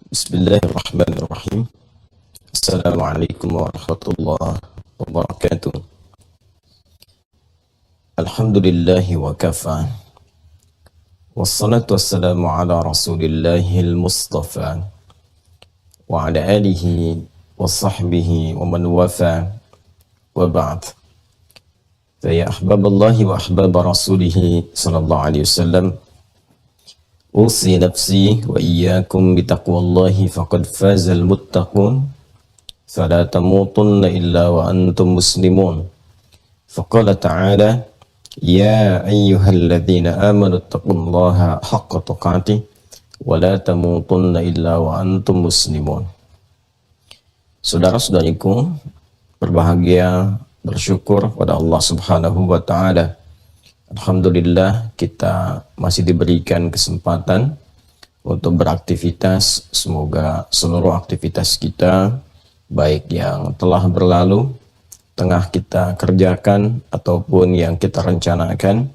Bismillahirrahmanirrahim. Assalamualaikum warahmatullahi wabarakatuh. Alhamdulillahi wa kafa. Wassalatu wassalamu ala rasulillahil mustafa wa ala alihi wa sahbihi wa man wafa wa ba'd. Fa ya ahbaballahi wa ahbaba rasulihi sallallahu alaihi wasallam, usi nafsi wa iyyakum bitaqwallahi faqad fazal muttaqun fala tamutunna illa wa antum muslimun. Faqala ta'ala ya ayyuhalladzina amanu taqullaha haqqa tuqatih wa la tamutunna illa wa antum muslimun. Saudara-saudariku, berbahagia, bersyukur pada Allah Subhanahu wa taala. Alhamdulillah kita masih diberikan kesempatan untuk beraktivitas. Semoga seluruh aktivitas kita, baik yang telah berlalu, tengah kita kerjakan, ataupun yang kita rencanakan,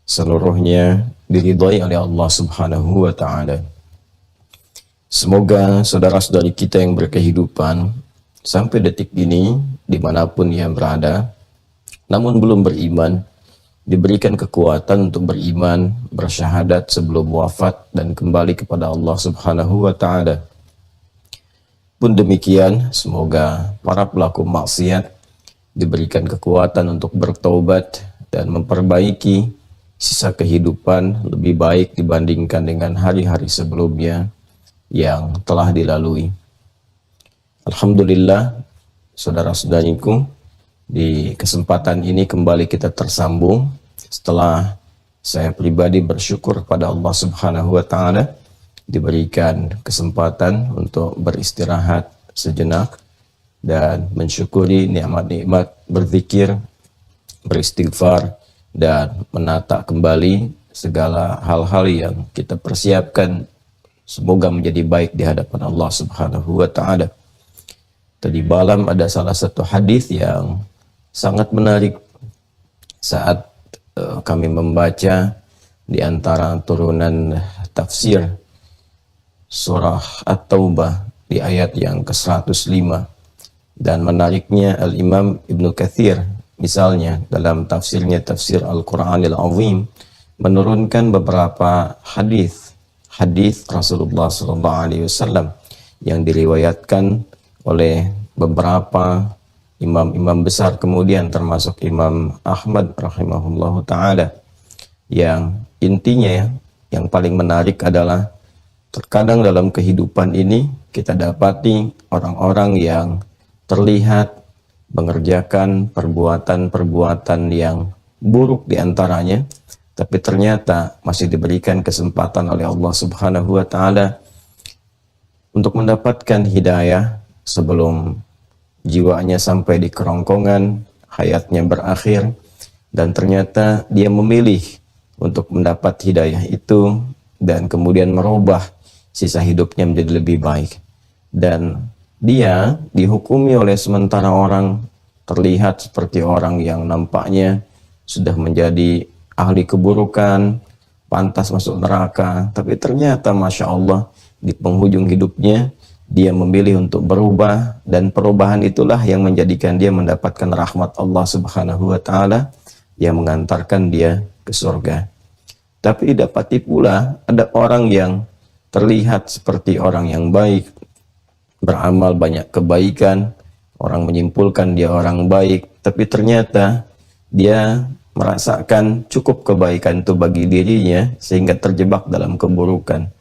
seluruhnya diridhai oleh Allah Subhanahu wa ta'ala. Semoga saudara-saudari kita yang berkehidupan sampai detik ini, dimanapun yang berada, namun belum beriman, diberikan kekuatan untuk beriman, bersyahadat sebelum wafat dan kembali kepada Allah Subhanahu wa ta'ala. Pun demikian, semoga para pelaku maksiat diberikan kekuatan untuk bertaubat dan memperbaiki sisa kehidupan lebih baik dibandingkan dengan hari-hari sebelumnya yang telah dilalui. Alhamdulillah, saudara-saudariku, di kesempatan ini kembali kita tersambung setelah saya pribadi bersyukur pada Allah Subhanahu wa ta'ala diberikan kesempatan untuk beristirahat sejenak dan mensyukuri nikmat-nikmat, berzikir, beristighfar, dan menata kembali segala hal-hal yang kita persiapkan semoga menjadi baik di hadapan Allah Subhanahu wa ta'ala. Tadi malam ada salah satu hadis yang sangat menarik saat kami membaca di antara turunan tafsir surah At-Taubah di ayat yang ke-105. Dan menariknya Al-Imam Ibnu Katsir misalnya dalam tafsirnya Tafsir Al-Quranil Azim menurunkan beberapa hadis Rasulullah SAW yang diriwayatkan oleh beberapa imam-imam besar kemudian termasuk Imam Ahmad rahimahullahu ta'ala, yang intinya yang paling menarik adalah terkadang dalam kehidupan ini kita dapati orang-orang yang terlihat mengerjakan perbuatan-perbuatan yang buruk diantaranya, tapi ternyata masih diberikan kesempatan oleh Allah Subhanahu wa ta'ala untuk mendapatkan hidayah sebelum jiwanya sampai di kerongkongan, hayatnya berakhir, dan ternyata dia memilih untuk mendapat hidayah itu dan kemudian merubah sisa hidupnya menjadi lebih baik. Dan dia dihukumi oleh sementara orang terlihat seperti orang yang nampaknya sudah menjadi ahli keburukan, pantas masuk neraka, tapi ternyata Masya Allah di penghujung hidupnya dia memilih untuk berubah, dan perubahan itulah yang menjadikan dia mendapatkan rahmat Allah Subhanahu wa ta'ala yang mengantarkan dia ke surga. Tapi didapati pula ada orang yang terlihat seperti orang yang baik, beramal banyak kebaikan, orang menyimpulkan dia orang baik, tapi ternyata dia merasakan cukup kebaikan itu bagi dirinya sehingga terjebak dalam keburukan.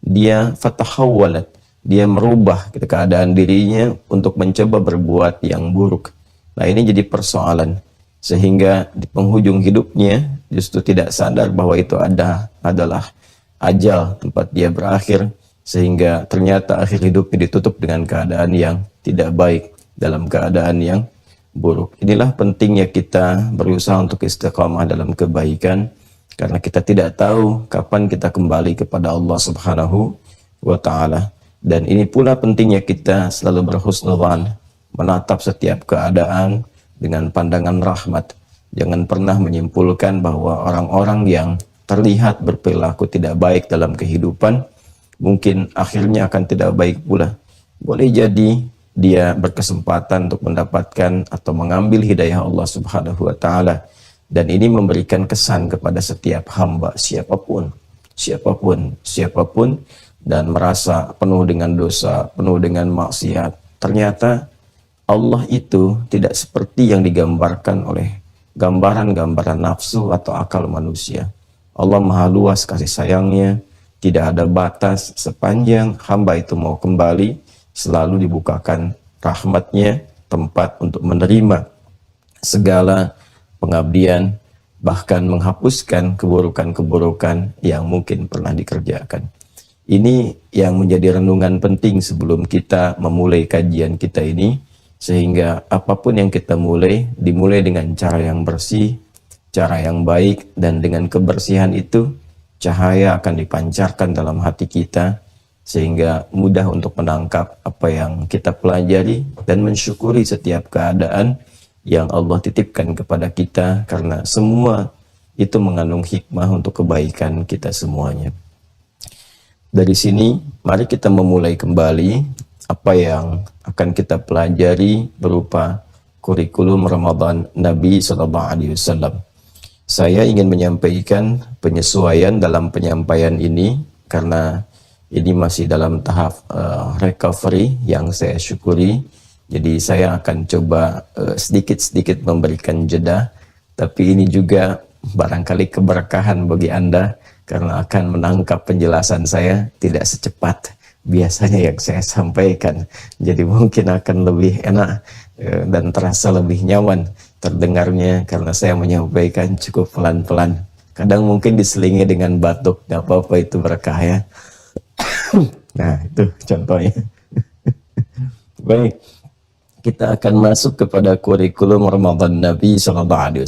Dia fatahawwalat, dia merubah keadaan dirinya untuk mencoba berbuat yang buruk. Nah, ini jadi persoalan, sehingga di penghujung hidupnya justru tidak sadar bahwa itu adalah ajal tempat dia berakhir, sehingga ternyata akhir hidupnya ditutup dengan keadaan yang tidak baik, dalam keadaan yang buruk. Inilah pentingnya kita berusaha untuk istiqamah dalam kebaikan, karena kita tidak tahu kapan kita kembali kepada Allah Subhanahu wa ta'ala. Dan ini pula pentingnya kita selalu berhusnudzan, menatap setiap keadaan dengan pandangan rahmat. Jangan pernah menyimpulkan bahwa orang-orang yang terlihat berperilaku tidak baik dalam kehidupan mungkin akhirnya akan tidak baik pula. Boleh jadi dia berkesempatan untuk mendapatkan atau mengambil hidayah Allah Subhanahu wa taala, dan ini memberikan kesan kepada setiap hamba siapapun dan merasa penuh dengan dosa, penuh dengan maksiat. Ternyata Allah itu tidak seperti yang digambarkan oleh gambaran-gambaran nafsu atau akal manusia. Allah maha luas kasih sayangnya, tidak ada batas. Sepanjang hamba itu mau kembali, selalu dibukakan rahmatnya, tempat untuk menerima segala pengabdian, bahkan menghapuskan keburukan-keburukan yang mungkin pernah dikerjakan. Ini yang menjadi renungan penting sebelum kita memulai kajian kita ini, sehingga apapun yang kita dimulai dengan cara yang bersih, cara yang baik, dan dengan kebersihan itu cahaya akan dipancarkan dalam hati kita, sehingga mudah untuk menangkap apa yang kita pelajari dan mensyukuri setiap keadaan yang Allah titipkan kepada kita, karena semua itu mengandung hikmah untuk kebaikan kita semuanya. Dari sini, mari kita memulai kembali apa yang akan kita pelajari berupa kurikulum Ramadan Nabi SAW. Saya ingin menyampaikan penyesuaian dalam penyampaian ini, karena ini masih dalam tahap recovery yang saya syukuri. Jadi saya akan coba sedikit-sedikit memberikan jeda, tapi ini juga barangkali keberkahan bagi Anda, karena akan menangkap penjelasan saya tidak secepat biasanya yang saya sampaikan. Jadi mungkin akan lebih enak dan terasa lebih nyaman terdengarnya, karena saya menyampaikan cukup pelan-pelan. Kadang mungkin diselingi dengan batuk, nggak apa-apa, itu berkah ya. Nah, itu contohnya. Baik, kita akan masuk kepada kurikulum Ramadan Nabi SAW.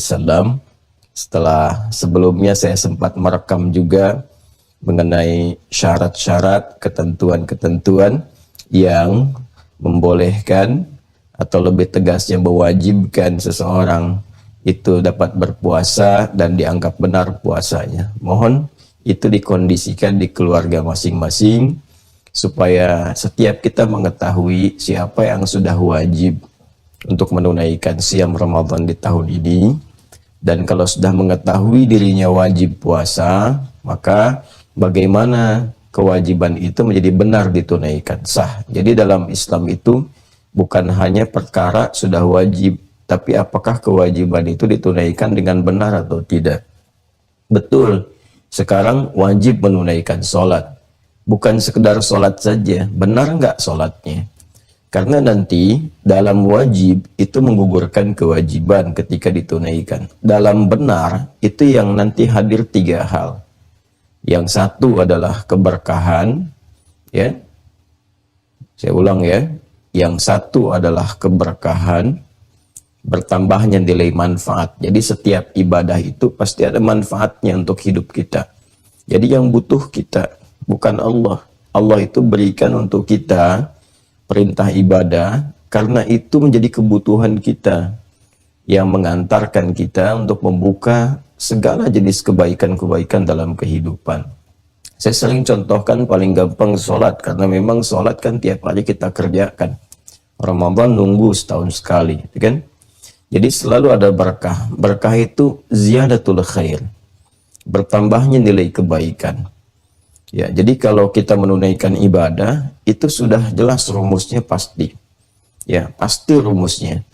Setelah sebelumnya saya sempat merekam juga mengenai syarat-syarat, ketentuan-ketentuan yang membolehkan atau lebih tegasnya mewajibkan seseorang itu dapat berpuasa dan dianggap benar puasanya. Mohon itu dikondisikan di keluarga masing-masing, supaya setiap kita mengetahui siapa yang sudah wajib untuk menunaikan siam Ramadan di tahun ini. Dan kalau sudah mengetahui dirinya wajib puasa, maka bagaimana kewajiban itu menjadi benar ditunaikan, sah. Jadi dalam Islam itu bukan hanya perkara sudah wajib, tapi apakah kewajiban itu ditunaikan dengan benar atau tidak. Betul, sekarang wajib menunaikan sholat. Bukan sekedar sholat saja, benar nggak sholatnya? Karena nanti dalam wajib itu menggugurkan kewajiban ketika ditunaikan. Dalam benar itu yang nanti hadir 3 hal. Yang satu adalah keberkahan, ya. Saya ulang ya. Yang satu adalah keberkahan, bertambahnya nilai manfaat. Jadi setiap ibadah itu pasti ada manfaatnya untuk hidup kita. Jadi yang butuh kita, bukan Allah. Allah itu berikan untuk kita perintah ibadah, karena itu menjadi kebutuhan kita yang mengantarkan kita untuk membuka segala jenis kebaikan-kebaikan dalam kehidupan. Saya sering contohkan paling gampang sholat, karena memang sholat kan tiap hari kita kerjakan. Ramadan nunggu setahun sekali, kan? Jadi selalu ada berkah. Berkah itu ziyadatul khair, bertambahnya nilai kebaikan. Ya, jadi kalau kita menunaikan ibadah, itu sudah jelas rumusnya pasti. Ya, pasti rumusnya.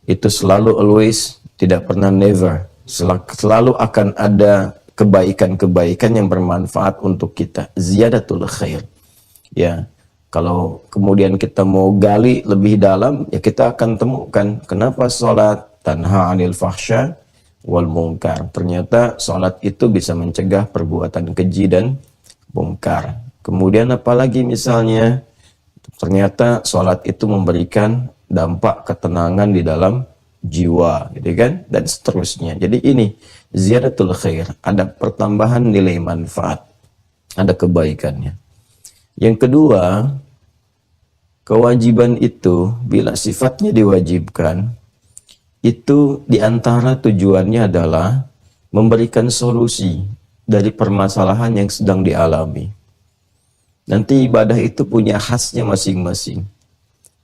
Itu selalu always, tidak pernah never. Selalu akan ada kebaikan-kebaikan yang bermanfaat untuk kita. Ziyadatul khair. Ya, kalau kemudian kita mau gali lebih dalam, ya kita akan temukan kenapa sholat tanha anil fahsya wal munkar. Ternyata sholat itu bisa mencegah perbuatan keji dan mungkar. Kemudian apalagi misalnya, ternyata sholat itu memberikan dampak ketenangan di dalam jiwa, gitu kan, dan seterusnya. Jadi ini ziyadatul khair, ada pertambahan nilai manfaat, ada kebaikannya. Yang kedua, kewajiban itu bila sifatnya diwajibkan, itu diantara tujuannya adalah memberikan solusi dari permasalahan yang sedang dialami. Nanti ibadah itu punya khasnya masing-masing.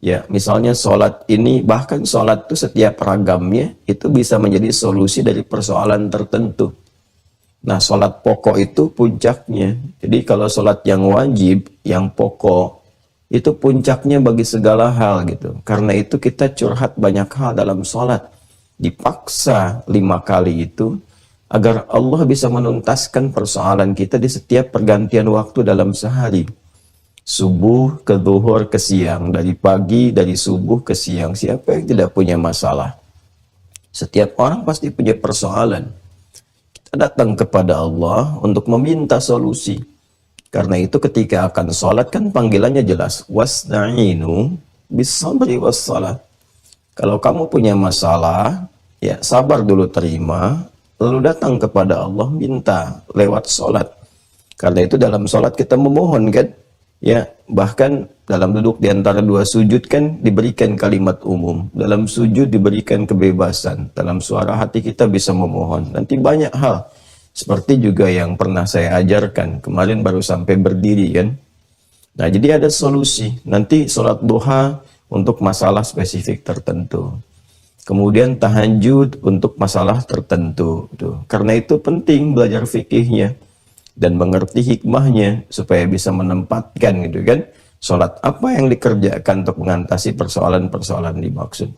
Ya, misalnya sholat ini, bahkan sholat itu setiap ragamnya itu bisa menjadi solusi dari persoalan tertentu. Nah, sholat pokok itu puncaknya. Jadi kalau sholat yang wajib, yang pokok, itu puncaknya bagi segala hal gitu. Karena itu kita curhat banyak hal dalam sholat. Dipaksa 5 kali itu, agar Allah bisa menuntaskan persoalan kita di setiap pergantian waktu dalam sehari. Subuh ke zuhur ke siang, dari pagi, dari subuh ke siang. Siapa yang tidak punya masalah? Setiap orang pasti punya persoalan. Datang kepada Allah untuk meminta solusi. Karena itu ketika akan sholat kan panggilannya jelas, wasta'inu bis-sabri was-salat. Kalau kamu punya masalah, ya sabar dulu, terima, lalu datang kepada Allah minta lewat sholat. Karena itu dalam sholat kita memohon kan, ya bahkan dalam duduk di antara 2 sujud kan diberikan kalimat umum, dalam sujud diberikan kebebasan, dalam suara hati kita bisa memohon. Nanti banyak hal seperti juga yang pernah saya ajarkan kemarin, baru sampai berdiri kan. Nah, jadi ada solusi. Nanti sholat duha untuk masalah spesifik tertentu, kemudian tahajud untuk masalah tertentu tuh. Karena itu penting belajar fikihnya dan mengerti hikmahnya supaya bisa menempatkan gitu kan, sholat apa yang dikerjakan untuk mengatasi persoalan-persoalan dimaksud.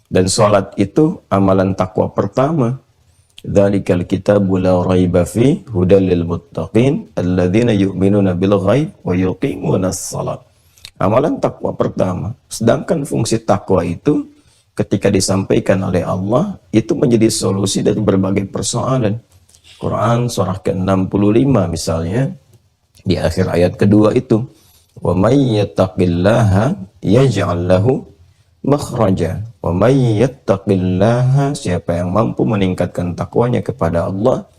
Dan sholat itu amalan takwa pertama. Dzalikal kitabu la raiba fi hudal lil muttaqin alladzina yu'minuna bil ghaib wa yuqimunas shalah. Amalan takwa pertama. Sedangkan fungsi takwa itu ketika disampaikan oleh Allah itu menjadi solusi dari berbagai persoalan. Quran surah ke-65 misalnya di akhir ayat kedua itu, wa may yattaqillaha yaj'al lahu makhraja. Wa may yattaqillaha, siapa yang mampu meningkatkan takwanya kepada Allah,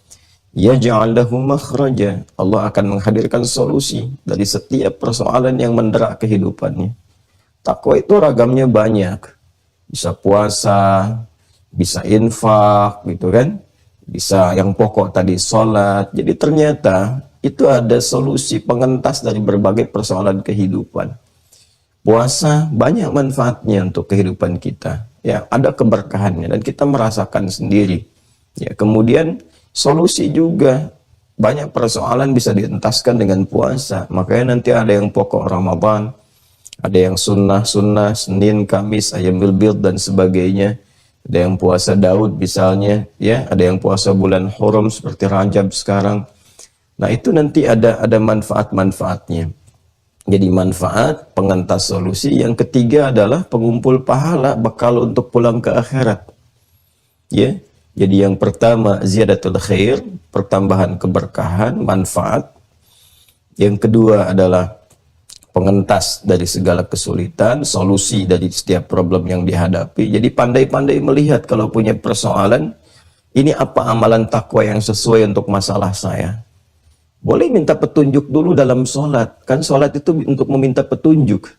yaj'al lahu makhraja, Allah akan menghadirkan solusi dari setiap persoalan yang mendera kehidupannya. Takwa itu ragamnya banyak. Bisa puasa, bisa infak gitu kan, bisa yang pokok tadi sholat. Jadi ternyata itu ada solusi pengentas dari berbagai persoalan kehidupan. Puasa banyak manfaatnya untuk kehidupan kita. Ya, ada keberkahannya dan kita merasakan sendiri. Ya, kemudian solusi juga banyak persoalan bisa dientaskan dengan puasa. Makanya nanti ada yang pokok Ramadan, ada yang sunnah-sunnah Senin, Kamis, Ayyamul Bid dan sebagainya. Ada yang puasa Daud misalnya, ya, ada yang puasa bulan Hurum seperti Rajab sekarang. Nah, itu nanti ada manfaat-manfaatnya. Jadi manfaat, pengentas solusi. Yang ketiga adalah pengumpul pahala, bekal untuk pulang ke akhirat. Ya, jadi yang pertama ziyadatul khair, pertambahan keberkahan, manfaat. Yang kedua adalah pengentas dari segala kesulitan, solusi dari setiap problem yang dihadapi. Jadi pandai-pandai melihat kalau punya persoalan, ini apa amalan takwa yang sesuai untuk masalah saya. Boleh minta petunjuk dulu dalam sholat. Kan sholat itu untuk meminta petunjuk.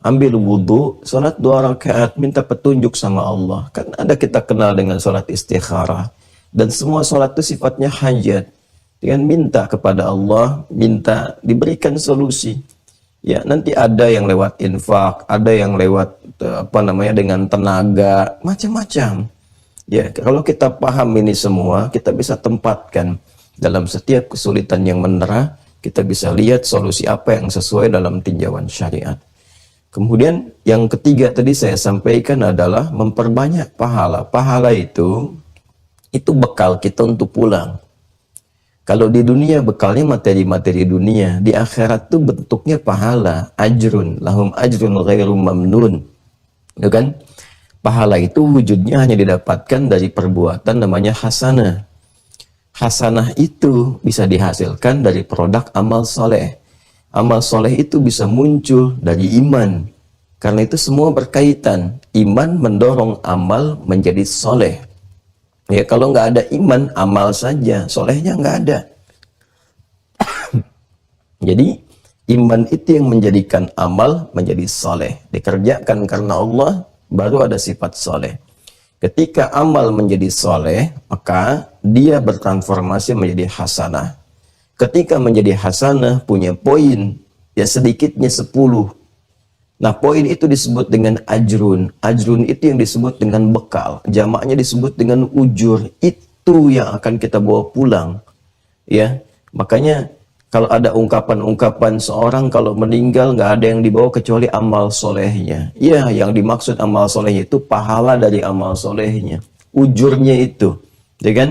Ambil wudhu, sholat 2 rakaat, minta petunjuk sama Allah. Kan ada kita kenal dengan sholat istikharah. Dan semua sholat itu sifatnya hajat. Dengan minta kepada Allah, minta diberikan solusi. Ya, nanti ada yang lewat infak, ada yang lewat dengan tenaga, macam-macam. Ya, kalau kita paham ini semua, kita bisa tempatkan dalam setiap kesulitan yang mendera, kita bisa lihat solusi apa yang sesuai dalam tinjauan syariat. Kemudian yang ketiga tadi saya sampaikan adalah memperbanyak pahala. Pahala itu bekal kita untuk pulang. Kalau di dunia bekalnya materi-materi dunia, di akhirat itu bentuknya pahala, ajrun, lahum ajrun ghairu mamnun. Itu kan? Pahala itu wujudnya hanya didapatkan dari perbuatan namanya hasanah. Hasanah itu bisa dihasilkan dari produk amal soleh. Amal soleh itu bisa muncul dari iman. Karena itu semua berkaitan. Iman mendorong amal menjadi soleh. Ya, kalau nggak ada iman, amal saja, solehnya nggak ada. Jadi iman itu yang menjadikan amal menjadi soleh. Dikerjakan karena Allah, baru ada sifat soleh. Ketika amal menjadi soleh, maka dia bertransformasi menjadi hasanah. Ketika menjadi hasanah, punya poin ya sedikitnya 10. Nah, poin itu disebut dengan ajrun. Ajrun itu yang disebut dengan bekal. Jamaknya disebut dengan ujur. Itu yang akan kita bawa pulang. Ya, makanya kalau ada ungkapan-ungkapan seorang kalau meninggal nggak ada yang dibawa kecuali amal solehnya. Ya, yang dimaksud amal solehnya itu pahala dari amal solehnya. Ujurnya itu. Ya kan?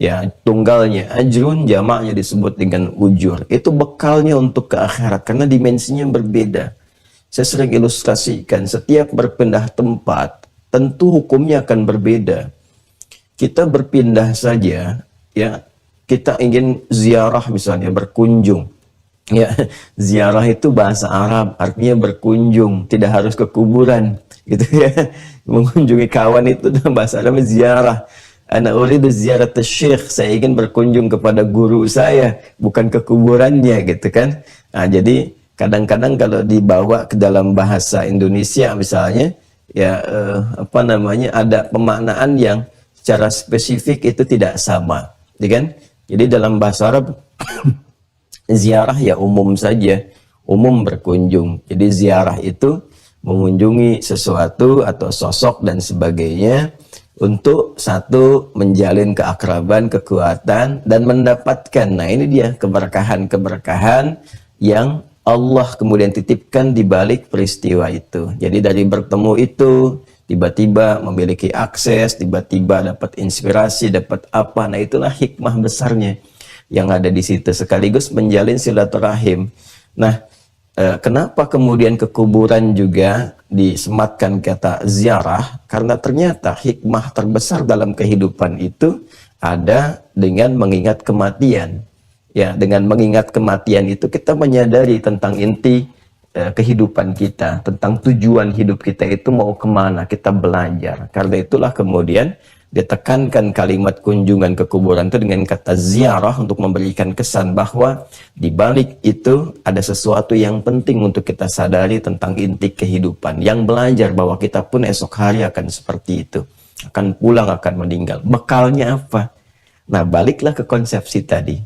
Ya, tunggalnya ajrun, jamaknya disebut dengan ujur. Itu bekalnya untuk ke akhirat karena dimensinya berbeda. Saya sering ilustrasikan, setiap berpindah tempat, tentu hukumnya akan berbeda. Kita berpindah saja, ya, kita ingin ziarah misalnya, berkunjung. Ya, ziarah itu bahasa Arab, artinya berkunjung, tidak harus ke kuburan, gitu ya. Mengunjungi kawan itu dalam bahasa Arab ziarah. Ana uridu ziyarat syekh, saya ingin berkunjung kepada guru saya, bukan ke kuburannya, gitu kan. Nah, jadi kadang-kadang kalau dibawa ke dalam bahasa Indonesia misalnya, ya apa namanya, ada pemaknaan yang secara spesifik itu tidak sama, ya kan? Jadi dalam bahasa Arab ziarah ya umum saja, umum berkunjung. Jadi ziarah itu mengunjungi sesuatu atau sosok dan sebagainya untuk satu menjalin keakraban, kekuatan dan mendapatkan. Nah, ini dia keberkahan-keberkahan yang Allah kemudian titipkan di balik peristiwa itu. Jadi dari bertemu itu, tiba-tiba memiliki akses, tiba-tiba dapat inspirasi, dapat apa. Nah, itulah hikmah besarnya yang ada di situ. Sekaligus menjalin silaturahim. Nah, kenapa kemudian ke kuburan juga disematkan kata ziarah? Karena ternyata hikmah terbesar dalam kehidupan itu ada dengan mengingat kematian. Ya, dengan mengingat kematian itu kita menyadari tentang inti kehidupan kita, tentang tujuan hidup kita itu mau kemana, kita belajar. Karena itulah kemudian ditekankan kalimat kunjungan ke kuburan itu dengan kata ziarah untuk memberikan kesan bahwa di balik itu ada sesuatu yang penting untuk kita sadari tentang inti kehidupan, yang belajar bahwa kita pun esok hari akan seperti itu, akan pulang, akan meninggal. Bekalnya apa? Nah, baliklah ke konsepsi tadi.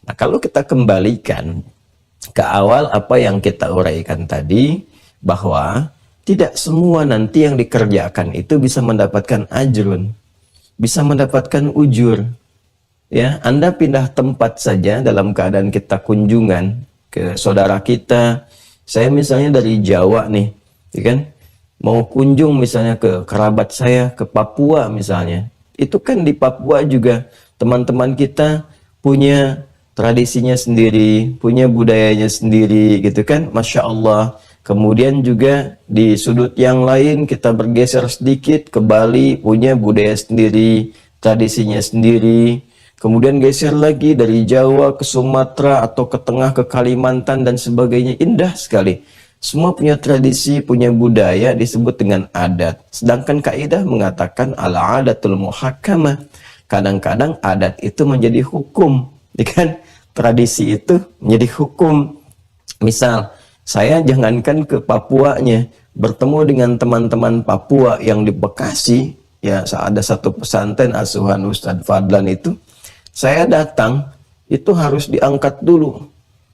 Nah, kalau kita kembalikan ke awal apa yang kita uraikan tadi, bahwa tidak semua nanti yang dikerjakan itu bisa mendapatkan ajrun, bisa mendapatkan ujur. Ya, Anda pindah tempat saja dalam keadaan kita kunjungan ke saudara kita. Saya misalnya dari Jawa nih, ya kan? Mau kunjung misalnya ke kerabat saya ke Papua misalnya. Itu kan di Papua juga teman-teman kita punya tradisinya sendiri, punya budayanya sendiri, gitu kan, Masya Allah. Kemudian juga di sudut yang lain kita bergeser sedikit ke Bali, punya budaya sendiri, tradisinya sendiri. Kemudian geser lagi dari Jawa ke Sumatera atau ke tengah ke Kalimantan dan sebagainya. Indah sekali. Semua punya tradisi, punya budaya, disebut dengan adat. Sedangkan kaidah mengatakan al-adatul muhakkamah. Kadang-kadang adat itu menjadi hukum. Ya kan? Tradisi itu menjadi hukum. Misal, saya jangankan ke Papuanya, bertemu dengan teman-teman Papua yang di Bekasi, ya ada satu pesantren asuhan Ustadz Fadlan itu, saya datang, itu harus diangkat dulu.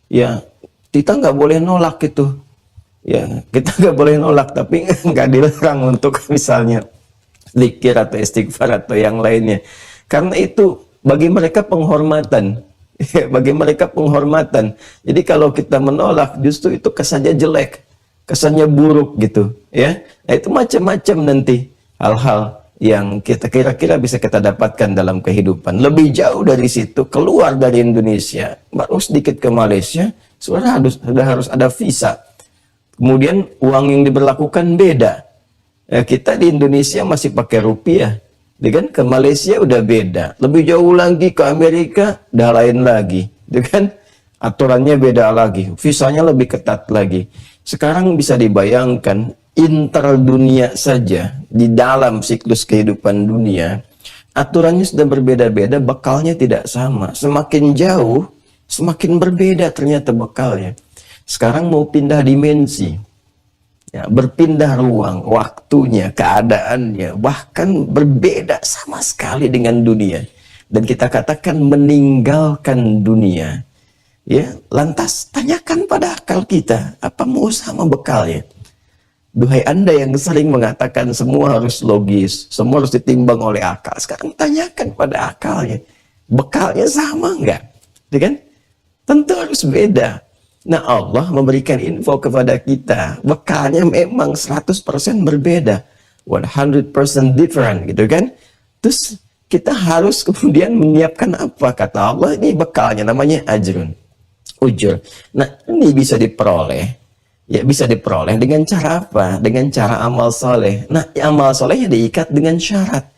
Ya, kita nggak boleh nolak itu. Ya, kita nggak boleh nolak, tapi nggak dilarang untuk misalnya zikir atau istighfar atau yang lainnya. Karena itu bagi mereka penghormatan. Bagi mereka penghormatan. Jadi kalau kita menolak, justru itu kesannya jelek, kesannya buruk gitu, ya. Nah, itu macam-macam nanti hal-hal yang kita kira-kira bisa kita dapatkan dalam kehidupan. Lebih jauh dari situ, keluar dari Indonesia, baru sedikit ke Malaysia, sudah harus ada visa. Kemudian uang yang diberlakukan beda. Kita di Indonesia masih pakai rupiah. Kan ke Malaysia udah beda, lebih jauh lagi ke Amerika udah lain lagi, kan aturannya beda lagi, visanya lebih ketat lagi. Sekarang bisa dibayangkan interdunia saja di dalam siklus kehidupan dunia, aturannya sudah berbeda-beda, bekalnya tidak sama. Semakin jauh, semakin berbeda ternyata bekalnya. Sekarang mau pindah dimensi. Ya, berpindah ruang, waktunya, keadaannya, bahkan berbeda sama sekali dengan dunia. Dan kita katakan meninggalkan dunia. Ya, lantas tanyakan pada akal kita, apa mau usaha bekalnya? Duhai Anda yang sering mengatakan semua harus logis, semua harus ditimbang oleh akal. Sekarang tanyakan pada akalnya, bekalnya sama enggak? Ya kan? Tentu harus beda. Nah, Allah memberikan info kepada kita, bekalnya memang 100% berbeda. 100% different, gitu kan? Terus kita harus kemudian menyiapkan apa? Kata Allah, ini bekalnya namanya ajrun, ujur. Nah, ini bisa diperoleh, ya bisa diperoleh dengan cara apa? Dengan cara amal soleh. Nah, amal solehnya diikat dengan syarat.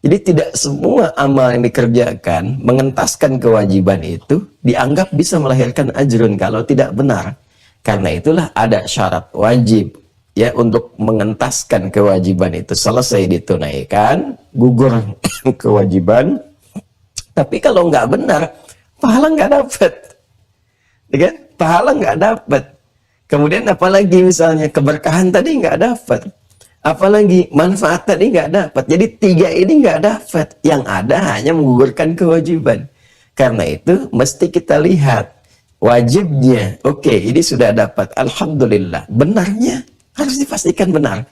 Jadi tidak semua amal yang dikerjakan mengentaskan kewajiban itu dianggap bisa melahirkan ajrun kalau tidak benar. Karena itulah ada syarat wajib ya untuk mengentaskan kewajiban itu selesai ditunaikan, gugur kewajiban. Tapi kalau nggak benar, pahala nggak dapat, ya kan? Pahala nggak dapat. Kemudian apalagi misalnya keberkahan tadi nggak dapat. Apalagi manfaat tadi nggak dapat. Jadi tiga ini nggak dapat. Yang ada hanya menggugurkan kewajiban. Karena itu mesti kita lihat wajibnya. Oke, ini sudah dapat. Alhamdulillah. Benarnya harus dipastikan benar.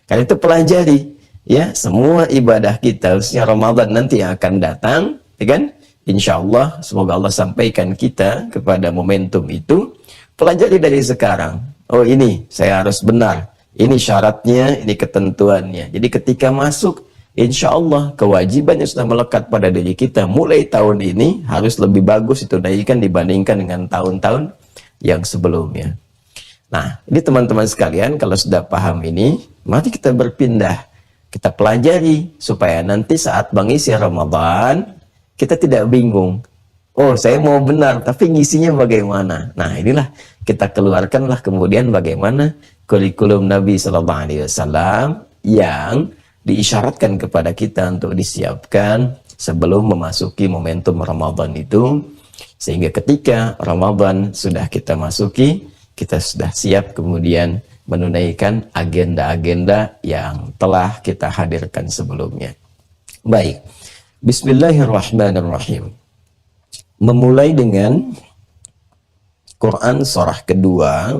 Karena itu pelajari ya semua ibadah kita, khususnya Ramadan nanti yang akan datang, ya kan? Insya Allah semoga Allah sampaikan kita kepada momentum itu. Pelajari dari sekarang. Oh, ini saya harus benar. Ini syaratnya, ini ketentuannya. Jadi ketika masuk, insya Allah kewajiban yang sudah melekat pada diri kita mulai tahun ini harus lebih bagus ditunaikan dibandingkan dengan tahun-tahun yang sebelumnya. Nah, ini teman-teman sekalian, kalau sudah paham ini, mari kita berpindah. Kita pelajari supaya nanti saat mengisi Ramadan, kita tidak bingung. Oh, saya mau benar, tapi ngisinya bagaimana? Nah, inilah kita keluarkanlah kemudian bagaimana kurikulum Nabi Sallallahu Alaihi Wasallam yang diisyaratkan kepada kita untuk disiapkan sebelum memasuki momentum Ramadan itu, sehingga ketika Ramadan sudah kita masuki, kita sudah siap kemudian menunaikan agenda-agenda yang telah kita hadirkan sebelumnya. Baik, Bismillahirrahmanirrahim. Memulai dengan Quran surah kedua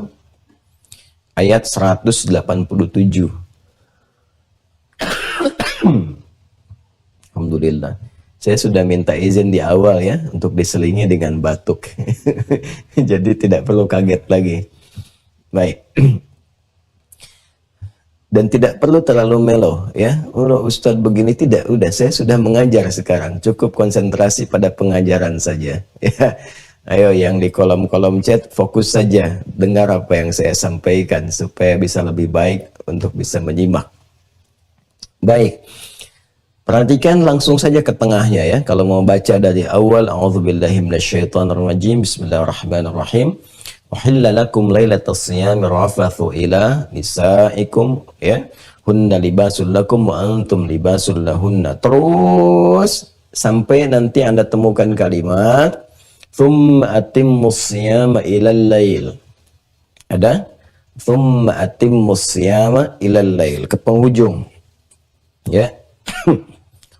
ayat 187. Alhamdulillah. Saya sudah minta izin di awal ya untuk diselingi dengan batuk. Jadi tidak perlu kaget lagi. Baik. Dan tidak perlu terlalu melo ya. Kalau Ustadz begini tidak, udah saya sudah mengajar sekarang. Cukup konsentrasi pada pengajaran saja. Ya. Ayo yang di kolom-kolom chat fokus saja dengar apa yang saya sampaikan supaya bisa lebih baik untuk bisa menyimak. Baik. Perhatikan langsung saja ke tengahnya ya. Kalau mau baca dari awal, a'udzubillahi minasyaitonirrajim. Bismillahirrahmanirrahim. Uhilla lakum lailatas siyami rafathu ila nisaikum ya. Hunna libasul lakum wa antum libasul lahunna. Terus sampai nanti Anda temukan kalimat thumma atimmus siyama ilal lail. Ada? Thumma atimmus siyama ilal lail ke penghujung. Ya.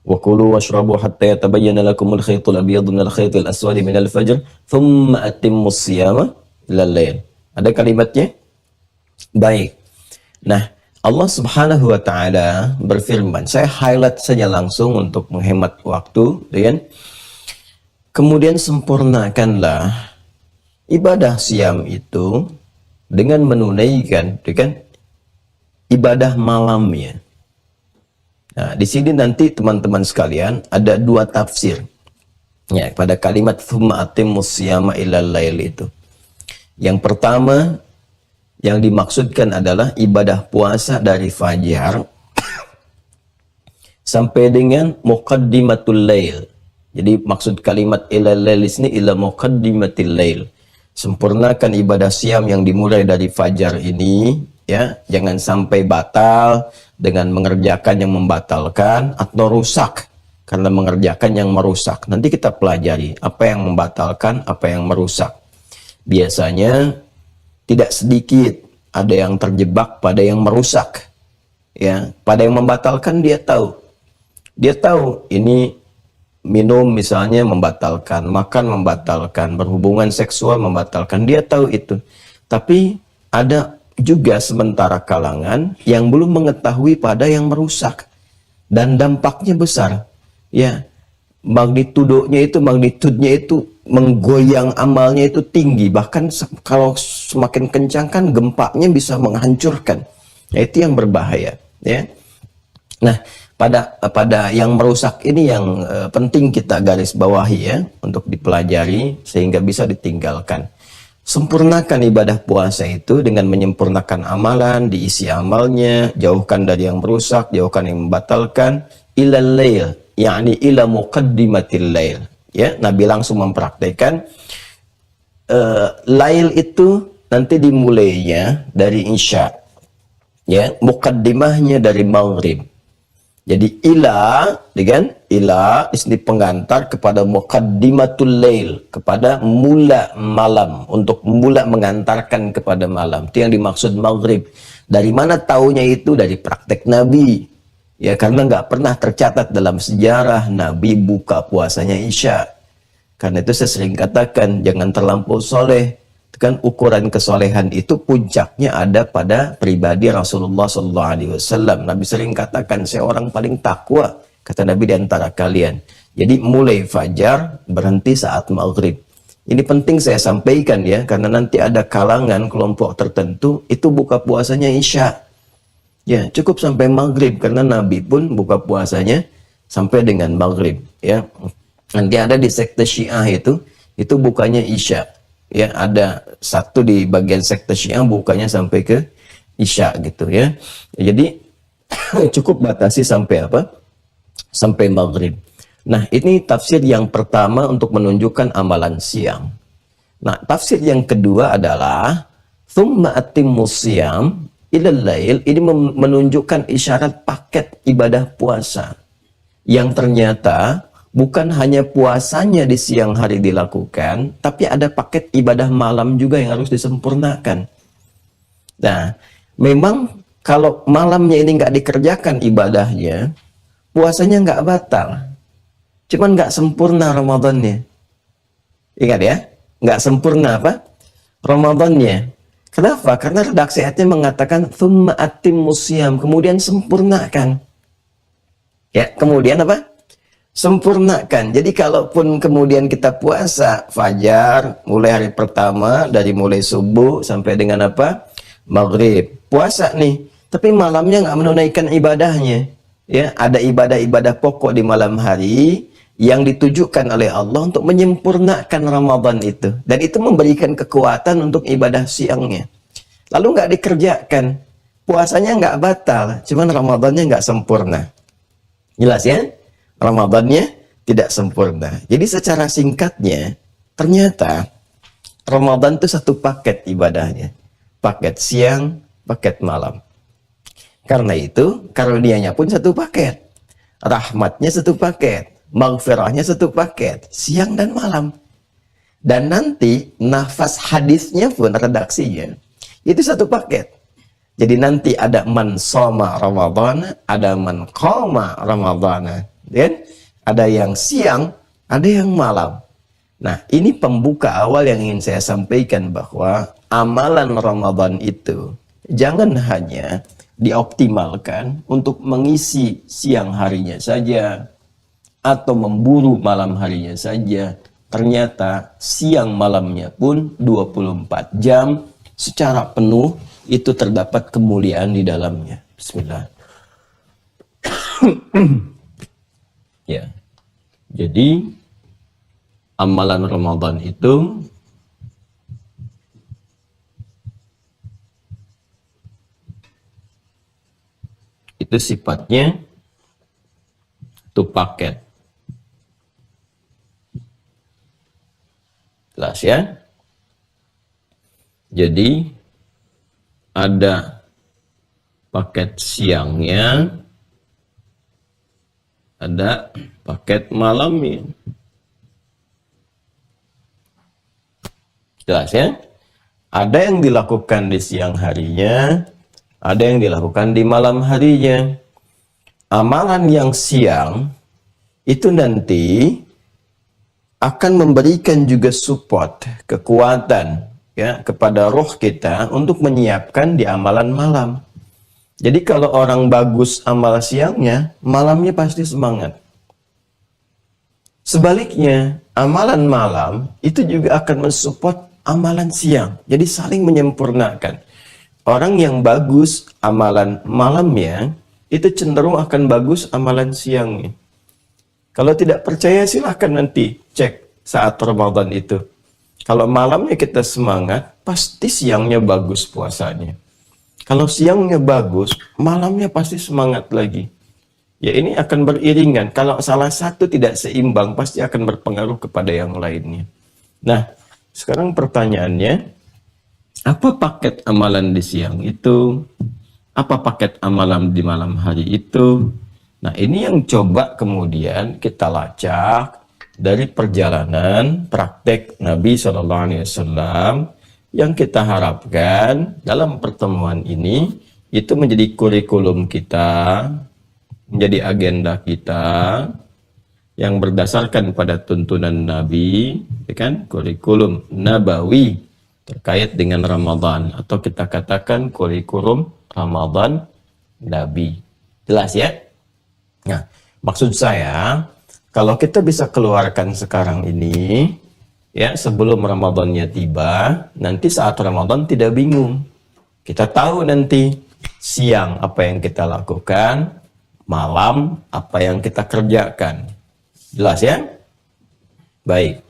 Wa kulu washrabu hatta yatabayyana lakumul khaytul abyadu minal khaytil aswadi minal fajr thumma atimmus siyama ilal lail. Ada kalimatnya? Baik. Nah, Allah Subhanahu wa taala berfirman, saya highlight saja langsung untuk menghemat waktu, kan? Kemudian sempurnakanlah ibadah siam itu dengan menunaikan, kan? Ibadah malamnya. Nah, di sini nanti teman-teman sekalian ada dua tafsir. Ya, pada kalimat tsumma atimmus siyama ilal lail itu. Yang pertama yang dimaksudkan adalah ibadah puasa dari fajar sampai dengan muqaddimatul lail. Jadi maksud kalimat ilal lail ini ila muqaddimatil lail. Sempurnakan ibadah siam yang dimulai dari fajar ini ya, jangan sampai batal dengan mengerjakan yang membatalkan atau rusak karena mengerjakan yang merusak. Nanti kita pelajari apa yang membatalkan, apa yang merusak. Biasanya tidak sedikit ada yang terjebak pada yang merusak ya, pada yang membatalkan dia tahu ini minum misalnya membatalkan, makan membatalkan, berhubungan seksual membatalkan. Dia tahu itu. Tapi ada juga sementara kalangan yang belum mengetahui pada yang merusak dan dampaknya besar. Ya, magnitudenya itu menggoyang amalnya itu tinggi. Bahkan kalau semakin kencang kan gempanya bisa menghancurkan. Ya, itu yang berbahaya. Ya. Nah, pada yang merusak ini yang penting kita garis bawahi ya untuk dipelajari sehingga bisa ditinggalkan. Sempurnakan ibadah puasa itu dengan menyempurnakan amalan, diisi amalnya, jauhkan dari yang merusak, jauhkan yang membatalkan, ilal lail, yakni ila muqaddimatil lail. Ya, Nabi langsung mempraktekkan lail itu nanti dimulainya dari isya. Ya, muqaddimahnya dari maghrib. Jadi ila isni pengantar kepada muqaddimatul lail, kepada mula malam, untuk mula mengantarkan kepada malam. Itu yang dimaksud maghrib. Dari mana taunya itu? Dari praktek Nabi. Ya, karena nggak pernah tercatat dalam sejarah Nabi buka puasanya isya. Karena itu saya sering katakan jangan terlampau soleh. Kan ukuran kesolehan itu puncaknya ada pada pribadi Rasulullah SAW. Nabi sering katakan saya orang paling takwa, kata Nabi, di antara kalian. Jadi mulai fajar berhenti saat maghrib. Ini penting saya sampaikan ya, karena nanti ada kalangan kelompok tertentu itu buka puasanya isya. Ya, cukup sampai maghrib karena Nabi pun buka puasanya sampai dengan maghrib. Ya, nanti ada di sekte Syiah itu bukanya isya. Ya, ada satu di bagian sekte Syiah bukanya sampai ke isya gitu ya. Jadi cukup batasi sampai apa? Sampai maghrib. Nah, ini tafsir yang pertama untuk menunjukkan amalan siang. Nah, tafsir yang kedua adalah tsumma atimmus siyam ilal lail. Ini menunjukkan isyarat paket ibadah puasa yang ternyata bukan hanya puasanya di siang hari dilakukan, tapi ada paket ibadah malam juga yang harus disempurnakan. Nah, memang kalau malamnya ini nggak dikerjakan ibadahnya, puasanya nggak batal. Cuman nggak sempurna Ramadannya. Ingat ya, nggak sempurna apa? Ramadannya. Kenapa? Karena redaksi ayatnya mengatakan tsumma atimmus siyam, kemudian sempurnakan. Ya, kemudian apa? Sempurnakan. Jadi kalaupun kemudian kita puasa fajar mulai hari pertama dari mulai subuh sampai dengan apa? Maghrib. Puasa nih, tapi malamnya nggak menunaikan ibadahnya. Ya, ada ibadah-ibadah pokok di malam hari yang ditujukan oleh Allah untuk menyempurnakan Ramadan itu, dan itu memberikan kekuatan untuk ibadah siangnya. Lalu nggak dikerjakan, puasanya nggak batal, cuman Ramadannya nggak sempurna. Jelas ya? Ramadannya tidak sempurna. Jadi secara singkatnya, ternyata Ramadan itu satu paket ibadahnya. Paket siang, paket malam. Karena itu, karunia-Nya pun satu paket. Rahmatnya satu paket. Maghfirahnya satu paket. Siang dan malam. Dan nanti, nafas hadisnya pun, redaksinya, itu satu paket. Jadi nanti ada man shoma Ramadhan, ada man qama Ramadhan. Dan ada yang siang, ada yang malam. Nah, ini pembuka awal yang ingin saya sampaikan, bahwa amalan Ramadan itu jangan hanya dioptimalkan untuk mengisi siang harinya saja atau memburu malam harinya saja. Ternyata siang malamnya pun 24 jam secara penuh itu terdapat kemuliaan di dalamnya. Bismillah. Ya, jadi amalan Ramadan itu sifatnya itu paket. Jelas ya? Jadi ada paket siangnya, ada paket malamnya. Jelas ya? Ada yang dilakukan di siang harinya, ada yang dilakukan di malam harinya. Amalan yang siang itu nanti akan memberikan juga support, kekuatan ya kepada roh kita untuk menyiapkan di amalan malam. Jadi kalau orang bagus amal siangnya, malamnya pasti semangat. Sebaliknya, amalan malam itu juga akan mensupport amalan siang. Jadi saling menyempurnakan. Orang yang bagus amalan malamnya, itu cenderung akan bagus amalan siangnya. Kalau tidak percaya silahkan nanti cek saat Ramadan itu. Kalau malamnya kita semangat, pasti siangnya bagus puasanya. Kalau siangnya bagus, malamnya pasti semangat lagi. Ya ini akan beriringan. Kalau salah satu tidak seimbang, pasti akan berpengaruh kepada yang lainnya. Nah, sekarang pertanyaannya, apa paket amalan di siang itu? Apa paket amalan di malam hari itu? Nah, ini yang coba kemudian kita lacak dari perjalanan praktek Nabi SAW yang kita harapkan dalam pertemuan ini itu menjadi kurikulum kita, menjadi agenda kita yang berdasarkan pada tuntunan Nabi, ya kan? Kurikulum Nabawi terkait dengan Ramadan, atau kita katakan kurikulum Ramadan Nabi. Jelas ya? Nah, maksud saya, kalau kita bisa keluarkan sekarang ini, ya sebelum Ramadannya tiba, nanti saat Ramadan tidak bingung. Kita tahu nanti siang apa yang kita lakukan, malam apa yang kita kerjakan. Jelas ya? Baik.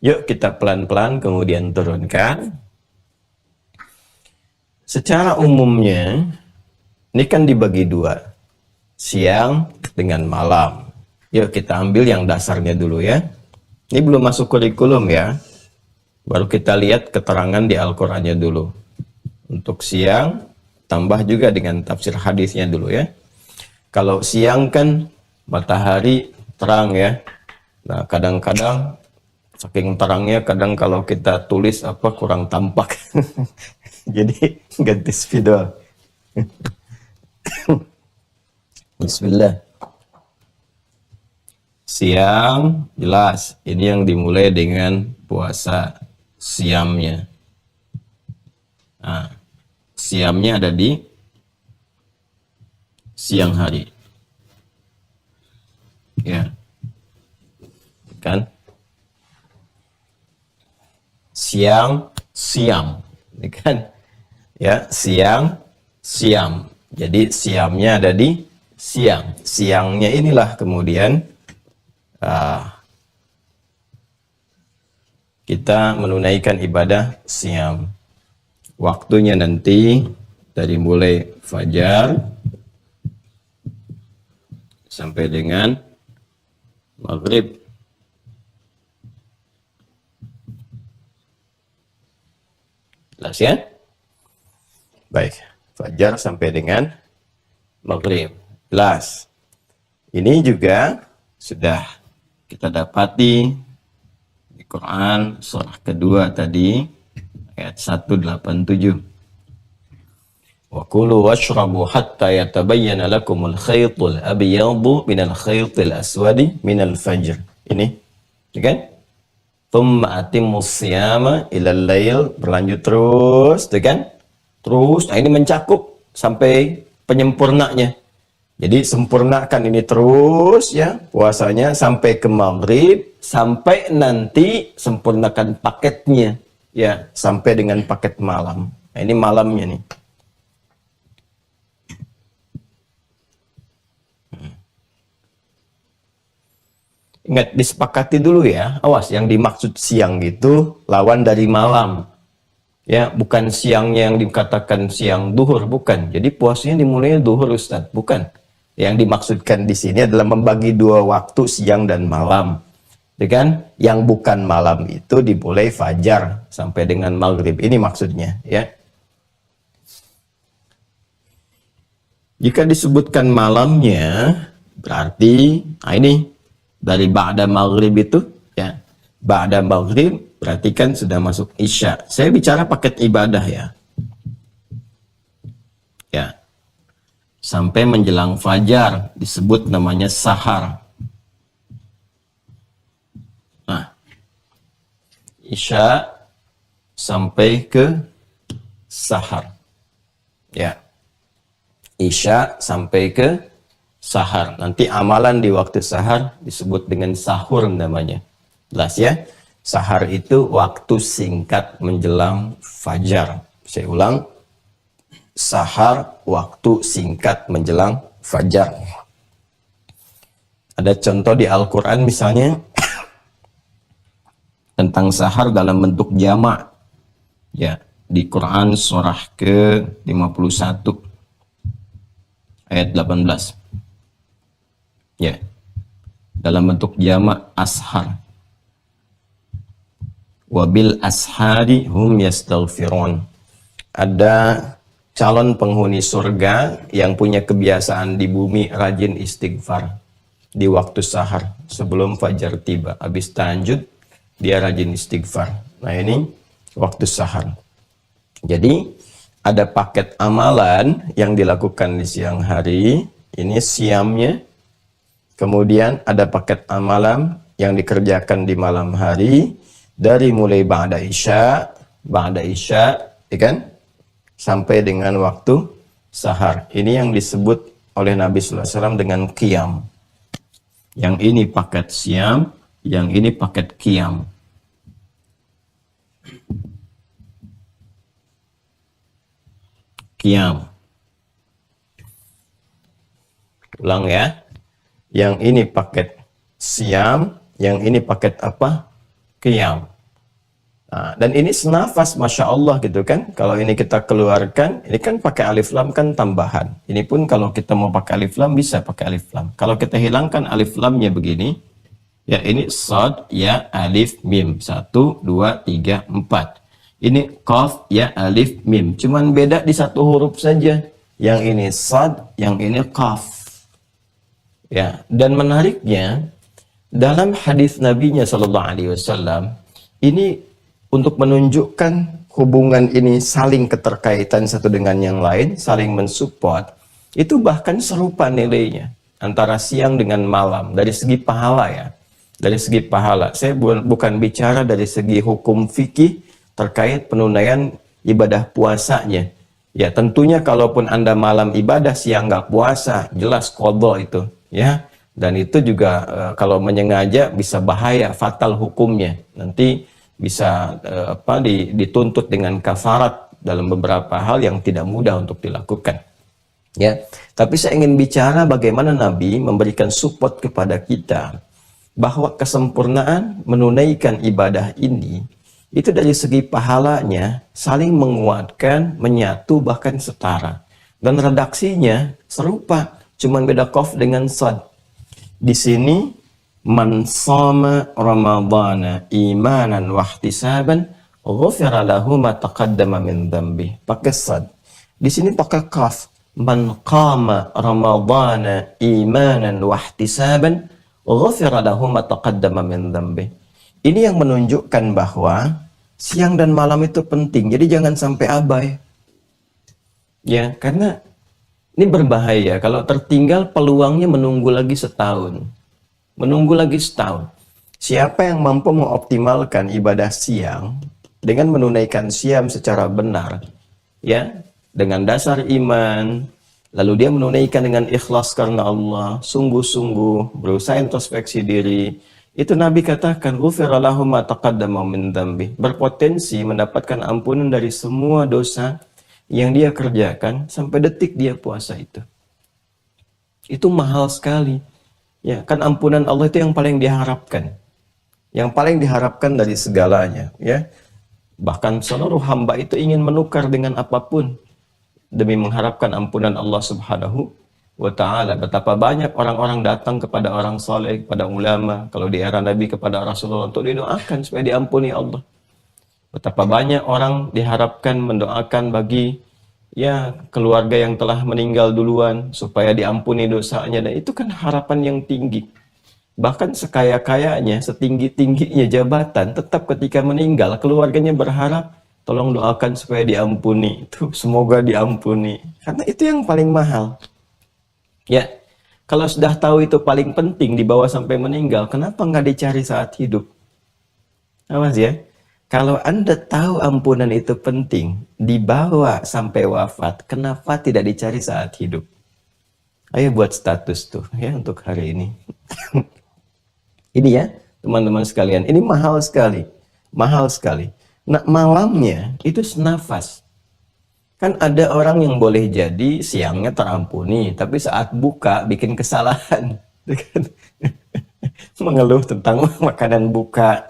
Yuk kita pelan-pelan kemudian turunkan. Secara umumnya, ini kan dibagi dua. Siang dengan malam. Yuk kita ambil yang dasarnya dulu ya. Ini belum masuk kurikulum ya. Baru kita lihat keterangan di Al-Qur'annya dulu. Untuk siang, tambah juga dengan tafsir hadisnya dulu ya. Kalau siang kan matahari terang ya. Nah kadang-kadang saking terangnya, kadang kalau kita tulis apa kurang tampak. Jadi ganti spidol. Bismillah. Siang jelas, ini yang dimulai dengan puasa siamnya. Nah, siamnya ada di siang hari. Ya. Kan? Siang, siam. Ini kan? Ya, siang, siam. Jadi siamnya ada di siang. Siangnya inilah kemudian kita menunaikan ibadah siam. Waktunya nanti dari mulai fajar sampai dengan maghrib. Jelas ya? Baik, fajar sampai dengan maghrib. Jelas. Ini juga sudah kita dapati di Quran surah kedua tadi ayat 187. Wa kulu washrabu hatta yatabayyana lakumul khaytul abyadu minal khaytil aswadi minal fajr. Ini, ya kan? Thumma atimmus siyama ilal lail, berlanjut terus, ya kan? Terus, nah ini mencakup sampai penyempurnanya. Jadi sempurnakan ini terus ya, puasanya sampai ke maghrib, sampai nanti sempurnakan paketnya ya, sampai dengan paket malam. Nah ini malamnya nih. Ingat, disepakati dulu ya, awas yang dimaksud siang gitu lawan dari malam. Ya, bukan siangnya yang dikatakan siang duhur, bukan. Jadi puasanya dimulainya duhur Ustaz, bukan. Yang dimaksudkan di sini adalah membagi dua waktu siang dan malam. Ya kan? Yang bukan malam itu dimulai fajar sampai dengan maghrib. Ini maksudnya, ya. Jika disebutkan malamnya, berarti nah ini dari ba'da maghrib itu, ya. Ba'da maghrib berarti kan sudah masuk isya. Saya bicara paket ibadah ya. Ya. Sampai menjelang fajar disebut namanya sahar. Isya sampai ke sahar. Ya. Isya sampai ke sahar. Nanti amalan di waktu sahar disebut dengan sahur namanya. Jelas ya? Sahar itu waktu singkat menjelang fajar. Saya ulang. Sahar waktu singkat menjelang fajar. Ada contoh di Al-Quran misalnya tentang sahar dalam bentuk jamak. Ya, di Quran surah ke-51 ayat 18. Ya. Dalam bentuk jamak ashar. Wabil ashari hum yastaghfirun. Ada calon penghuni surga yang punya kebiasaan di bumi rajin istighfar di waktu sahar sebelum fajar tiba. Habis tahajud dia rajin istighfar. Nah, ini waktu sahar. Jadi ada paket amalan yang dilakukan di siang hari, ini siamnya. Kemudian ada paket amalan yang dikerjakan di malam hari, dari mulai ba'da isya, ya kan? Sampai dengan waktu sahar. Ini yang disebut oleh Nabi sallallahu alaihi wasallam dengan qiyam. Yang ini paket siam, yang ini paket qiyam. Qiyam. Ulang ya. Yang ini paket siam, yang ini paket apa? Qiyam. Nah, dan ini senafas, Masya Allah gitu kan. Kalau ini kita keluarkan, ini kan pakai alif lam kan tambahan. Ini pun kalau kita mau pakai alif lam bisa pakai alif lam. Kalau kita hilangkan alif lamnya begini, ya ini sad, ya alif mim. 1, 2, 3, 4. Ini qaf, ya alif mim. Cuman beda di satu huruf saja. Yang ini sad, yang ini qaf. Ya, dan menariknya dalam hadis Nabinya Shallallahu Alaihi Wasallam ini untuk menunjukkan hubungan ini saling keterkaitan satu dengan yang lain, saling mensupport, itu bahkan serupa nilainya antara siang dengan malam dari segi pahala ya. Dari segi pahala, saya bukan bicara dari segi hukum fikih terkait penunaian ibadah puasanya. Ya tentunya kalaupun Anda malam ibadah, siang nggak puasa, jelas qadha itu ya. Dan itu juga kalau menyengaja bisa bahaya, fatal hukumnya. Nanti bisa dituntut dengan kafarat dalam beberapa hal yang tidak mudah untuk dilakukan. Ya, tapi saya ingin bicara bagaimana Nabi memberikan support kepada kita bahwa kesempurnaan menunaikan ibadah ini itu dari segi pahalanya saling menguatkan, menyatu, bahkan setara. Dan redaksinya serupa, cuman beda qaf dengan sad. Di sini man shama ramadhana imanan wa ihtisaban ghufira lahu ma taqaddama min dhanbi. Pakai sad. Di sini pakai qaf. Man qama ramadhana imanan wa ihtisaban ghufira lahu ma taqaddama min dhanbi. Ini yang menunjukkan bahwa siang dan malam itu penting. Jadi jangan sampai abai. Ya, karena ini berbahaya kalau tertinggal, peluangnya menunggu lagi setahun. Menunggu lagi setahun. Siapa yang mampu mengoptimalkan ibadah siang dengan menunaikan siam secara benar, ya, dengan dasar iman, lalu dia menunaikan dengan ikhlas karena Allah, sungguh-sungguh berusaha introspeksi diri, itu Nabi katakan ghufira lahu ma taqaddama min dzambi, berpotensi mendapatkan ampunan dari semua dosa yang dia kerjakan sampai detik dia puasa itu. Itu mahal sekali. Ya, kan ampunan Allah itu yang paling diharapkan. Yang paling diharapkan dari segalanya, ya. Bahkan seluruh hamba itu ingin menukar dengan apapun demi mengharapkan ampunan Allah Subhanahu wa ta'ala. Betapa banyak orang-orang datang kepada orang soleh, kepada ulama, kalau di era Nabi kepada Rasulullah untuk didoakan supaya diampuni Allah. Betapa banyak orang diharapkan mendoakan bagi ya keluarga yang telah meninggal duluan supaya diampuni dosanya, dan itu kan harapan yang tinggi. Bahkan sekaya-kayanya, setinggi-tingginya jabatan, tetap ketika meninggal keluarganya berharap tolong doakan supaya diampuni. Itu semoga diampuni. Karena itu yang paling mahal. Ya, kalau sudah tahu itu paling penting dibawa sampai meninggal, kenapa nggak dicari saat hidup? Awas ya. Kalau Anda tahu ampunan itu penting, dibawa sampai wafat, kenapa tidak dicari saat hidup? Ayo buat status tuh ya untuk hari ini. Ini ya, teman-teman sekalian, ini mahal sekali. Mahal sekali. Nah, malamnya itu senafas. Kan ada orang yang boleh jadi siangnya terampuni, tapi saat buka bikin kesalahan. Mengeluh tentang makanan buka,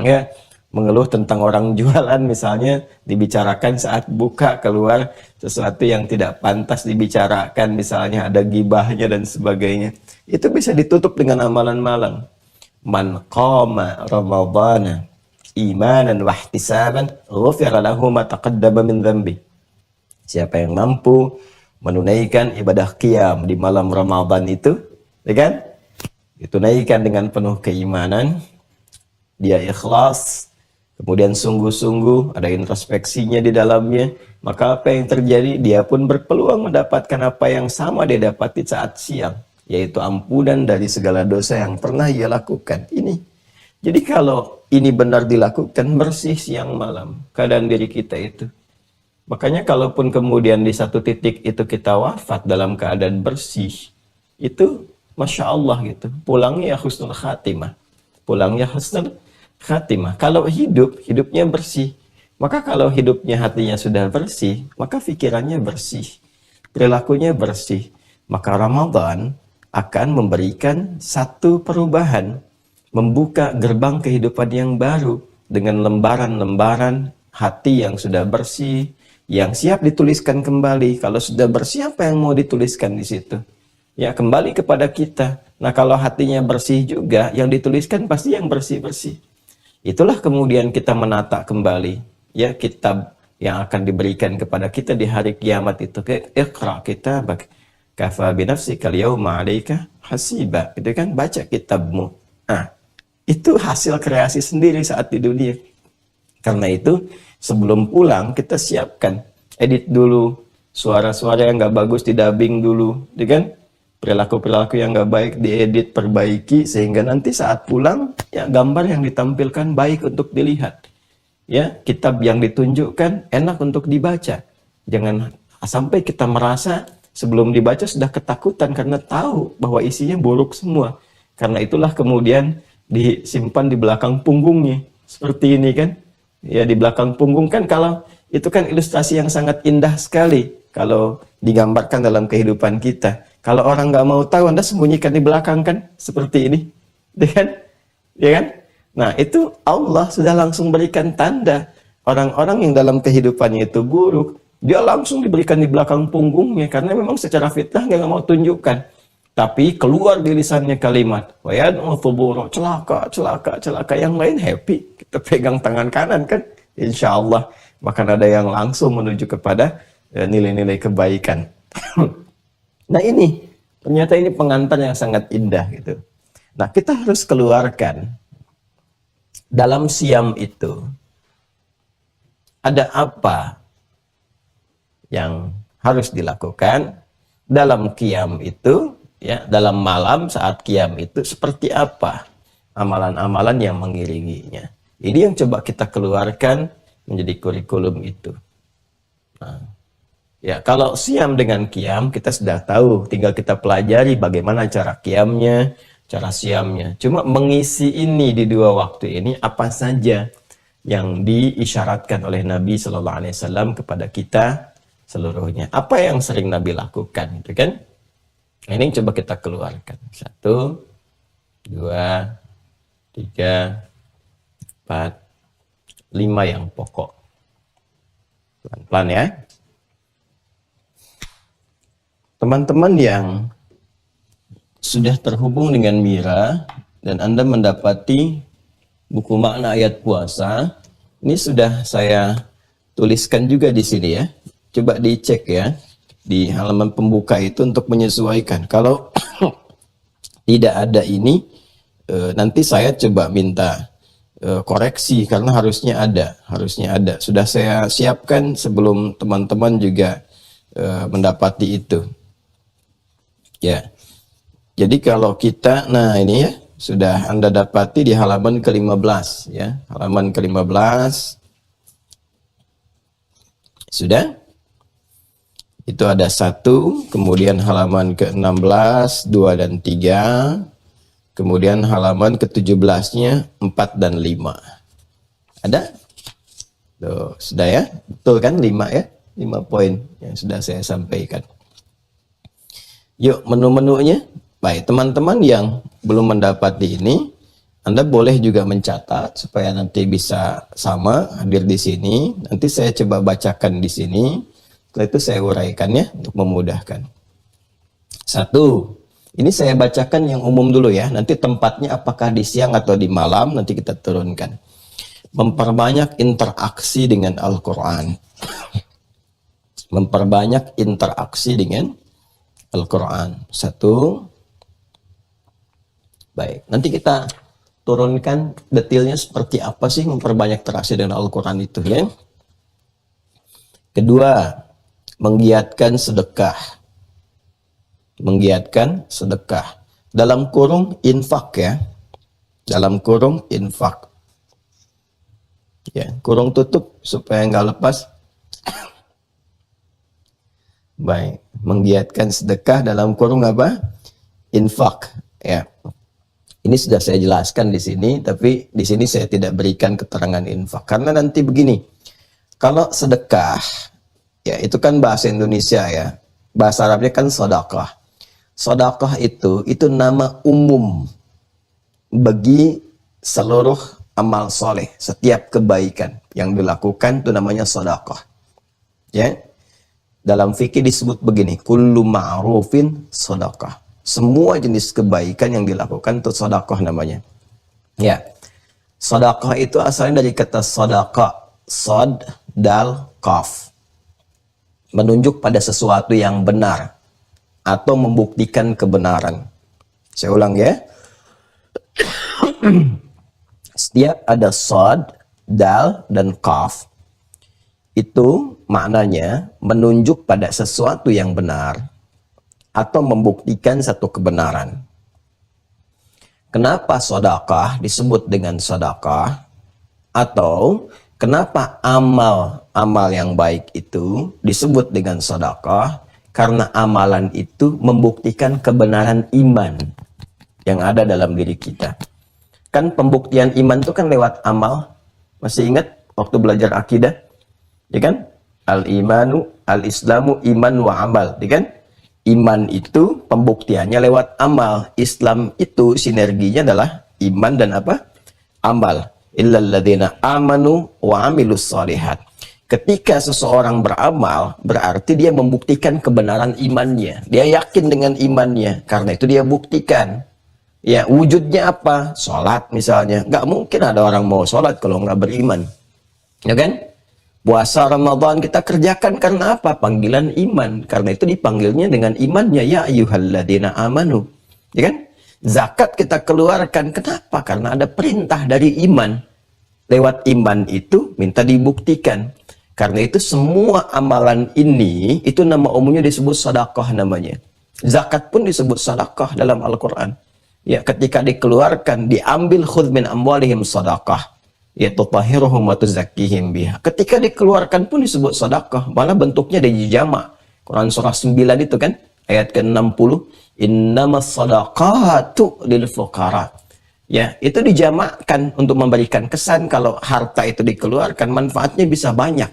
ya, mengeluh tentang orang jualan misalnya, dibicarakan saat buka, keluar sesuatu yang tidak pantas dibicarakan, misalnya ada gibahnya dan sebagainya. Itu bisa ditutup dengan amalan malam. Man qama ramadhana imanan wa ihtisaban ghufira lahu ma taqaddama min dhanbi. Siapa yang mampu menunaikan ibadah qiyam di malam Ramadan itu, ya kan? Ditunaikan dengan penuh keimanan, dia ikhlas, kemudian sungguh-sungguh, ada introspeksinya di dalamnya, maka apa yang terjadi? Dia pun berpeluang mendapatkan apa yang sama dia dapati saat siang, yaitu ampunan dari segala dosa yang pernah ia lakukan. Ini. Jadi kalau ini benar dilakukan, bersih siang malam keadaan diri kita itu. Makanya kalaupun kemudian di satu titik itu kita wafat dalam keadaan bersih, itu Masya Allah gitu, pulangnya husnul khatimah. Pulangnya husnul khatimah. Kalau hidup, hidupnya bersih. Maka kalau hidupnya, hatinya sudah bersih, maka pikirannya bersih, perilakunya bersih. Maka Ramadan akan memberikan satu perubahan, membuka gerbang kehidupan yang baru dengan lembaran-lembaran hati yang sudah bersih, yang siap dituliskan kembali. Kalau sudah bersih, apa yang mau dituliskan di situ? Ya, kembali kepada kita. Nah, kalau hatinya bersih juga, yang dituliskan pasti yang bersih-bersih. Itulah kemudian kita menata kembali ya kitab yang akan diberikan kepada kita di hari kiamat itu. Iqra kitabak kafa binafsikal yauma 'alaika hasiba. Itu kan, baca kitabmu. Nah, itu hasil kreasi sendiri saat di dunia. Karena itu sebelum pulang kita siapkan, edit dulu suara-suara yang nggak bagus, didubbing dulu, ya kan? Perilaku-perilaku yang nggak baik diedit, perbaiki, sehingga nanti saat pulang ya gambar yang ditampilkan baik untuk dilihat. Ya, kitab yang ditunjukkan enak untuk dibaca. Jangan sampai kita merasa sebelum dibaca sudah ketakutan karena tahu bahwa isinya buruk semua. Karena itulah kemudian disimpan di belakang punggungnya. Seperti ini kan. Ya, di belakang punggung kan, kalau itu kan ilustrasi yang sangat indah sekali kalau digambarkan dalam kehidupan kita. Kalau orang nggak mau tahu, Anda sembunyikan di belakang kan, seperti ini, ya kan? Ya kan? Nah, itu Allah sudah langsung berikan tanda. Orang-orang yang dalam kehidupannya itu buruk, dia langsung diberikan di belakang punggungnya, karena memang secara fitnah nggak mau tunjukkan. Tapi keluar di lisannya kalimat, celaka, celaka, celaka. Yang lain happy, kita pegang tangan kanan kan, insya Allah. Bahkan ada yang langsung menuju kepada nilai-nilai kebaikan. Nah, ini ternyata ini pengantar yang sangat indah gitu. Nah, kita harus keluarkan dalam siam itu ada apa yang harus dilakukan, dalam qiyam itu ya, dalam malam saat qiyam itu seperti apa amalan-amalan yang mengiringinya. Ini yang coba kita keluarkan menjadi kurikulum itu. Nah, ya, kalau siam dengan qiyam kita sudah tahu, tinggal kita pelajari bagaimana cara qiyamnya, cara siamnya. Cuma mengisi ini di dua waktu ini apa saja yang diisyaratkan oleh Nabi Shallallahu Alaihi Wasallam kepada kita seluruhnya. Apa yang sering Nabi lakukan, itu kan? Ini coba kita keluarkan. 1, 2, 3, 4, 5 yang pokok. Pelan-pelan ya. Teman-teman yang sudah terhubung dengan Mira dan Anda mendapati buku makna ayat puasa, ini sudah saya tuliskan juga di sini ya. Coba dicek ya di halaman pembuka itu untuk menyesuaikan. Kalau tidak ada ini, nanti saya coba minta koreksi karena harusnya ada. Sudah saya siapkan sebelum teman-teman juga mendapati itu. Ya. Jadi kalau kita, nah ini ya, sudah Anda dapati di halaman ke-15 ya. Halaman ke-15 sudah. Itu ada 1, kemudian halaman ke-16, 2 dan 3, kemudian halaman ke-17-nya 4 dan 5. Ada? Tuh, sudah ya? Betul kan 5 ya? 5 poin yang sudah saya sampaikan. Yuk, menu-menunya. Baik, teman-teman yang belum mendapati ini, Anda boleh juga mencatat supaya nanti bisa sama hadir di sini. Nanti saya coba bacakan di sini. Setelah itu saya uraikannya untuk memudahkan. 1, ini saya bacakan yang umum dulu ya. Nanti tempatnya apakah di siang atau di malam, nanti kita turunkan. Memperbanyak interaksi dengan Al-Quran. Memperbanyak interaksi dengan Al-Quran. 1. Baik, nanti kita turunkan detailnya seperti apa sih memperbanyak interaksi dengan Al-Quran itu ya. Kedua, menggiatkan sedekah. Menggiatkan sedekah. Dalam kurung infak ya. Dalam kurung infak. Ya, kurung tutup supaya nggak lepas. Baik, menggiatkan sedekah dalam kurung apa? Infak ya. Ini sudah saya jelaskan di sini, tapi di sini saya tidak berikan keterangan infak karena nanti begini. Kalau sedekah ya, itu kan bahasa Indonesia ya. Bahasa Arabnya kan sedekah. Sedekah itu nama umum bagi seluruh amal soleh. Setiap kebaikan yang dilakukan itu namanya sedekah. Ya. Dalam fikih disebut begini, kullu ma'rufin sedekah. Semua jenis kebaikan yang dilakukan itu sedekah namanya. Ya. Sedekah itu asalnya dari kata sedekah, sad, dal, qaf. Menunjuk pada sesuatu yang benar atau membuktikan kebenaran. Saya ulang ya. Setiap ada sad, dal, dan qaf itu maknanya menunjuk pada sesuatu yang benar atau membuktikan satu kebenaran. Kenapa sedekah disebut dengan sedekah? Atau kenapa amal yang baik itu disebut dengan sedekah? Karena amalan itu membuktikan kebenaran iman yang ada dalam diri kita. Kan pembuktian iman itu kan lewat amal. Masih ingat waktu belajar akidah? Ya kan? Al-imanu, al-islamu, iman wa amal. Ya kan? Iman itu pembuktiannya lewat amal. Islam itu sinerginya adalah iman dan apa? Amal. Illal ladzina amanu wa amilus shalihat. Ketika seseorang beramal, berarti dia membuktikan kebenaran imannya. Dia yakin dengan imannya. Karena itu dia buktikan. Ya, wujudnya apa? Sholat misalnya. Nggak mungkin ada orang mau sholat kalau nggak beriman. Ya kan? Puasa Ramadan kita kerjakan karena apa? Panggilan iman. Karena itu dipanggilnya dengan imannya. Ya ayyuhalladzina amanu. Ya kan? Zakat kita keluarkan. Kenapa? Karena ada perintah dari iman. Lewat iman itu minta dibuktikan. Karena itu semua amalan ini, itu nama umumnya disebut sedekah namanya. Zakat pun disebut sedekah dalam Al-Quran. Ya, ketika dikeluarkan, diambil khudh min amwalihim sedekah. Ya, tutahhiruhum wa tuzakkihim biha. Ketika dikeluarkan pun disebut sedekah. Malah bentuknya dari jamak. Quran surah 9 itu kan, ayat ke-60. Innamas sadaqatu lil fuqara. Ya, itu dijamakkan untuk memberikan kesan kalau harta itu dikeluarkan, manfaatnya bisa banyak.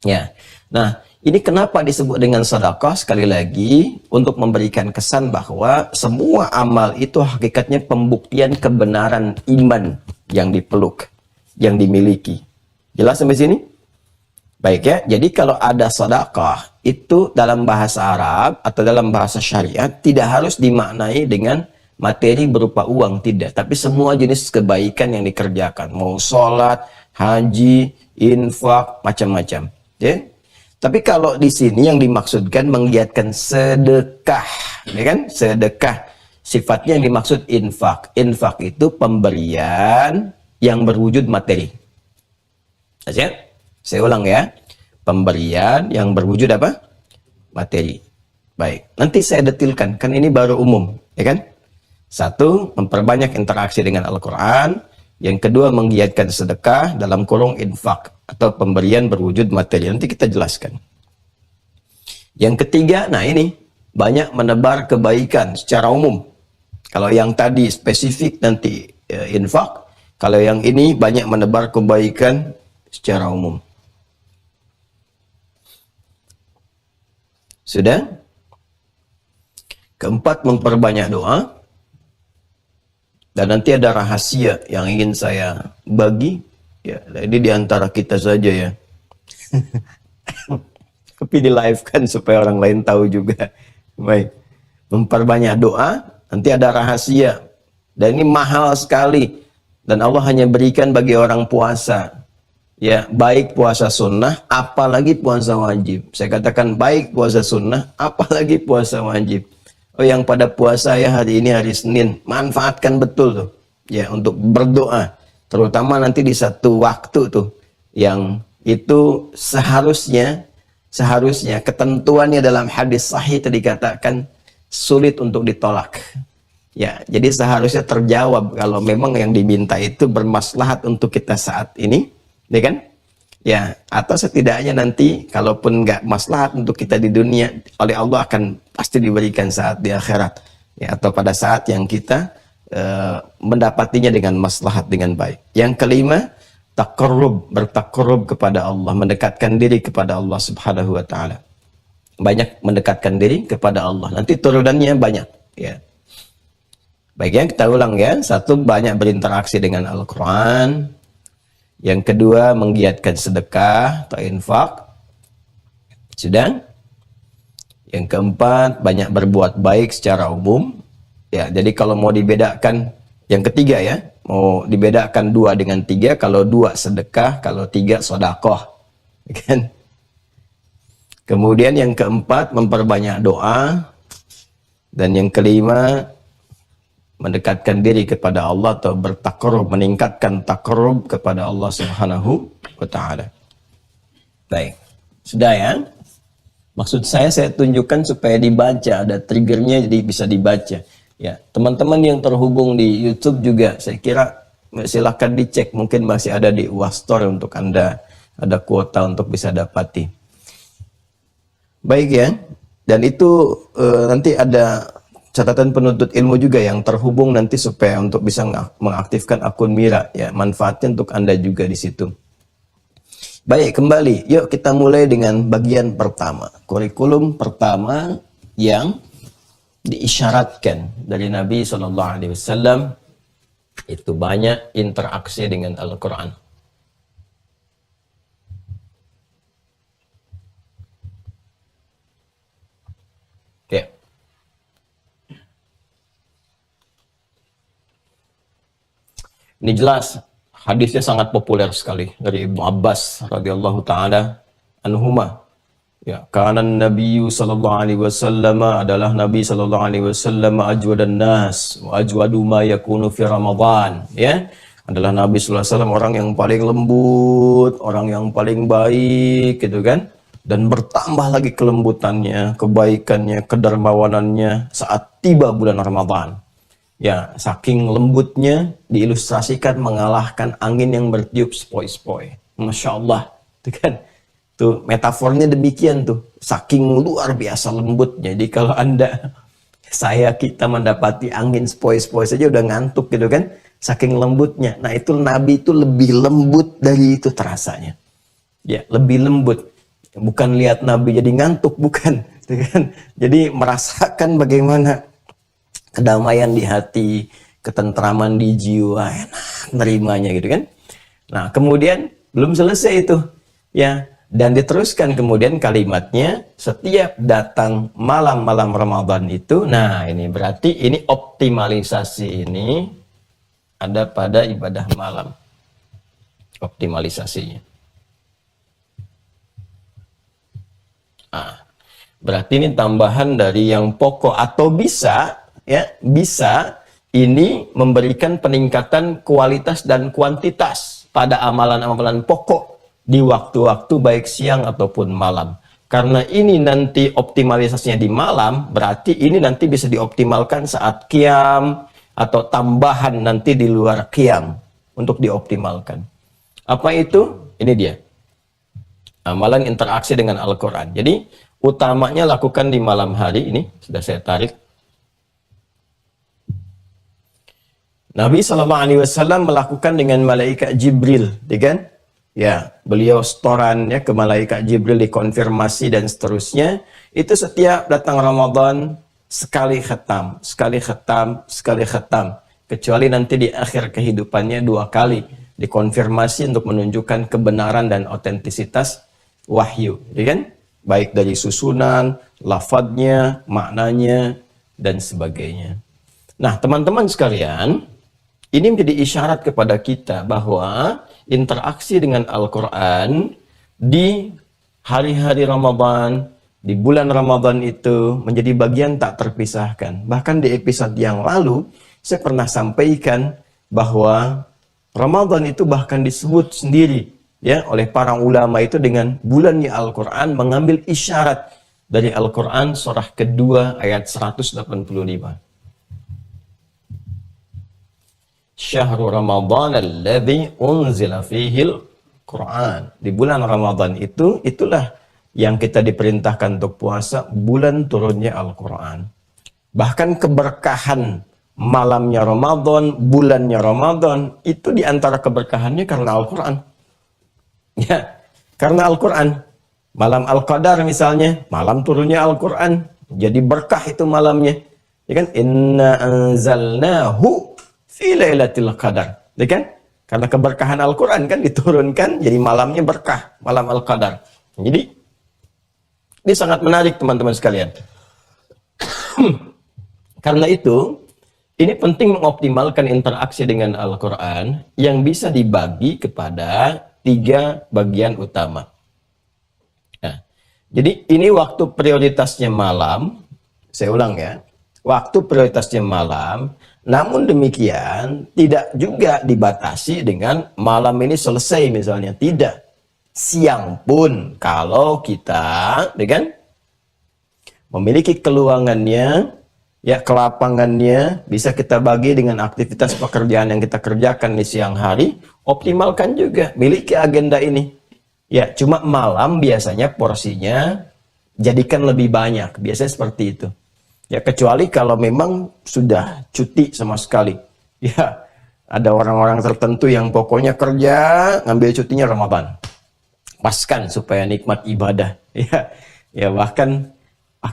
Ya, nah ini kenapa disebut dengan sedekah? Sekali lagi untuk memberikan kesan bahwa semua amal itu hakikatnya pembuktian kebenaran iman yang dipeluk, yang dimiliki. Jelas sampai sini? Baik ya, jadi kalau ada sedekah itu dalam bahasa Arab atau dalam bahasa syariat tidak harus dimaknai dengan materi berupa uang, tidak. Tapi semua jenis kebaikan yang dikerjakan, mau sholat, haji, infak, macam-macam. Ya. Tapi kalau di sini yang dimaksudkan menggiatkan sedekah, ya kan? Sedekah sifatnya yang dimaksud infak. Infak itu pemberian yang berwujud materi. Aja? Saya ulang ya. Pemberian yang berwujud apa? Materi. Baik. Nanti saya detilkan. Kan ini baru umum, ya kan? Satu, memperbanyak interaksi dengan Al-Quran. Yang kedua, menggiatkan sedekah dalam kurung infak atau pemberian berwujud materi. Nanti kita jelaskan. Yang ketiga, nah ini, banyak menebar kebaikan secara umum. Kalau yang tadi spesifik nanti infak, kalau yang ini banyak menebar kebaikan secara umum. Sudah? Keempat, memperbanyak doa. Dan nanti ada rahasia yang ingin saya bagi. Ya, ini di antara kita saja ya. Tapi di live kan supaya orang lain tahu juga. Baik. Memperbanyak doa, nanti ada rahasia. Dan ini mahal sekali. Dan Allah hanya berikan bagi orang puasa. Ya, baik puasa sunnah, apalagi puasa wajib. Saya katakan baik puasa sunnah, apalagi puasa wajib. Oh, yang pada puasa ya hari ini hari Senin, manfaatkan betul tuh. Ya, untuk berdoa. Terutama nanti di satu waktu tuh. Yang itu seharusnya ketentuannya dalam hadis sahih tadi dikatakan sulit untuk ditolak. Ya, jadi seharusnya terjawab kalau memang yang diminta itu bermaslahat untuk kita saat ini, ya kan? Ya, atau setidaknya nanti kalaupun nggak maslahat untuk kita di dunia, oleh Allah akan pasti diberikan saat di akhirat. Ya, atau pada saat yang kita mendapatinya dengan maslahat dengan baik. Yang kelima, bertakarrub kepada Allah, mendekatkan diri kepada Allah Subhanahu wa taala. Banyak mendekatkan diri kepada Allah. Nanti turunannya banyak, ya. Baiknya kita ulang ya. Satu, banyak berinteraksi dengan Al-Quran. Yang kedua, menggiatkan sedekah atau infak. Sudah? Yang keempat, banyak berbuat baik secara umum. Ya, jadi kalau mau dibedakan, yang ketiga ya, mau dibedakan 2 dengan 3, kalau 2 sedekah, kalau 3 sodakoh. Kan? Kemudian yang keempat, memperbanyak doa. Dan yang kelima, mendekatkan diri kepada Allah atau bertakarrub, meningkatkan takarrub kepada Allah Subhanahu wa taala. Baik. Sudah ya? Maksud saya tunjukkan supaya dibaca, ada triggernya jadi bisa dibaca. Ya, teman-teman yang terhubung di YouTube juga saya kira silahkan dicek, mungkin masih ada di UAS Store untuk Anda, ada kuota untuk bisa dapati. Baik ya. Dan itu nanti ada catatan penuntut ilmu juga yang terhubung nanti supaya untuk bisa mengaktifkan akun Mira ya, manfaatnya untuk Anda juga di situ. Baik, kembali. Yuk kita mulai dengan bagian pertama. Kurikulum pertama yang diisyaratkan dari Nabi SAW itu banyak interaksi dengan Al-Quran. Ya. Ini jelas hadisnya sangat populer sekali dari Ibnu Abbas radhiyallahu taala anhuma. Ya, karena Nabi sallallahu alaihi wasallam adalah Nabi sallallahu alaihi wasallam ajwadan nas wa ajwadu ma yakunu fi Ramadan, ya. Adalah Nabi sallallahu alaihi wasallam orang yang paling lembut, orang yang paling baik gitu kan. Dan bertambah lagi kelembutannya, kebaikannya, kedermawanannya saat tiba bulan Ramadan. Ya, saking lembutnya diilustrasikan mengalahkan angin yang bertiup sepoi-sepoi. Masya Allah, itu kan? Tuh metafornya demikian tuh, saking luar biasa lembutnya. Jadi kalau kita mendapati angin sepoi-sepoi saja udah ngantuk gitu kan, saking lembutnya. Nah itu Nabi itu lebih lembut dari itu terasanya. Ya, lebih lembut. Bukan lihat Nabi jadi ngantuk, bukan. Gitu kan? Jadi merasakan bagaimana kedamaian di hati, ketentraman di jiwa, enak nerimanya gitu kan. Nah kemudian belum selesai itu, ya. Dan diteruskan kemudian kalimatnya, setiap datang malam-malam Ramadan itu, nah ini berarti ini optimalisasi ini ada pada ibadah malam. Optimalisasinya. Nah, berarti ini tambahan dari yang pokok atau bisa, ya, bisa ini memberikan peningkatan kualitas dan kuantitas pada amalan-amalan pokok di waktu-waktu baik siang ataupun malam. Karena ini nanti optimalisasinya di malam, berarti ini nanti bisa dioptimalkan saat qiyam, atau tambahan nanti di luar qiyam untuk dioptimalkan. Apa itu? Ini dia. Amalan interaksi dengan Al-Quran. Jadi utamanya lakukan di malam hari. Ini sudah saya tarik. Nabi SAW melakukan dengan malaikat Jibril, kan? Ya, beliau setoran ya ke malaikat Jibril, dikonfirmasi dan seterusnya. Itu setiap datang Ramadan sekali khatam, sekali khatam, sekali khatam. Kecuali nanti di akhir kehidupannya 2 kali dikonfirmasi untuk menunjukkan kebenaran dan otentisitas wahyu, ya kan? Baik dari susunan, lafadznya, maknanya, dan sebagainya. Nah, teman-teman sekalian, ini menjadi isyarat kepada kita bahwa interaksi dengan Al-Quran di hari-hari Ramadan, di bulan Ramadan itu menjadi bagian tak terpisahkan. Bahkan di episode yang lalu, saya pernah sampaikan bahwa Ramadan itu bahkan disebut sendiri ya oleh para ulama itu dengan bulannya Al-Quran, mengambil isyarat dari Al-Quran surah kedua ayat 185. Syahrul Ramadan alladzi unzila fihil Quran. Di bulan Ramadan itu, itulah yang kita diperintahkan untuk puasa, bulan turunnya Al-Quran. Bahkan keberkahan malamnya Ramadan, bulannya Ramadan, itu diantara keberkahannya karena Al-Quran. Ya, karena Al-Quran. Malam Al-Qadar misalnya, malam turunnya Al-Quran. Jadi berkah itu malamnya. Ya kan? Inna anzalnahu fi lailatul qadar, ya kan? Karena keberkahan Al-Quran kan diturunkan, jadi malamnya berkah, malam Al-Qadar. Jadi ini sangat menarik teman-teman sekalian. Karena itu, ini penting mengoptimalkan interaksi dengan Al-Quran yang bisa dibagi kepada 3 bagian utama. Nah, jadi ini waktu prioritasnya malam, saya ulang ya, waktu prioritasnya malam. Namun demikian, tidak juga dibatasi dengan malam ini selesai misalnya. Tidak. Siang pun, kalau kita kan, memiliki keluangannya, ya kelapangannya, bisa kita bagi dengan aktivitas pekerjaan yang kita kerjakan di siang hari, optimalkan juga, miliki agenda ini. Ya, cuma malam biasanya porsinya jadikan lebih banyak. Biasanya seperti itu. Ya, kecuali kalau memang sudah cuti sama sekali. Ya, ada orang-orang tertentu yang pokoknya kerja, ngambil cutinya Ramadan. Paskan supaya nikmat ibadah. Ya bahkan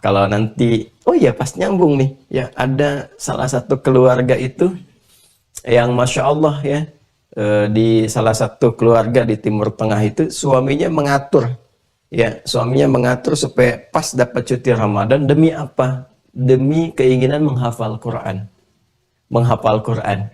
kalau nanti, oh ya pas nyambung nih. Ya, ada salah satu keluarga itu yang Masya Allah ya, di salah satu keluarga di Timur Tengah itu suaminya mengatur. Ya, suaminya mengatur supaya pas dapat cuti Ramadan. Demi apa? Demi keinginan menghafal Quran. Menghafal Quran.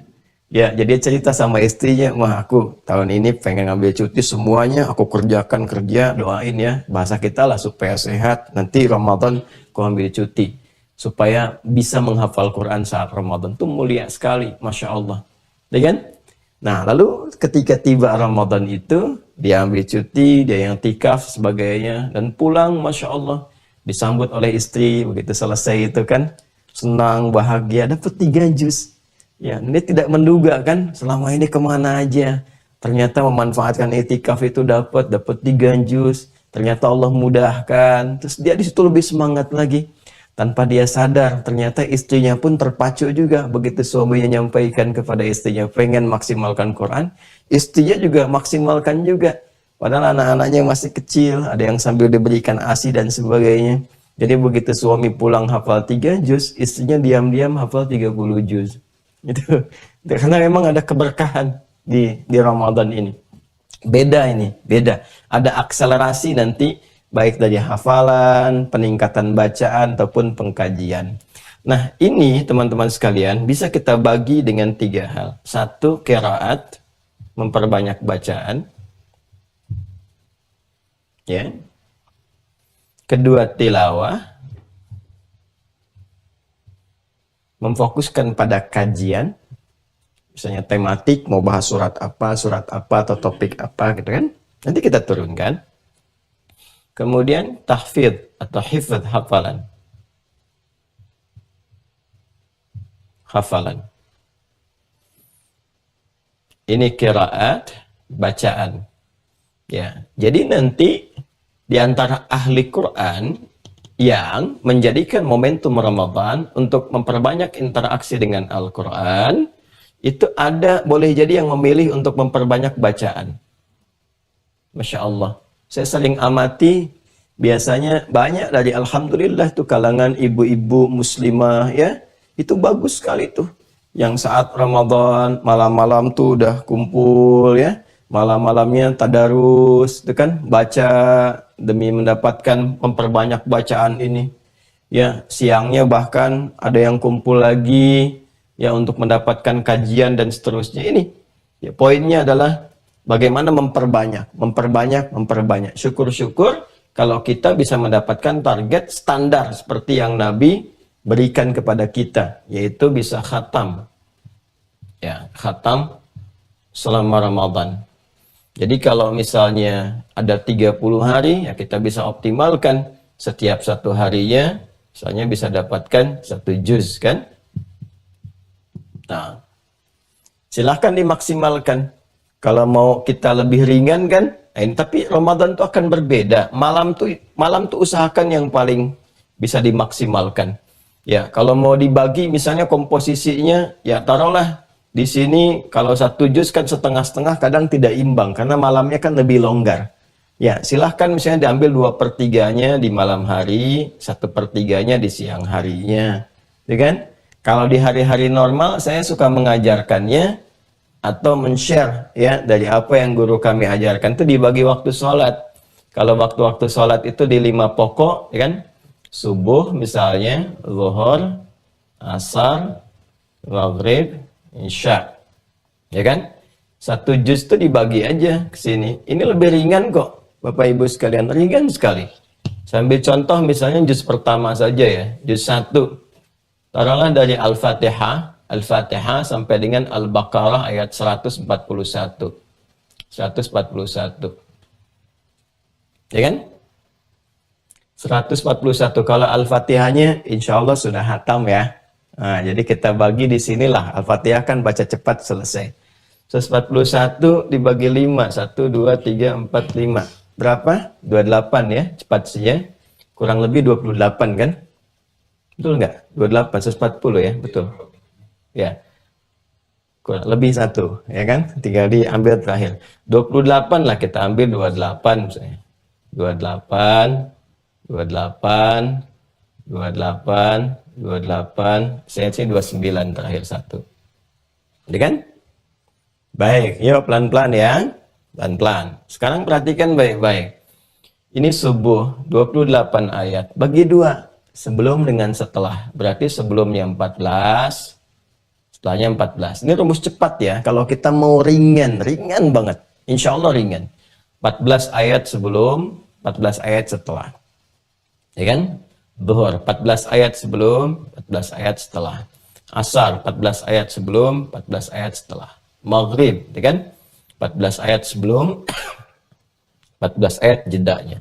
Ya, jadi cerita sama istrinya, wah aku tahun ini pengen ngambil cuti semuanya, aku kerjakan kerja, doain ya, bahasa kita lah supaya sehat, nanti Ramadan aku ambil cuti. Supaya bisa menghafal Quran saat Ramadan, itu mulia sekali, Masya Allah. Ya kan? Nah, lalu ketika tiba Ramadan itu, dia ambil cuti, dia yang tikaf sebagainya, dan pulang, Masya Allah. Disambut oleh istri, begitu selesai itu kan, senang, bahagia, dapat 3 juz. Ya, dia tidak menduga kan, selama ini kemana aja. Ternyata memanfaatkan itikaf itu dapat 3 juz. Ternyata Allah mudahkan. Terus dia di situ lebih semangat lagi. Tanpa dia sadar, ternyata istrinya pun terpacu juga. Begitu suaminya nyampaikan kepada istrinya, pengen maksimalkan Quran, istrinya juga maksimalkan juga. Padahal anak-anaknya masih kecil, ada yang sambil diberikan ASI dan sebagainya. Jadi begitu suami pulang hafal 3 juz, istrinya diam-diam hafal 30 juz. Gitu. Karena memang ada keberkahan di Ramadan ini. Beda ini, beda. Ada akselerasi nanti, baik dari hafalan, peningkatan bacaan, ataupun pengkajian. Nah, ini teman-teman sekalian, bisa kita bagi dengan 3 hal. 1, qiraat, memperbanyak bacaan. Ya. Kedua, tilawah, memfokuskan pada kajian, misalnya tematik, mau bahas surat apa, atau topik apa gitu kan, nanti kita turunkan. Kemudian tahfidz atau hifdz, hafalan. Ini qiraat, bacaan. Ya, jadi nanti di antara ahli Quran yang menjadikan momentum Ramadan untuk memperbanyak interaksi dengan Al-Quran, itu ada, boleh jadi yang memilih untuk memperbanyak bacaan. Masya Allah. Saya sering amati, biasanya banyak dari alhamdulillah tuh kalangan ibu-ibu muslimah ya, itu bagus sekali tuh. Yang saat Ramadan, malam-malam tuh udah kumpul ya, malam-malamnya tadarus, itu kan baca demi mendapatkan memperbanyak bacaan ini. Ya, siangnya bahkan ada yang kumpul lagi ya untuk mendapatkan kajian dan seterusnya. Ini ya, poinnya adalah bagaimana memperbanyak. Syukur-syukur kalau kita bisa mendapatkan target standar seperti yang Nabi berikan kepada kita, yaitu bisa khatam. Ya, khatam selama Ramadan. Jadi kalau misalnya ada 30 hari, ya kita bisa optimalkan setiap satu harinya, misalnya bisa dapatkan 1 juz kan. Nah, silahkan dimaksimalkan. Kalau mau kita lebih ringan kan, tapi Ramadan itu akan berbeda. Malam tuh usahakan yang paling bisa dimaksimalkan. Ya, kalau mau dibagi misalnya komposisinya, ya taruhlah di sini kalau 1 juz kan setengah-setengah, kadang tidak imbang karena malamnya kan lebih longgar. Ya, silahkan misalnya diambil 2/3-nya di malam hari, 1/3-nya di siang harinya. Ya kan? Kalau di hari-hari normal saya suka mengajarkannya atau men-share ya dari apa yang guru kami ajarkan itu dibagi waktu sholat. Kalau waktu-waktu sholat itu di 5 pokok, ya kan? Subuh misalnya, zuhur, asar, maghrib, Isya, ya kan? 1 juz itu dibagi aja ke sini. Ini lebih ringan kok, Bapak Ibu sekalian, ringan sekali. Sambil contoh misalnya juz pertama saja ya, juz 1. Taruhlah dari Al-Fatihah sampai dengan Al-Baqarah ayat 141. 141. Ya kan? 141. Kalau Al-Fatihahnya insya Allah sudah hatam ya. Nah, jadi kita bagi di sinilah. Al-Fatihah kan baca cepat selesai. 141 dibagi 5. 1, 2, 3, 4, 5. Berapa? 28 ya. Cepat saja. Kurang lebih 28 kan? Betul nggak? 28, 140 ya. Betul. Ya. Kurang lebih 1. Ya kan? Tinggal diambil terakhir. 28 lah kita ambil 28 misalnya. 28, 28, 28, 28, saya sih 29 terakhir 1. Jadi kan? Baik, yuk pelan-pelan ya. Pelan-pelan. Sekarang perhatikan baik-baik. Ini subuh 28 ayat. Bagi 2. Sebelum dengan setelah. Berarti sebelumnya 14. Setelahnya 14. Ini rumus cepat ya. Kalau kita mau ringan banget. Insya Allah ringan. 14 ayat sebelum, 14 ayat setelah. Ya kan? Zuhur 14 ayat sebelum, 14 ayat setelah. Asar 14 ayat sebelum, 14 ayat setelah. Maghrib, ya kan? 14 ayat sebelum, 14 ayat jedanya.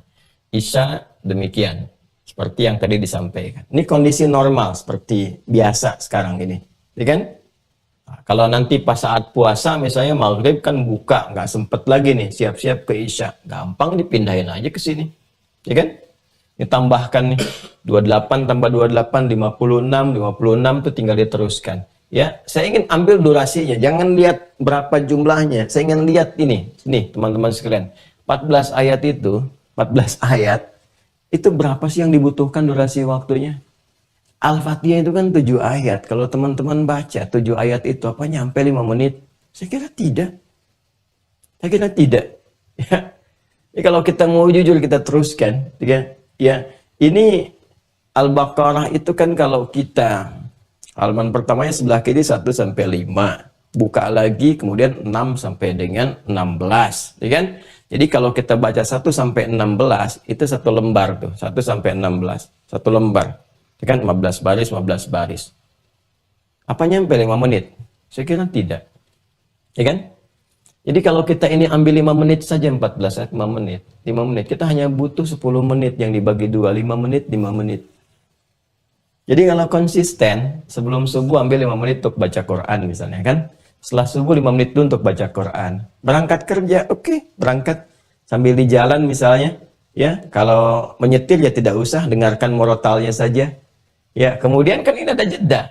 Isya demikian. Seperti yang tadi disampaikan. Ini kondisi normal seperti biasa sekarang ini. Ya kan? Nah, kalau nanti pas saat puasa misalnya maghrib kan buka, nggak sempet lagi nih siap-siap ke Isya. Gampang dipindahin aja ke sini. Ya kan? Ditambahkan nih 28 tambah 28 56 itu tinggal diteruskan ya. Saya ingin ambil durasinya, jangan lihat berapa jumlahnya, saya ingin lihat ini nih teman-teman sekalian. 14 ayat itu 14 ayat itu berapa sih yang dibutuhkan durasi waktunya? Al-Fatihah itu kan 7 ayat. Kalau teman-teman baca 7 ayat itu apa nyampe 5 menit? Saya kira tidak. Ya. Ya, kalau kita mau jujur kita teruskan ya, ini Al-Baqarah itu kan kalau kita halaman pertamanya sebelah kiri 1 sampai 5. Buka lagi kemudian 6 sampai dengan 16, ya kan? Jadi kalau kita baca 1 sampai 16 itu 1 lembar tuh, 1 sampai 16, 1 lembar. Ya kan 15 baris, 15 baris. Apa nyampe 5 menit? Saya kira tidak. Ya kan? Jadi kalau kita ini ambil 5 menit saja 14 ayat 5 menit. 5 menit. Kita hanya butuh 10 menit yang dibagi 2. 5 menit, 5 menit. Jadi kalau konsisten, sebelum subuh ambil 5 menit untuk baca Quran misalnya kan. Setelah subuh 5 menit dulu untuk baca Quran. Berangkat kerja, oke, berangkat sambil di jalan misalnya, ya. Kalau menyetir ya tidak usah, dengarkan murotalnya saja. Ya, kemudian kan ini ada jeda.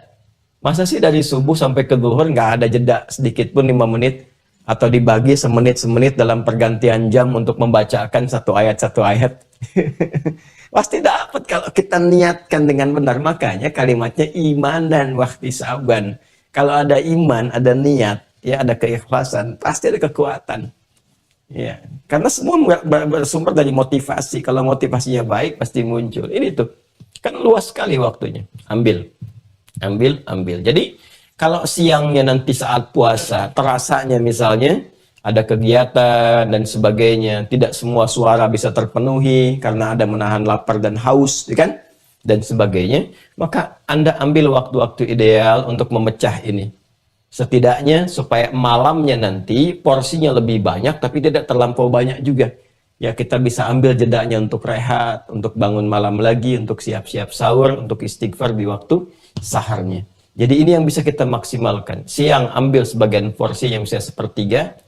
Masa sih dari subuh sampai ke zuhur nggak ada jeda sedikit pun 5 menit atau dibagi semenit-semenit dalam pergantian jam untuk membacakan satu ayat. Pasti dapat kalau kita niatkan dengan benar. Makanya kalimatnya iman dan wahtisaban. Kalau ada iman, ada niat, ya ada keikhlasan, pasti ada kekuatan. Ya, karena semua bersumber dari motivasi. Kalau motivasinya baik, pasti muncul. Ini tuh, kan luas sekali waktunya. Ambil. Jadi, kalau siangnya nanti saat puasa, terasanya misalnya, ada kegiatan dan sebagainya, tidak semua suara bisa terpenuhi, karena ada menahan lapar dan haus, kan? Dan sebagainya, maka Anda ambil waktu-waktu ideal untuk memecah ini. Setidaknya supaya malamnya nanti porsinya lebih banyak, tapi tidak terlampau banyak juga. Ya, kita bisa ambil jedanya untuk rehat, untuk bangun malam lagi, untuk siap-siap sahur, untuk istighfar di waktu saharnya. Jadi ini yang bisa kita maksimalkan. Siang ambil sebagian porsi yang bisa sepertiga,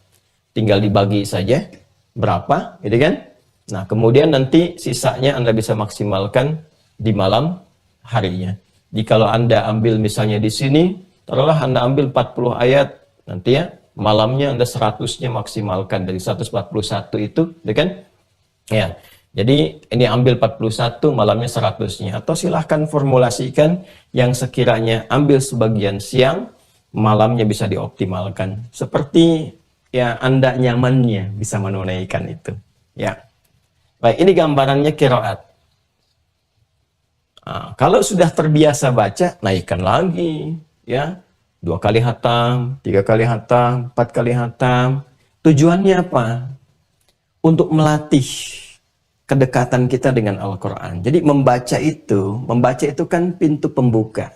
tinggal dibagi saja berapa, gitu kan? Nah, kemudian nanti sisanya Anda bisa maksimalkan di malam harinya. Jikalau Anda ambil misalnya di sini, taruhlah Anda ambil 40 ayat, nanti ya, malamnya Anda 100-nya maksimalkan dari 141 itu, kan? Ya. Jadi ini ambil 41, malamnya 100-nya. Atau silahkan formulasikan yang sekiranya ambil sebagian siang, malamnya bisa dioptimalkan. Seperti ya Anda nyamannya bisa menunaikan itu. Ya. Baik, ini gambarannya qiraat. Nah, kalau sudah terbiasa baca, naikkan lagi, ya. 2 kali hatam, 3 kali hatam, 4 kali hatam. Tujuannya apa? Untuk melatih kedekatan kita dengan Al-Quran. Jadi membaca itu kan pintu pembuka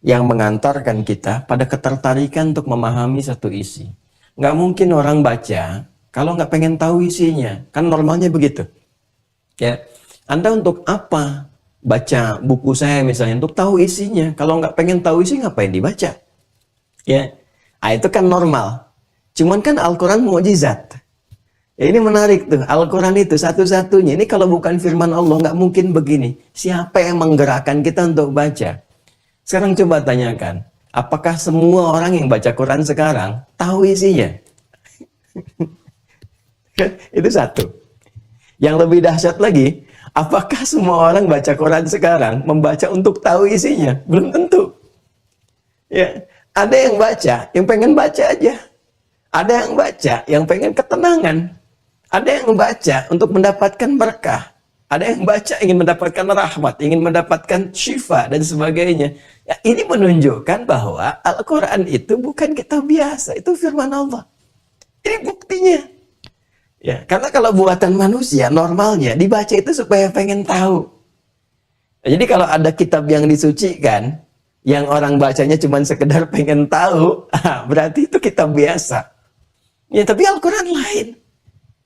yang mengantarkan kita pada ketertarikan untuk memahami satu isi. Nggak mungkin orang baca kalau nggak pengen tahu isinya. Kan normalnya begitu. Ya, Anda untuk apa baca buku saya misalnya? Untuk tahu isinya. Kalau nggak pengen tahu isi, ngapain dibaca? Ya, itu kan normal. Cuman kan Al-Quran mukjizat. Ya, ini menarik tuh. Al-Quran itu satu-satunya. Ini kalau bukan firman Allah, nggak mungkin begini. Siapa yang menggerakkan kita untuk baca? Sekarang coba tanyakan. Apakah semua orang yang baca Quran sekarang tahu isinya? Itu satu. Yang lebih dahsyat lagi, apakah semua orang baca Quran sekarang membaca untuk tahu isinya? Belum tentu. Ya, ada yang baca, yang pengen baca aja. Ada yang baca, yang pengen ketenangan. Ada yang baca untuk mendapatkan berkah. Ada yang baca ingin mendapatkan rahmat, ingin mendapatkan syifa dan sebagainya. Ya, ini menunjukkan bahwa Al-Quran itu bukan kitab biasa, itu firman Allah. Ini buktinya. Ya, karena kalau buatan manusia normalnya dibaca itu supaya pengen tahu. Jadi kalau ada kitab yang disucikan, yang orang bacanya cuma sekedar pengen tahu, berarti itu kitab biasa. Ya, tapi Al-Quran lain.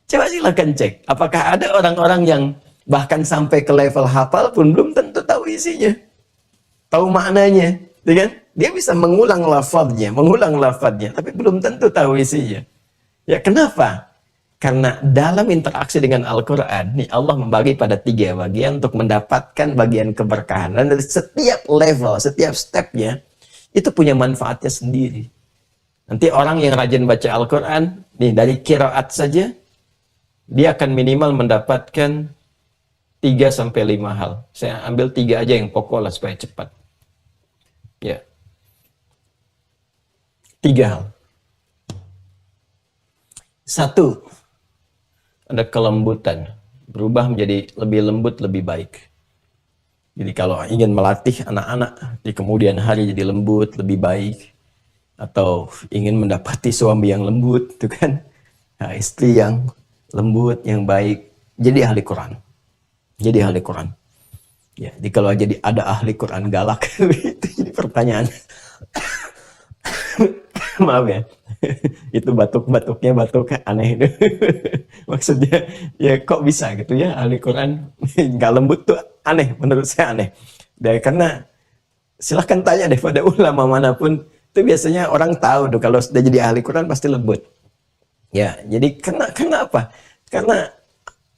Coba silakan cek, apakah ada orang-orang yang bahkan sampai ke level hafal pun belum tentu tahu isinya, tahu maknanya, kan? Dia bisa mengulang lafadznya, tapi belum tentu tahu isinya. Ya, kenapa? Karena dalam interaksi dengan Al-Quran, nih Allah membagi pada 3 bagian untuk mendapatkan bagian keberkahan. Dan dari setiap level, setiap stepnya, itu punya manfaatnya sendiri. Nanti orang yang rajin baca Al-Quran, nih dari qiraat saja, dia akan minimal mendapatkan 3-5 hal. Saya ambil 3 aja yang pokok lah supaya cepat. Ya. 3 hal. 1, ada kelembutan, berubah menjadi lebih lembut, lebih baik. Jadi kalau ingin melatih anak-anak di kemudian hari jadi lembut, lebih baik, atau ingin mendapati suami yang lembut, itu kan, nah, istri yang lembut, yang baik, jadi ahli Quran. Jadi ahli Quran. Ya, jadi kalau jadi ada ahli Quran galak, itu jadi pertanyaan. Maaf ya, itu batuk-batuknya batuk aneh itu. Maksudnya ya kok bisa gitu ya ahli Quran nggak lembut tuh aneh, menurut saya aneh. Dan karena silahkan tanya deh pada ulama manapun, Itu biasanya orang tahu tuh kalau sudah jadi ahli Quran pasti lembut. Ya, jadi kenapa? Karena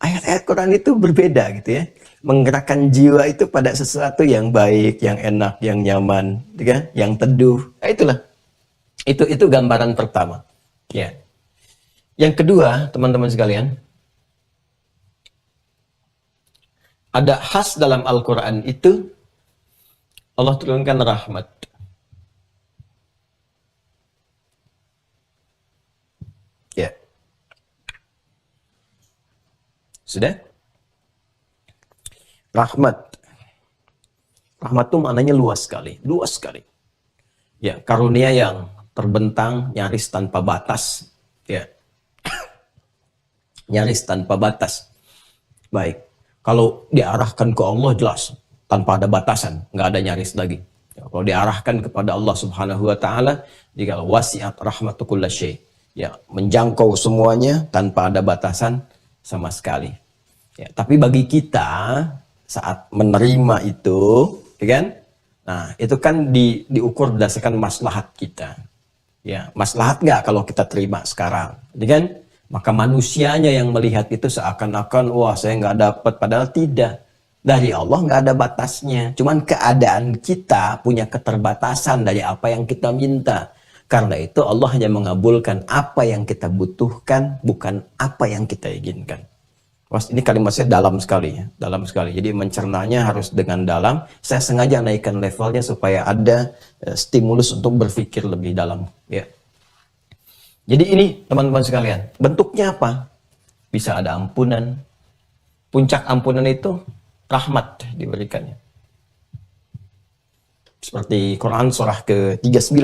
ayat-ayat Quran itu berbeda gitu ya. Menggerakkan jiwa itu pada sesuatu yang baik, yang enak, yang nyaman, gitu kan? Yang teduh. Nah, itulah. Itu gambaran pertama. Ya. Yang kedua, teman-teman sekalian, ada khas dalam Al-Quran itu Allah turunkan rahmat. Ya. Sudah? Rahmat. Rahmat itu maknanya luas sekali. Luas sekali. Ya, karunia yang terbentang, nyaris tanpa batas. Ya. Nyaris tanpa batas. Baik. Kalau diarahkan ke Allah jelas. Tanpa ada batasan. Nggak ada nyaris lagi. Ya, kalau diarahkan kepada Allah subhanahu wa ta'ala, jika wasi'at rahmatu kulla syai'. Ya, menjangkau semuanya tanpa ada batasan sama sekali. Ya, tapi bagi kita saat menerima itu, ya kan? Nah, itu kan diukur berdasarkan maslahat kita. Ya, maslahat nggak kalau kita terima sekarang, ya kan? Maka manusianya yang melihat itu seakan-akan, wah saya nggak dapat, padahal tidak. Dari Allah nggak ada batasnya. Cuman keadaan kita punya keterbatasan dari apa yang kita minta. Karena itu Allah hanya mengabulkan apa yang kita butuhkan, bukan apa yang kita inginkan. Mas, ini kalimatnya dalam sekali ya, dalam sekali. Jadi mencernanya harus dengan dalam. Saya sengaja naikkan levelnya supaya ada stimulus untuk berpikir lebih dalam. Ya. Jadi ini teman-teman sekalian, bentuknya apa? Bisa ada ampunan. Puncak ampunan itu rahmat diberikannya. Seperti Quran surah ke-39.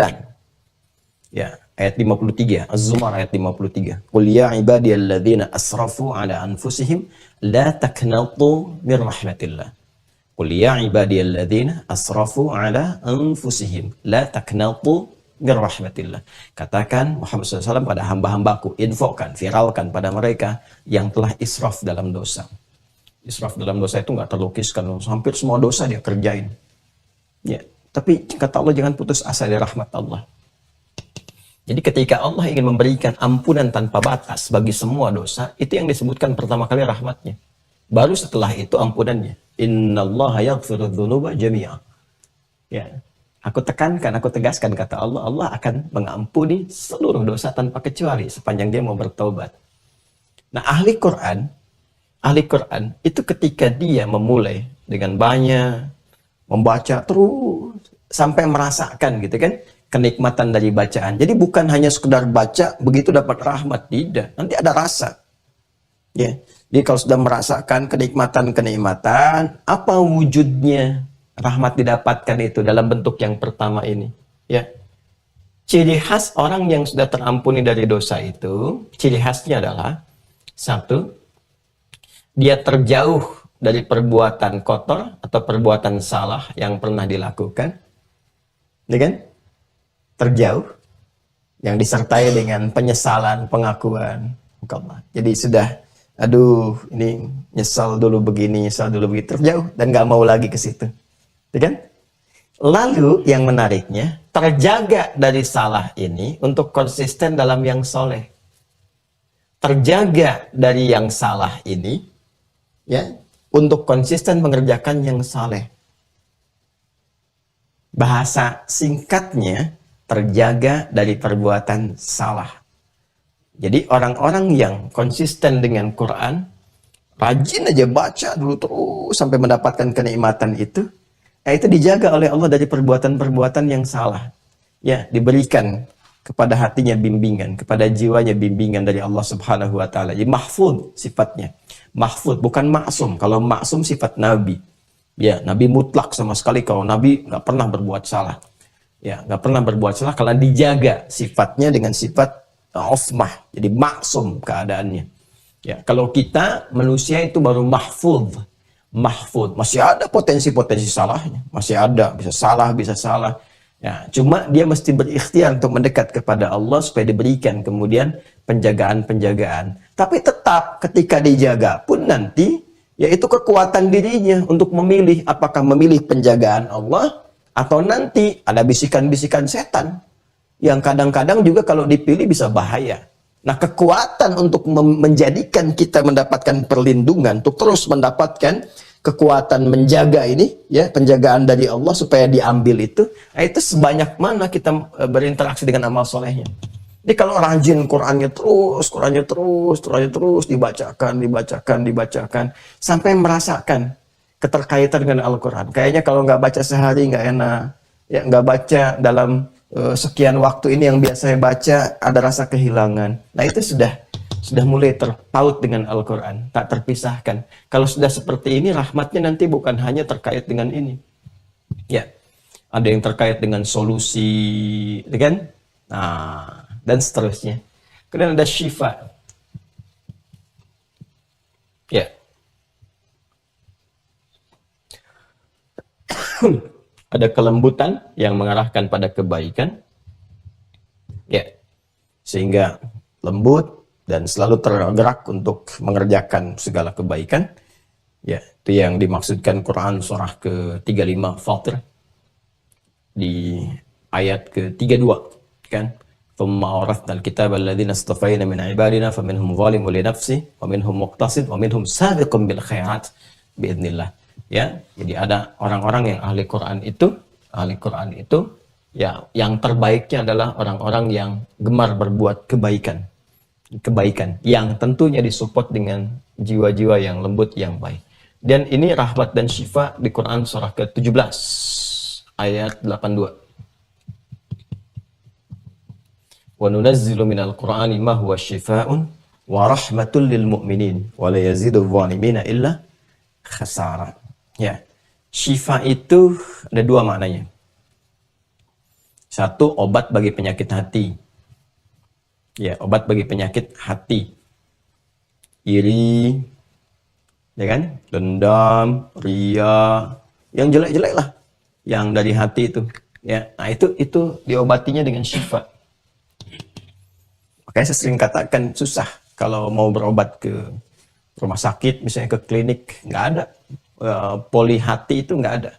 Ya, ayat 53, Az-Zumar ayat 53. Qul ya ibadiyalladzina asrafu ala anfusihim la taqnatu min rahmatillah. Qul ya ibadiyalladzina asrafu ala anfusihim la taqnatu min rahmatillah. Katakan Muhammad SAW pada hamba-hambaku, infokan, viralkan pada mereka yang telah israf dalam dosa. Israf dalam dosa itu nggak terlukiskan, hampir semua dosa dia kerjain. Ya, tapi kata Allah jangan putus asa dari rahmat Allah. Jadi ketika Allah ingin memberikan ampunan tanpa batas bagi semua dosa, itu yang disebutkan pertama kali rahmatnya. Baru setelah itu ampunannya. Innallaha yaghfiru dzunuba jami'a. Ya. Aku tekankan, aku tegaskan kata Allah, Allah akan mengampuni seluruh dosa tanpa kecuali sepanjang dia mau bertobat. Nah, ahli Quran itu ketika dia memulai dengan banyak membaca terus sampai merasakan gitu kan kenikmatan dari bacaan. Jadi bukan hanya sekedar baca begitu dapat rahmat, tidak. Nanti ada rasa. Ya. Jadi kalau sudah merasakan kenikmatan-kenikmatan, apa wujudnya rahmat didapatkan itu dalam bentuk yang pertama ini? Ya. Ciri khas orang yang sudah terampuni dari dosa itu, ciri khasnya adalah satu, dia terjauh dari perbuatan kotor atau perbuatan salah yang pernah dilakukan. Ya kan? Terjauh, yang disertai dengan penyesalan, pengakuan. Jadi sudah, aduh, ini nyesal dulu begini, nyesal dulu begitu, terjauh dan nggak mau lagi ke situ, ya kan? Lalu yang menariknya, terjaga dari salah ini untuk konsisten dalam yang soleh. Terjaga dari yang salah ini, ya, untuk konsisten mengerjakan yang saleh. Bahasa singkatnya, terjaga dari perbuatan salah. Jadi orang-orang yang konsisten dengan Quran, rajin aja baca dulu terus sampai mendapatkan kenikmatan itu dijaga oleh Allah dari perbuatan-perbuatan yang salah. Ya, diberikan kepada hatinya bimbingan, kepada jiwanya bimbingan dari Allah Subhanahu wa taala. Jadi mahfud sifatnya. Mahfud, bukan maksum. Kalau maksum sifat nabi. Ya, nabi mutlak sama sekali, kalau nabi nggak pernah berbuat salah. Ya, nggak pernah berbuat salah karena dijaga sifatnya dengan sifat osmah, jadi maksum keadaannya. Ya, kalau kita manusia itu baru mahfud, masih ada potensi-potensi salahnya, masih ada, bisa salah. Ya, cuma dia mesti berikhtiar untuk mendekat kepada Allah supaya diberikan kemudian penjagaan. Tapi tetap ketika dijaga pun nanti, yaitu kekuatan dirinya untuk memilih apakah memilih penjagaan Allah atau nanti ada bisikan-bisikan setan yang kadang-kadang juga kalau dipilih bisa bahaya. Nah, kekuatan untuk menjadikan kita mendapatkan perlindungan, untuk terus mendapatkan kekuatan menjaga ini, ya, penjagaan dari Allah supaya diambil itu, nah itu sebanyak mana kita berinteraksi dengan amal solehnya. Jadi kalau rajin Qurannya terus dibacakan, sampai merasakan keterkaitan dengan Al-Quran. Kayaknya kalau nggak baca sehari nggak enak, ya nggak baca dalam sekian waktu ini yang biasa saya baca ada rasa kehilangan. Nah itu sudah mulai terpaut dengan Al-Quran, tak terpisahkan. Kalau sudah seperti ini, rahmatnya nanti bukan hanya terkait dengan ini, ya, ada yang terkait dengan solusi, kan? Nah, dan seterusnya. Kemudian ada syifa, ya. Ada kelembutan yang mengarahkan pada kebaikan, ya, sehingga lembut dan selalu tergerak untuk mengerjakan segala kebaikan, ya, itu yang dimaksudkan Quran surah ke-35 Fatir di ayat ke-32, kan? Thumma awrathnal kitaba alladziina istafayna min ibadina faminhum zalimun li nafsihi wa minhum muqtasid wa minhum sabiqun bil khairat biidznillah. Ya, jadi ada orang-orang yang ahli Quran itu ya, yang terbaiknya adalah orang-orang yang gemar berbuat kebaikan yang tentunya disupport dengan jiwa-jiwa yang lembut yang baik. Dan ini rahmat dan syifa di Quran surah ke-17 ayat 82. Wa nunazzilu minal Qur'ani ma huwa syifaa'un wa rahmatul lil mu'minin wa la yazidul zalimina illa khasara. Ya. Syifa itu ada dua maknanya. Satu, obat bagi penyakit hati. Ya, obat bagi penyakit hati. Iri, ya kan? Dendam, ria, yang jelek-jelek lah, yang dari hati itu. Ya, nah itu diobatinya dengan syifa. Makanya saya sering katakan susah kalau mau berobat ke rumah sakit, misalnya ke klinik, nggak ada. Poli hati itu nggak ada.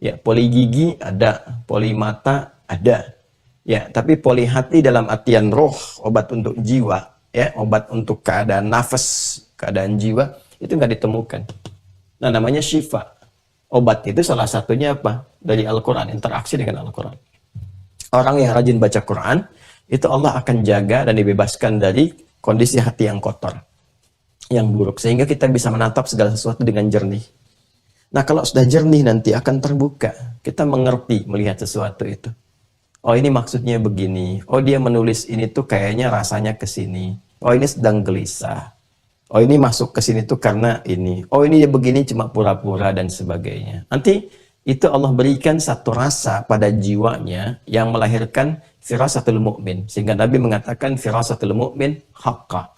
Ya, poli gigi ada, poli mata ada. Ya, tapi poli hati dalam artian roh, obat untuk jiwa, ya, obat untuk keadaan nafas, keadaan jiwa, itu nggak ditemukan. Nah, namanya syifa. Obat itu salah satunya apa? Dari Al-Quran, interaksi dengan Al-Quran. Orang yang rajin baca Quran, itu Allah akan jaga dan dibebaskan dari kondisi hati yang kotor, yang buruk, sehingga kita bisa menatap segala sesuatu dengan jernih. Nah, kalau sudah jernih nanti akan terbuka, kita mengerti melihat sesuatu itu. Oh, ini maksudnya begini. Oh, dia menulis ini tuh kayaknya rasanya ke sini. Oh, ini sedang gelisah. Oh, ini masuk ke sini tuh karena ini. Oh, ini begini cuma pura-pura dan sebagainya. Nanti itu Allah berikan satu rasa pada jiwanya yang melahirkan firasatul mu'min. Sehingga Nabi mengatakan firasatul mu'min haqqa.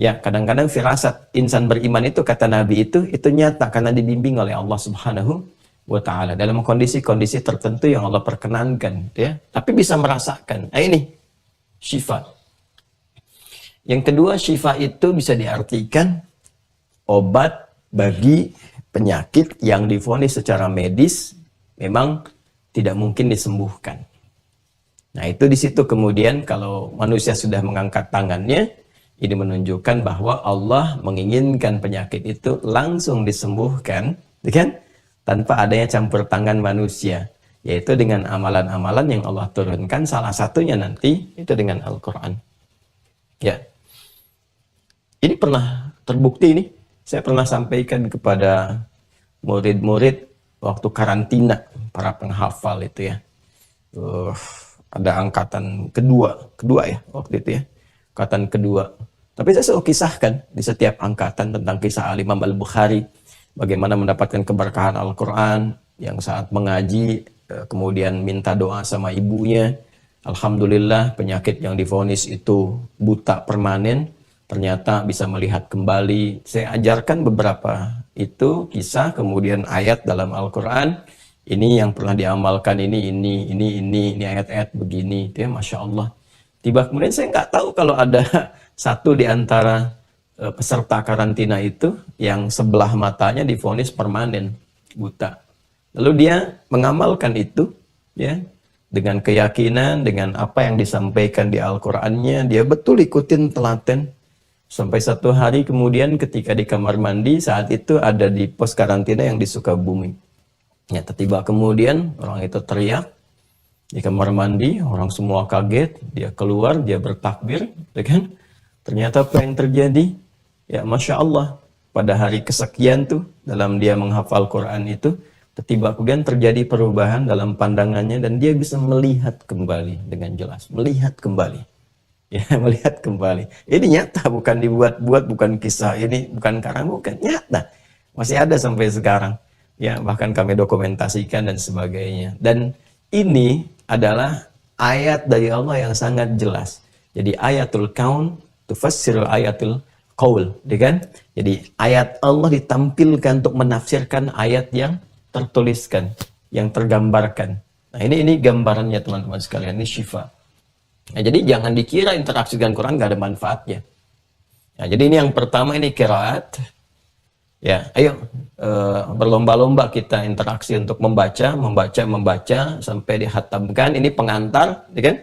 Ya, kadang-kadang firasat insan beriman itu, kata Nabi, itu nyata karena dibimbing oleh Allah Subhanahu wa ta'ala dalam kondisi-kondisi tertentu yang Allah perkenankan, ya. Tapi bisa merasakan. Nah, ini syifa. Yang kedua, syifa itu bisa diartikan obat bagi penyakit yang divonis secara medis memang tidak mungkin disembuhkan. Nah, itu di situ kemudian kalau manusia sudah mengangkat tangannya, ini menunjukkan bahwa Allah menginginkan penyakit itu langsung disembuhkan, kan? Tanpa adanya campur tangan manusia, yaitu dengan amalan-amalan yang Allah turunkan, salah satunya nanti itu dengan Al-Quran. Ya, ini pernah terbukti ini. Saya pernah sampaikan kepada murid-murid waktu karantina, para penghafal itu, ya. Ada angkatan kedua ya waktu itu, ya, angkatan kedua. Tapi saya selalu kisahkan di setiap angkatan tentang kisah Al-Imam Al-Bukhari, bagaimana mendapatkan keberkahan Al-Quran, yang saat mengaji kemudian minta doa sama ibunya. Alhamdulillah penyakit yang divonis itu buta permanen, ternyata bisa melihat kembali. Saya ajarkan beberapa itu kisah, kemudian ayat dalam Al-Quran. Ini yang pernah diamalkan, ini ayat-ayat begini, itu ya, Masya Allah. Tiba kemudian saya nggak tahu kalau ada satu di antara peserta karantina itu yang sebelah matanya divonis permanen buta. Lalu dia mengamalkan itu, ya, dengan keyakinan, dengan apa yang disampaikan di Al-Qur'annya, dia betul ikutin telaten. Sampai satu hari kemudian ketika di kamar mandi, saat itu ada di pos karantina yang di Sukabumi. Ya, tiba kemudian orang itu teriak di kamar mandi, orang semua kaget, dia keluar, dia bertakbir, ya kan? Ternyata apa yang terjadi? Ya, Masya Allah, pada hari kesekian tuh, dalam dia menghafal Quran itu, tiba kemudian terjadi perubahan dalam pandangannya, dan dia bisa melihat kembali dengan jelas, melihat kembali. Ya, melihat kembali. Ini nyata, bukan dibuat-buat, bukan kisah ini, bukan karang, bukan nyata. Masih ada sampai sekarang. Ya, bahkan kami dokumentasikan dan sebagainya. Dan ini adalah ayat dari Allah yang sangat jelas. Jadi ayatul kaun tufassirul ayatul qaul, ya kan? Jadi ayat Allah ditampilkan untuk menafsirkan ayat yang tertuliskan, yang tergambarkan. Nah, ini gambarannya teman-teman sekalian, ini syifa. Nah, jadi jangan dikira interaksi dengan Quran gak ada manfaatnya. Nah, jadi ini yang pertama, ini qiraat. Ya, ayo berlomba-lomba kita interaksi untuk membaca sampai dihatamkan. Ini pengantar, ya kan?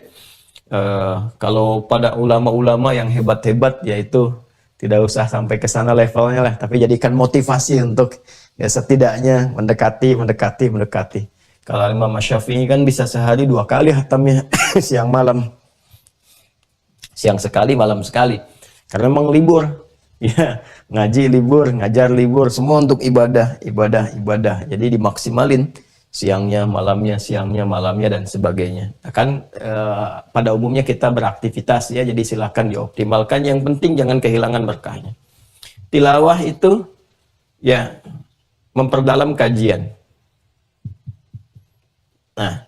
Kalau pada ulama-ulama yang hebat-hebat, yaitu tidak usah sampai ke sana levelnya lah, tapi jadikan motivasi untuk ya setidaknya mendekati. Kalau Imam Syafi'i kan bisa sehari 2 kali hatamnya, siang malam. Siang sekali, malam sekali. Karena memang libur. Ya, ngaji libur, ngajar libur, semua untuk ibadah. Jadi dimaksimalin siangnya, malamnya, dan sebagainya. Kan pada umumnya kita beraktivitas ya, jadi silakan dioptimalkan. Yang penting jangan kehilangan berkahnya. Tilawah itu ya memperdalam kajian. Nah,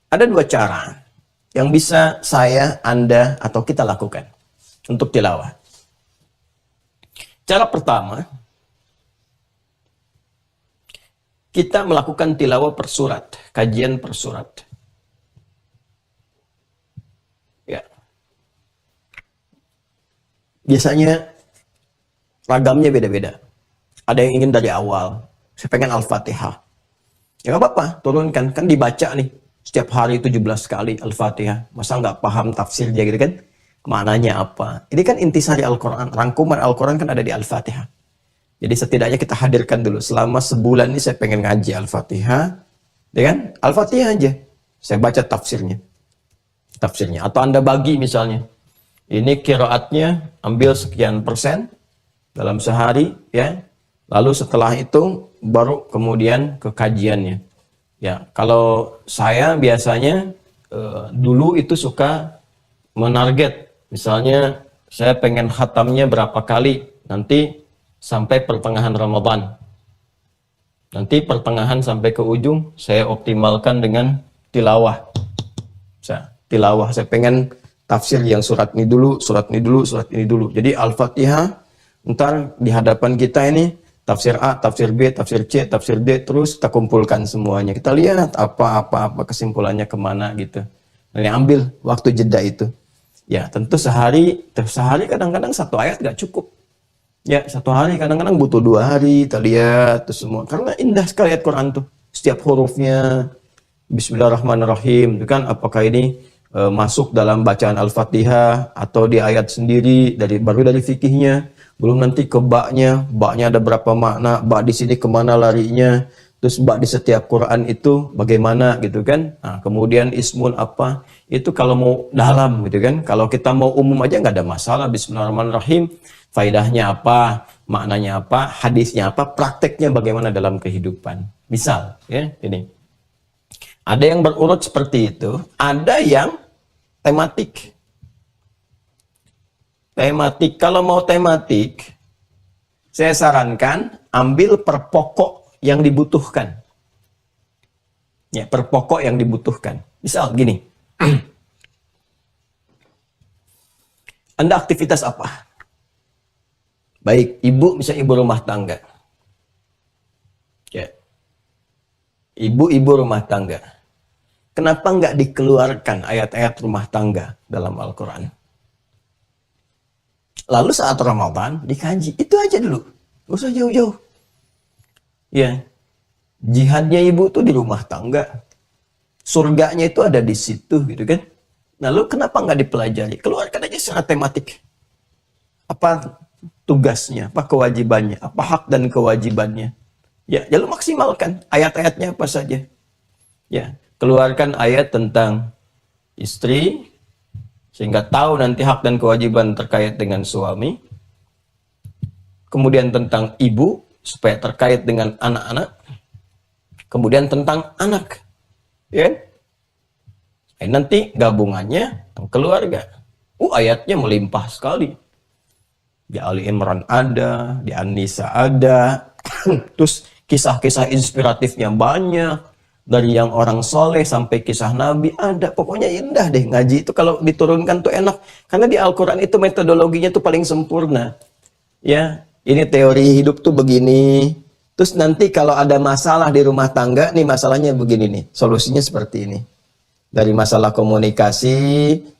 ada 2 cara yang bisa saya, Anda, atau kita lakukan untuk tilawah. Cara pertama, kita melakukan tilawah per surat, kajian per surat. Ya. Biasanya ragamnya beda-beda. Ada yang ingin dari awal, saya pengen Al-Fatihah. Ya nggak apa-apa, turunkan, kan dibaca nih. Setiap hari 17 kali Al-Fatihah. Masa nggak paham tafsirnya gitu kan? Maknanya apa? Ini kan intisari Al-Quran. Rangkuman Al-Quran kan ada di Al-Fatihah. Jadi setidaknya kita hadirkan dulu. Selama sebulan ini saya pengen ngaji Al-Fatihah. Ya kan? Al-Fatihah aja. Saya baca tafsirnya. Atau Anda bagi misalnya. Ini qiraatnya ambil sekian persen dalam sehari. Ya. Lalu setelah itu baru kemudian ke kajiannya. Ya, kalau saya biasanya dulu itu suka menarget, misalnya saya pengen khatamnya berapa kali, nanti sampai pertengahan Ramadan. Nanti pertengahan sampai ke ujung saya optimalkan dengan tilawah. Saya pengen tafsir yang surat ini dulu. Jadi Al-Fatihah, ntar di hadapan kita ini tafsir A, tafsir B, tafsir C, tafsir D, terus kita kumpulkan semuanya. Kita lihat apa kesimpulannya kemana gitu. Nah, ambil waktu jeda itu. Ya, tentu sehari kadang-kadang 1 ayat gak cukup. Ya, 1 hari kadang-kadang butuh 2 hari, kita lihat itu semua. Karena indah sekali ayat Quran tuh. Setiap hurufnya, Bismillahirrahmanirrahim, itu kan apakah ini masuk dalam bacaan Al-Fatihah atau di ayat sendiri, baru dari fikihnya. Belum nanti ke baknya ada berapa makna, bak di sini kemana larinya, terus bak di setiap Quran itu bagaimana gitu kan. Nah, kemudian ismun apa, itu kalau mau dalam gitu kan. Kalau kita mau umum aja nggak ada masalah, Bismillahirrahmanirrahim, faidahnya apa, maknanya apa, hadisnya apa, prakteknya bagaimana dalam kehidupan. Misal, ya ini. Ada yang berurut seperti itu, ada yang tematik. Kalau mau tematik, saya sarankan ambil per pokok yang dibutuhkan. Ya, per pokok yang dibutuhkan. Misal gini. Anda aktivitas apa? Baik, misalnya ibu rumah tangga. Ya. Ibu rumah tangga. Kenapa nggak dikeluarkan ayat-ayat rumah tangga dalam Al-Quran? Lalu saat Ramadan dikaji, itu aja dulu, gak usah jauh-jauh. Ya, jihadnya ibu tuh di rumah tangga. Surganya itu ada di situ gitu kan. Lalu kenapa nggak dipelajari? Keluarkan aja secara tematik. Apa tugasnya, apa kewajibannya, apa hak dan kewajibannya. Ya, lalu maksimalkan ayat-ayatnya apa saja. Ya, keluarkan ayat tentang istri sehingga tahu nanti hak dan kewajiban terkait dengan suami. Kemudian tentang ibu supaya terkait dengan anak-anak. Kemudian tentang anak. Ya. Nanti gabungannya keluarga. Ayatnya melimpah sekali. Di Ali Imran ada, di An-Nisa ada. Terus kisah-kisah inspiratifnya banyak. Dari yang orang soleh sampai kisah Nabi ada. Pokoknya indah deh ngaji itu kalau diturunkan tuh enak. Karena di Al-Quran itu metodologinya tuh paling sempurna. Ya, ini teori hidup tuh begini. Terus nanti kalau ada masalah di rumah tangga, nih masalahnya begini nih, solusinya seperti ini. Dari masalah komunikasi,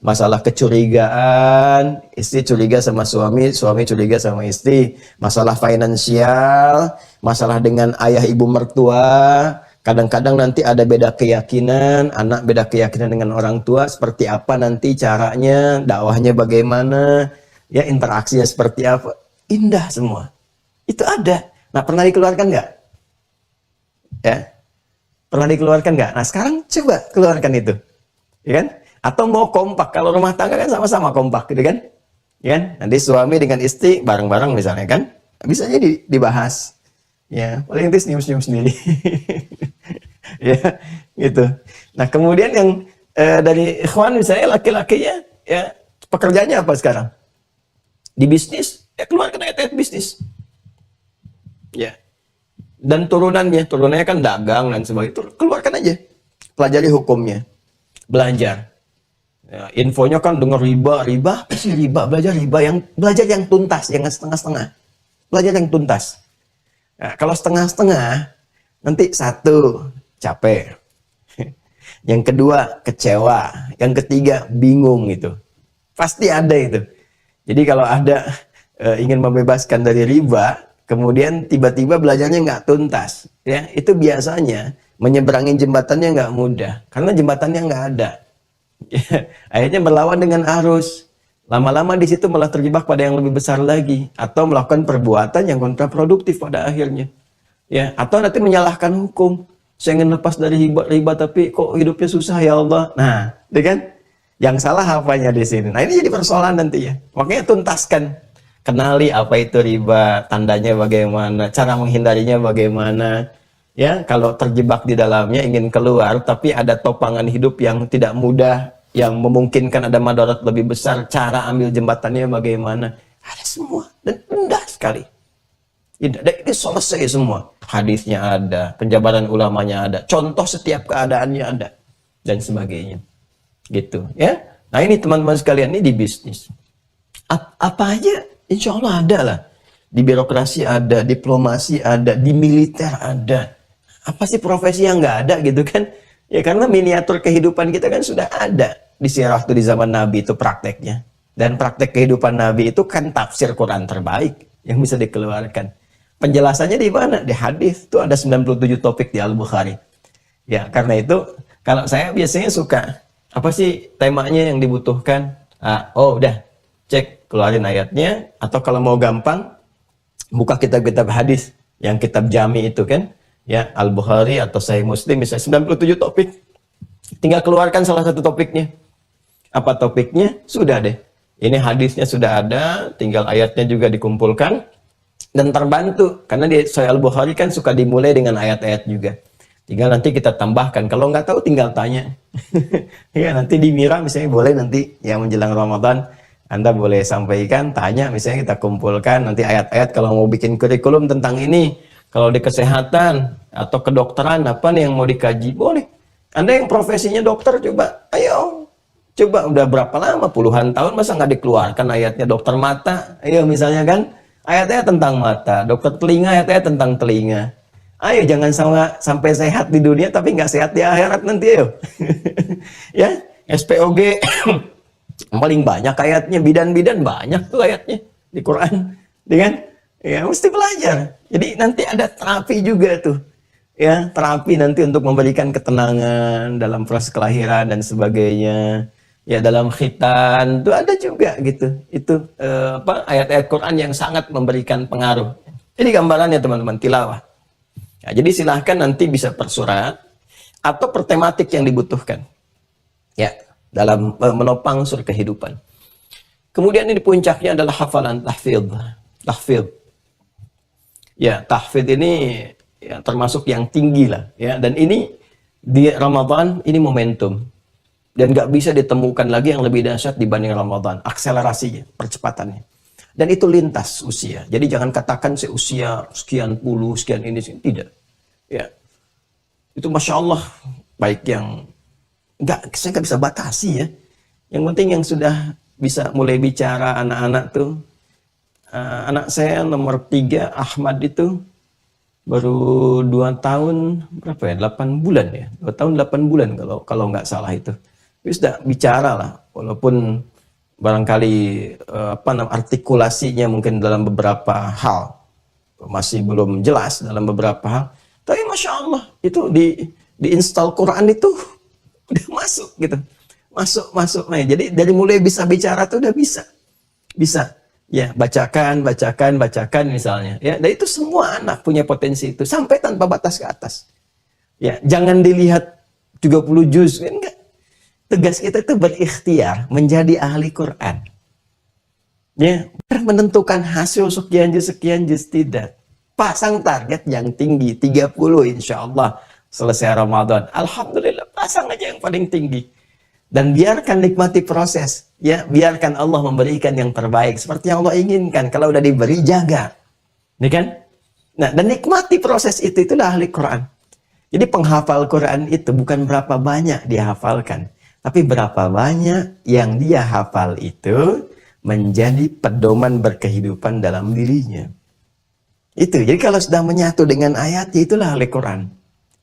masalah kecurigaan, istri curiga sama suami, suami curiga sama istri, masalah finansial, masalah dengan ayah ibu mertua, kadang-kadang nanti ada beda keyakinan, anak beda keyakinan dengan orang tua, seperti apa nanti caranya, dakwahnya bagaimana, ya interaksinya seperti apa, indah semua. Itu ada. Nah, pernah dikeluarkan nggak? Ya, pernah dikeluarkan nggak? Nah, sekarang coba keluarkan itu, ya kan? Atau mau kompak? Kalau rumah tangga kan sama-sama kompak, gitu kan? Ya kan? Nanti suami dengan istri bareng-bareng misalnya kan? Bisa aja dibahas. Ya, paling nanti senyum-senyum sendiri. Ya, gitu. Nah, kemudian yang dari ikhwan misalnya laki-lakinya, ya pekerjaannya apa sekarang? Di bisnis, ya keluarkan ayat-ayat bisnis. Ya, dan turunannya kan dagang dan sebagainya, itu keluarkan aja, pelajari hukumnya, belajar. Ya, infonya kan dengar riba apa sih riba? Belajar yang tuntas, jangan setengah-setengah. Belajar yang tuntas. Nah, kalau setengah-setengah, nanti satu capek, yang kedua kecewa, yang ketiga bingung itu, pasti ada itu. Jadi kalau ada ingin membebaskan dari riba, kemudian tiba-tiba belajarnya nggak tuntas, ya itu biasanya menyeberangi jembatannya nggak mudah, karena jembatannya nggak ada. Akhirnya berlawan dengan arus. Lama-lama di situ malah terjebak pada yang lebih besar lagi, atau melakukan perbuatan yang kontraproduktif pada akhirnya. Ya, atau nanti menyalahkan hukum. Saya ingin lepas dari riba tapi kok hidupnya susah ya Allah. Nah, ya kan? Yang salah apanya di sini? Nah, ini jadi persoalan nanti ya. Makanya tuntaskan. Kenali apa itu riba, tandanya bagaimana, cara menghindarinya bagaimana. Ya, kalau terjebak di dalamnya ingin keluar, tapi ada topangan hidup yang tidak mudah, yang memungkinkan ada madarat lebih besar, cara ambil jembatannya bagaimana. Ada semua, dan indah sekali. Dan ini selesai semua. Hadisnya ada, penjabaran ulamanya ada, contoh setiap keadaannya ada, dan sebagainya. Gitu, ya. Nah ini teman-teman sekalian, ini di bisnis. Apa aja? Insya Allah ada lah. Di birokrasi ada, diplomasi ada, di militer ada. Apa sih profesi yang nggak ada gitu kan? Ya karena miniatur kehidupan kita kan sudah ada. Di sirah waktu di zaman Nabi itu prakteknya. Dan praktek kehidupan Nabi itu kan tafsir Quran terbaik yang bisa dikeluarkan. Penjelasannya di mana? Di hadis. Itu ada 97 topik di Al-Bukhari. Ya karena itu kalau saya biasanya suka, apa sih temanya yang dibutuhkan? Udah. Cek, keluarin ayatnya, atau kalau mau gampang, buka kitab-kitab hadis, yang kitab jami itu kan, ya Al-Bukhari atau Sahih Muslim, misalnya 97 topik, tinggal keluarkan salah satu topiknya. Apa topiknya? Sudah deh, ini hadisnya sudah ada, tinggal ayatnya juga dikumpulkan, dan terbantu, karena di Sahih Al-Bukhari kan suka dimulai dengan ayat-ayat juga. Tinggal nanti kita tambahkan, kalau nggak tahu tinggal tanya. Ya nanti di Mira misalnya boleh nanti yang menjelang Ramadan, Anda boleh sampaikan, tanya, misalnya kita kumpulkan nanti ayat-ayat kalau mau bikin kurikulum tentang ini. Kalau di kesehatan atau kedokteran, apa nih yang mau dikaji? Boleh. Anda yang profesinya dokter, coba, ayo. Coba udah berapa lama, puluhan tahun, masa nggak dikeluarkan ayatnya dokter mata? Ayo misalnya kan, ayatnya tentang mata. Dokter telinga, ayatnya tentang telinga. Ayo jangan sampai sehat di dunia, tapi nggak sehat di akhirat nanti, ayo. Ya, SPOG. Paling banyak ayatnya, bidan-bidan banyak tuh ayatnya di Quran, dengan ya mesti belajar. Jadi nanti ada terapi juga tuh, ya, terapi nanti untuk memberikan ketenangan dalam proses kelahiran dan sebagainya. Ya, dalam khitan itu ada juga gitu. Itu ayat-ayat Quran yang sangat memberikan pengaruh. Ini gambarannya teman-teman, tilawah. Ya, jadi silahkan nanti bisa per surat atau per tematik yang dibutuhkan. Ya, dalam menopang sur kehidupan. Kemudian ini puncaknya adalah hafalan tahfidz. Tahfidz. Ya, tahfidz ini ya, termasuk yang tinggi lah. Ya, dan ini di Ramadan ini momentum. Dan nggak bisa ditemukan lagi yang lebih dahsyat dibanding Ramadan. Akselerasinya, percepatannya. Dan itu lintas usia. Jadi jangan katakan usia sekian puluh, sekian ini, tidak. Ya, itu Masya Allah, baik yang saya nggak bisa batasi ya. Yang penting yang sudah bisa mulai bicara anak-anak tuh. Anak saya nomor 3, Ahmad itu baru 2 tahun, berapa ya? 8 bulan ya. 2 tahun 8 bulan kalau nggak salah itu. Dia sudah bicara lah, walaupun barangkali artikulasinya mungkin dalam beberapa hal masih belum jelas dalam beberapa hal. Tapi Masya Allah, itu diinstal Quran itu udah masuk gitu. Masuk. Nah, jadi dari mulai bisa bicara tuh udah bisa. Ya, bacakan misalnya. Ya, dan itu semua anak punya potensi itu sampai tanpa batas ke atas. Ya, jangan dilihat 30 juz, enggak. Tugas kita itu berikhtiar menjadi ahli Quran. Ya, menentukan hasil sekian juz tidak. Pasang target yang tinggi, 30 insya Allah selesai Ramadan. Alhamdulillah, pasang aja yang paling tinggi. Dan biarkan nikmati proses. Ya, biarkan Allah memberikan yang terbaik. Seperti yang Allah inginkan. Kalau udah diberi, jaga. Ini kan? Nah, dan nikmati proses itulah ahli Quran. Jadi penghafal Quran itu bukan berapa banyak dia hafalkan. Tapi berapa banyak yang dia hafal itu menjadi pedoman berkehidupan dalam dirinya. Itu. Jadi kalau sudah menyatu dengan ayat, itulah ahli Quran.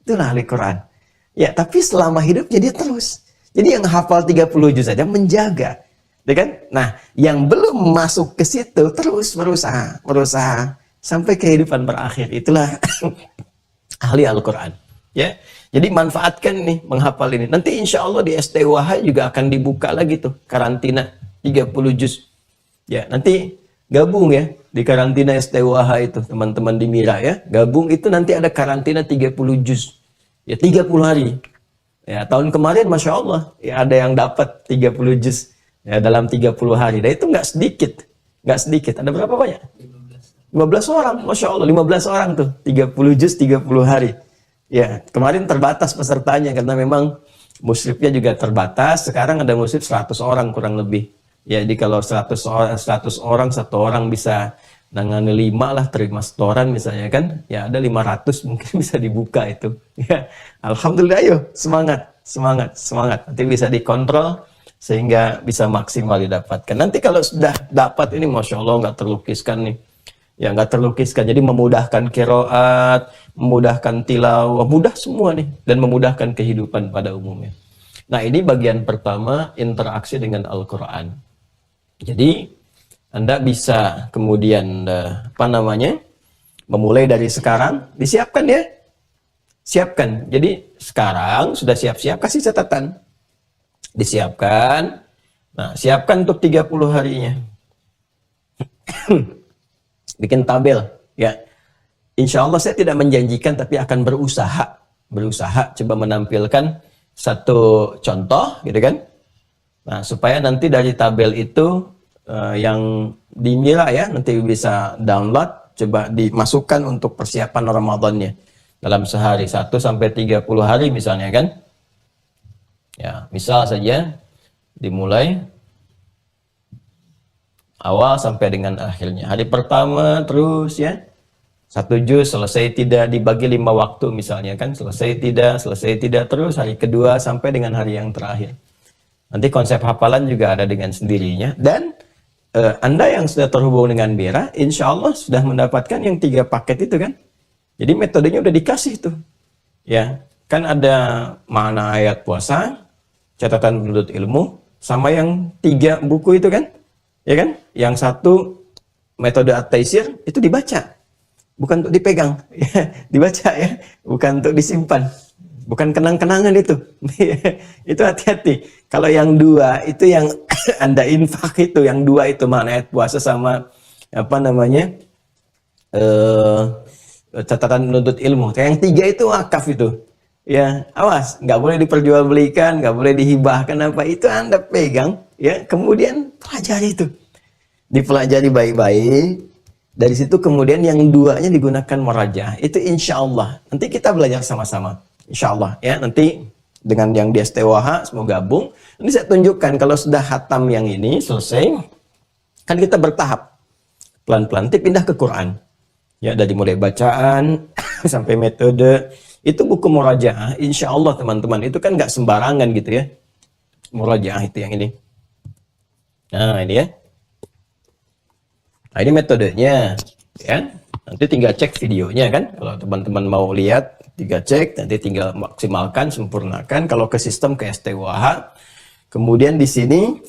Itulah ahli Quran. Ya, tapi selama hidupnya dia terus. Jadi yang hafal 30 juz saja menjaga. Ya kan? Nah, yang belum masuk ke situ terus berusaha sampai kehidupan berakhir. Itulah ahli Al-Quran. Ya. Jadi manfaatkan nih menghafal ini. Nanti insya Allah di STWH juga akan dibuka lagi tuh karantina 30 juz. Ya, nanti gabung ya di karantina STWH itu teman-teman di Mira ya. Gabung itu nanti ada karantina 30 juz. Ya, 30 hari. Ya, tahun kemarin Masya Allah ya ada yang dapat 30 juz ya dalam 30 hari. Dan itu nggak sedikit. Ada berapa banyak? 15 orang. Masya Allah 15 orang tuh 30 juz 30 hari. Ya, kemarin terbatas pesertanya karena memang musyrifnya juga terbatas. Sekarang ada musyrif 100 orang kurang lebih. Ya, jadi kalau 100 orang, satu orang bisa nangani 5 lah, terima setoran misalnya kan. Ya, ada 500 mungkin bisa dibuka itu. Ya, Alhamdulillah, ayo semangat. Nanti bisa dikontrol sehingga bisa maksimal didapatkan. Nanti kalau sudah dapat ini Masya Allah nggak terlukiskan nih. Ya, nggak terlukiskan. Jadi memudahkan qiraat, memudahkan tilawah, mudah semua nih. Dan memudahkan kehidupan pada umumnya. Nah, ini bagian pertama, interaksi dengan Al-Quran. Jadi, Anda bisa kemudian, memulai dari sekarang, disiapkan ya. Siapkan. Jadi, sekarang sudah siap-siap, kasih catatan. Disiapkan. Nah, siapkan untuk 30 harinya. Bikin tabel, ya. Insya Allah saya tidak menjanjikan, tapi akan berusaha coba menampilkan satu contoh, gitu kan? Nah, supaya nanti dari tabel itu yang di Mira ya, nanti bisa download, coba dimasukkan untuk persiapan Ramadannya dalam sehari 1 sampai 30 hari misalnya kan? Ya, misal saja dimulai awal sampai dengan akhirnya. Hari pertama terus ya. 1 juz selesai tidak dibagi 5 waktu misalnya kan. Selesai tidak terus. Hari kedua sampai dengan hari yang terakhir. Nanti konsep hafalan juga ada dengan sendirinya. Dan Anda yang sudah terhubung dengan Mira, insya Allah sudah mendapatkan yang 3 paket itu kan. Jadi metodenya udah dikasih tuh. Ya, kan ada makna ayat puasa, catatan penuntut ilmu, sama yang 3 buku itu kan. Ya kan? Yang satu metode at-taisir itu dibaca. bukan untuk dipegang, ya, dibaca ya, bukan untuk disimpan, bukan kenang-kenangan itu. Itu hati-hati. Kalau yang dua itu yang Anda infak itu, yang dua itu mana ayat puasa sama apa namanya catatan menuntut ilmu. Yang tiga itu wakaf itu. Ya, awas, nggak boleh diperjualbelikan, nggak boleh dihibahkan apa itu Anda pegang, ya, kemudian pelajari itu, dipelajari baik-baik. Dari situ kemudian yang duanya digunakan murajaah. Itu insya Allah. Nanti kita belajar sama-sama, insya Allah, ya. Nanti dengan yang di STWH semua gabung. Ini saya tunjukkan kalau sudah hatam yang ini selesai, kan kita bertahap, pelan-pelan nanti pindah ke Quran. Ya, dari mulai bacaan sampai metode. Itu buku murajaah, insya Allah teman-teman. Itu kan nggak sembarangan gitu ya. Murajaah itu yang ini. Nah, ini ya. Nah, ini metodenya. Ya. Nanti tinggal cek videonya kan. Kalau teman-teman mau lihat, tinggal cek. Nanti tinggal maksimalkan, sempurnakan. Kalau ke sistem, ke STWH. Kemudian di sini,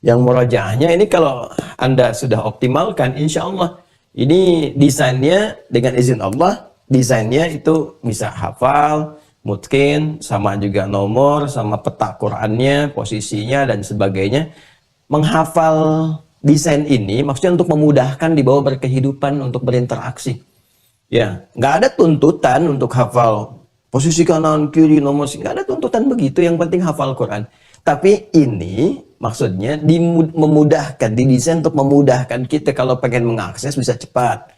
yang murajaahnya ini kalau Anda sudah optimalkan, insya Allah. Ini desainnya dengan izin Allah, desainnya itu bisa hafal, mungkin sama juga nomor, sama peta Qurannya, posisinya dan sebagainya. Menghafal desain ini maksudnya untuk memudahkan dibawa berkehidupan, untuk berinteraksi. Ya, nggak ada tuntutan untuk hafal posisi kanan kiri nomor, nggak ada tuntutan begitu. Yang penting hafal Quran. Tapi ini maksudnya memudahkan, didesain untuk memudahkan kita kalau pengen mengakses bisa cepat.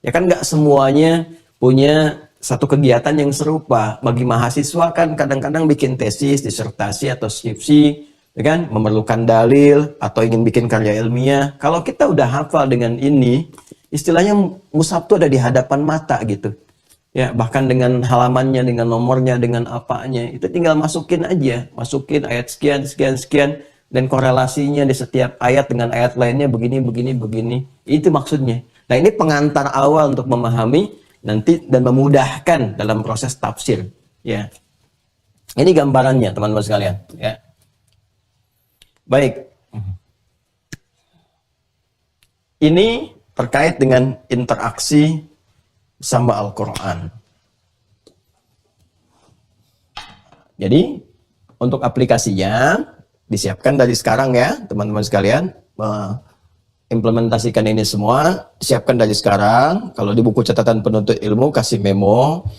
Ya kan nggak semuanya punya satu kegiatan yang serupa. Bagi mahasiswa kan kadang-kadang bikin tesis, disertasi atau skripsi, ya kan, memerlukan dalil atau ingin bikin karya ilmiah. Kalau kita udah hafal dengan ini, istilahnya mushaf itu ada di hadapan mata gitu. Ya, bahkan dengan halamannya, dengan nomornya, dengan apanya, itu tinggal masukin aja, masukin ayat sekian, sekian, sekian, dan korelasinya di setiap ayat dengan ayat lainnya begini, begini, begini. Itu maksudnya. Nah, ini pengantar awal untuk memahami nanti dan memudahkan dalam proses tafsir. Ya, ini gambarannya, teman-teman sekalian. Ya, baik. Ini terkait dengan interaksi sama Al-Quran. Jadi, untuk aplikasinya, disiapkan dari sekarang ya, teman-teman sekalian. Implementasikan ini semua, disiapkan dari sekarang. Kalau di buku catatan penuntut ilmu, kasih memo.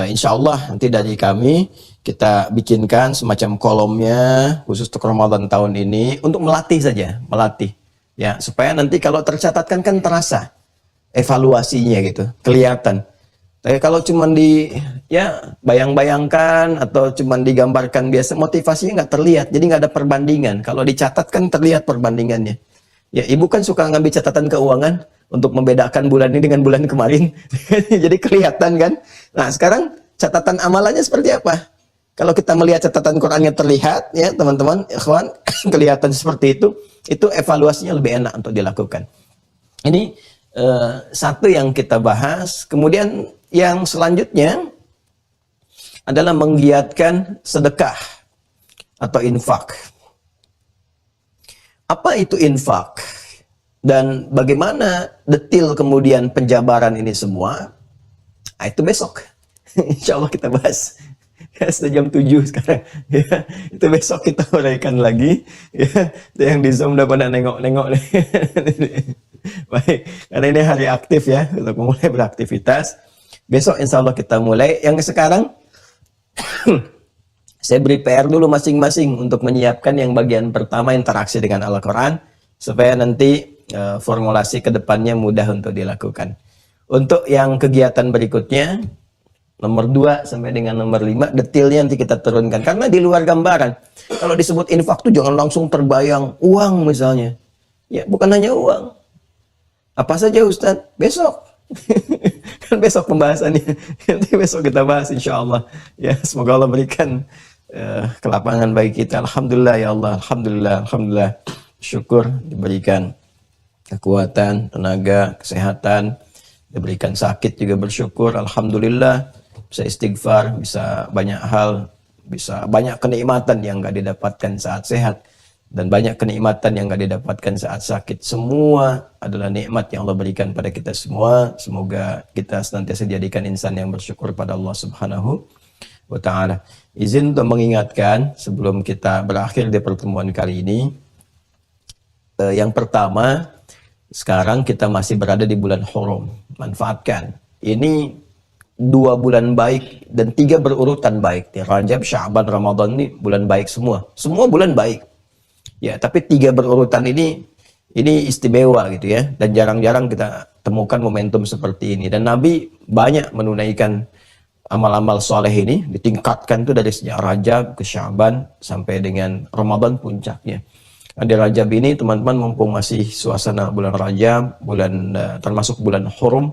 Insya Allah nanti dari kami, kita bikinkan semacam kolomnya, khusus untuk Ramadan tahun ini, untuk melatih saja, melatih. Ya, supaya nanti kalau tercatatkan kan terasa evaluasinya gitu, kelihatan. Tapi kalau cuma bayang-bayangkan atau cuma digambarkan biasa, motivasinya nggak terlihat, jadi nggak ada perbandingan. Kalau dicatatkan terlihat perbandingannya. Ya, ibu kan suka ngambil catatan keuangan untuk membedakan bulan ini dengan bulan kemarin, jadi kelihatan kan. Nah, sekarang catatan amalannya seperti apa? Kalau kita melihat catatan Qurannya terlihat, ya teman-teman, ikhwan, kelihatan seperti itu evaluasinya lebih enak untuk dilakukan. Ini satu yang kita bahas. Kemudian yang selanjutnya adalah menggiatkan sedekah atau infak. Apa itu infak? Dan bagaimana detil kemudian penjabaran ini semua? Nah, itu besok. Insya Allah kita bahas. Ya, sudah jam 7 sekarang. Ya, itu besok kita uraikan lagi. Ya, yang di Zoom udah pada nengok-nengok. Baik, karena ini hari aktif ya, untuk mulai beraktivitas. Besok insya Allah kita mulai. Yang sekarang, saya beri PR dulu masing-masing untuk menyiapkan yang bagian pertama, interaksi dengan Al-Quran, supaya nanti formulasi ke depannya mudah untuk dilakukan. Untuk yang kegiatan berikutnya, nomor 2 sampai dengan nomor 5, detailnya nanti kita turunkan. Karena di luar gambaran, kalau disebut infak itu jangan langsung terbayang uang misalnya. Ya, bukan hanya uang. Apa saja Ustadz? Besok. Kan besok pembahasannya. Nanti besok kita bahas insya Allah. Ya, semoga Allah berikan kelapangan bagi kita. Alhamdulillah ya Allah. Alhamdulillah. Alhamdulillah. Syukur diberikan kekuatan, tenaga, kesehatan. Diberikan sakit juga bersyukur. Alhamdulillah. Bisa istighfar. Bisa banyak hal. Bisa banyak kenikmatan yang gak didapatkan saat sehat. dan banyak kenikmatan yang gak didapatkan saat sakit. Semua adalah nikmat yang Allah berikan pada kita semua. Semoga kita senantiasa dijadikan insan yang bersyukur pada Allah Subhanahu wa ta'ala. Izin untuk mengingatkan sebelum kita berakhir di pertemuan kali ini. Yang pertama, sekarang kita masih berada di bulan Hurum. Manfaatkan. Ini 2 bulan baik dan 3 berurutan baik. Rajab, Sya'ban, Ramadan ini bulan baik semua. Semua bulan baik. Ya, tapi 3 berurutan ini istimewa gitu ya. Dan jarang-jarang kita temukan momentum seperti ini. Dan Nabi banyak menunaikan amal-amal soleh ini, ditingkatkan tuh dari sejak Rajab ke Sya'ban sampai dengan Ramadan puncaknya. Di Rajab ini teman-teman mumpung masih suasana bulan Rajab, termasuk bulan Hurum,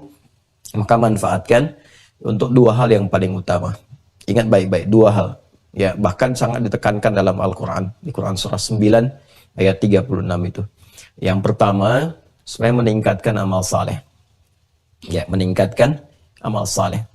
maka manfaatkan untuk 2 hal yang paling utama. Ingat baik-baik, 2 hal. Ya, bahkan sangat ditekankan dalam Al-Quran. Di Quran surah 9 ayat 36 itu. Yang pertama, supaya meningkatkan amal saleh. Ya, meningkatkan amal saleh.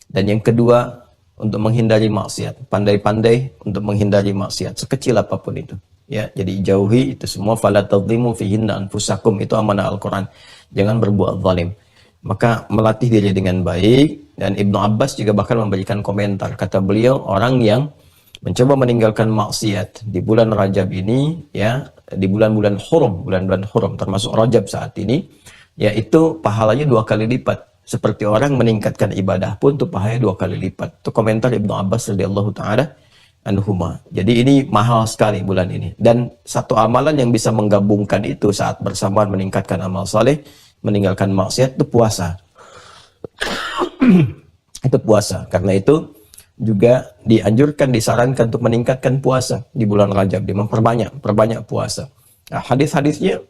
Dan yang kedua, untuk menghindari maksiat. Pandai-pandai untuk menghindari maksiat, sekecil apapun itu. Ya, jadi jauhi itu semua. Fala tadlimu fihinna anfusakum, itu amanah Al-Quran. Jangan berbuat zalim. Maka melatih diri dengan baik. Dan Ibnu Abbas juga bahkan memberikan komentar. Kata beliau, orang yang mencoba meninggalkan maksiat di bulan Rajab ini, ya, di bulan-bulan Hurum, termasuk Rajab saat ini, yaitu pahalanya 2 kali lipat. Seperti orang meningkatkan ibadah pun tuh pahalanya 2 kali lipat. Itu komentar Ibnu Abbas radhiyallahu taala anhuma. Jadi ini mahal sekali bulan ini. Dan satu amalan yang bisa menggabungkan itu saat bersamaan meningkatkan amal saleh, meninggalkan maksiat, itu puasa. Itu puasa. Karena itu juga dianjurkan, disarankan untuk meningkatkan puasa di bulan Rajab, perbanyak puasa. Nah, hadis-hadisnya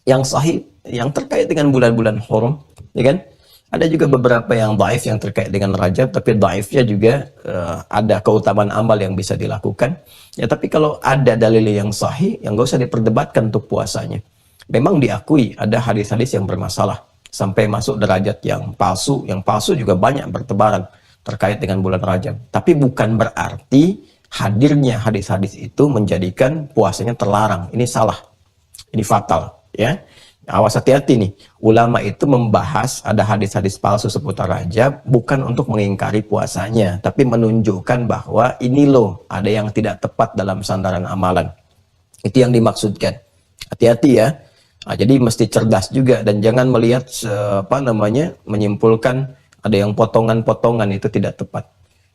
yang sahih yang terkait dengan bulan-bulan Hurum, ya kan? Ada juga beberapa yang dhaif yang terkait dengan Rajab, tapi dhaifnya juga ada keutamaan amal yang bisa dilakukan. Ya, tapi kalau ada dalil yang sahih, yang gak usah diperdebatkan untuk puasanya. Memang diakui ada hadis-hadis yang bermasalah sampai masuk derajat yang palsu juga banyak bertebaran terkait dengan bulan Rajab. Tapi bukan berarti hadirnya hadis-hadis itu menjadikan puasanya terlarang. Ini salah. Ini fatal, ya. Awas, hati-hati nih. Ulama itu membahas ada hadis-hadis palsu seputar Rajab bukan untuk mengingkari puasanya, tapi menunjukkan bahwa ini loh ada yang tidak tepat dalam sandaran amalan. Itu yang dimaksudkan. Hati-hati ya. Nah, jadi mesti cerdas juga dan jangan melihat menyimpulkan ada yang potongan-potongan, itu tidak tepat.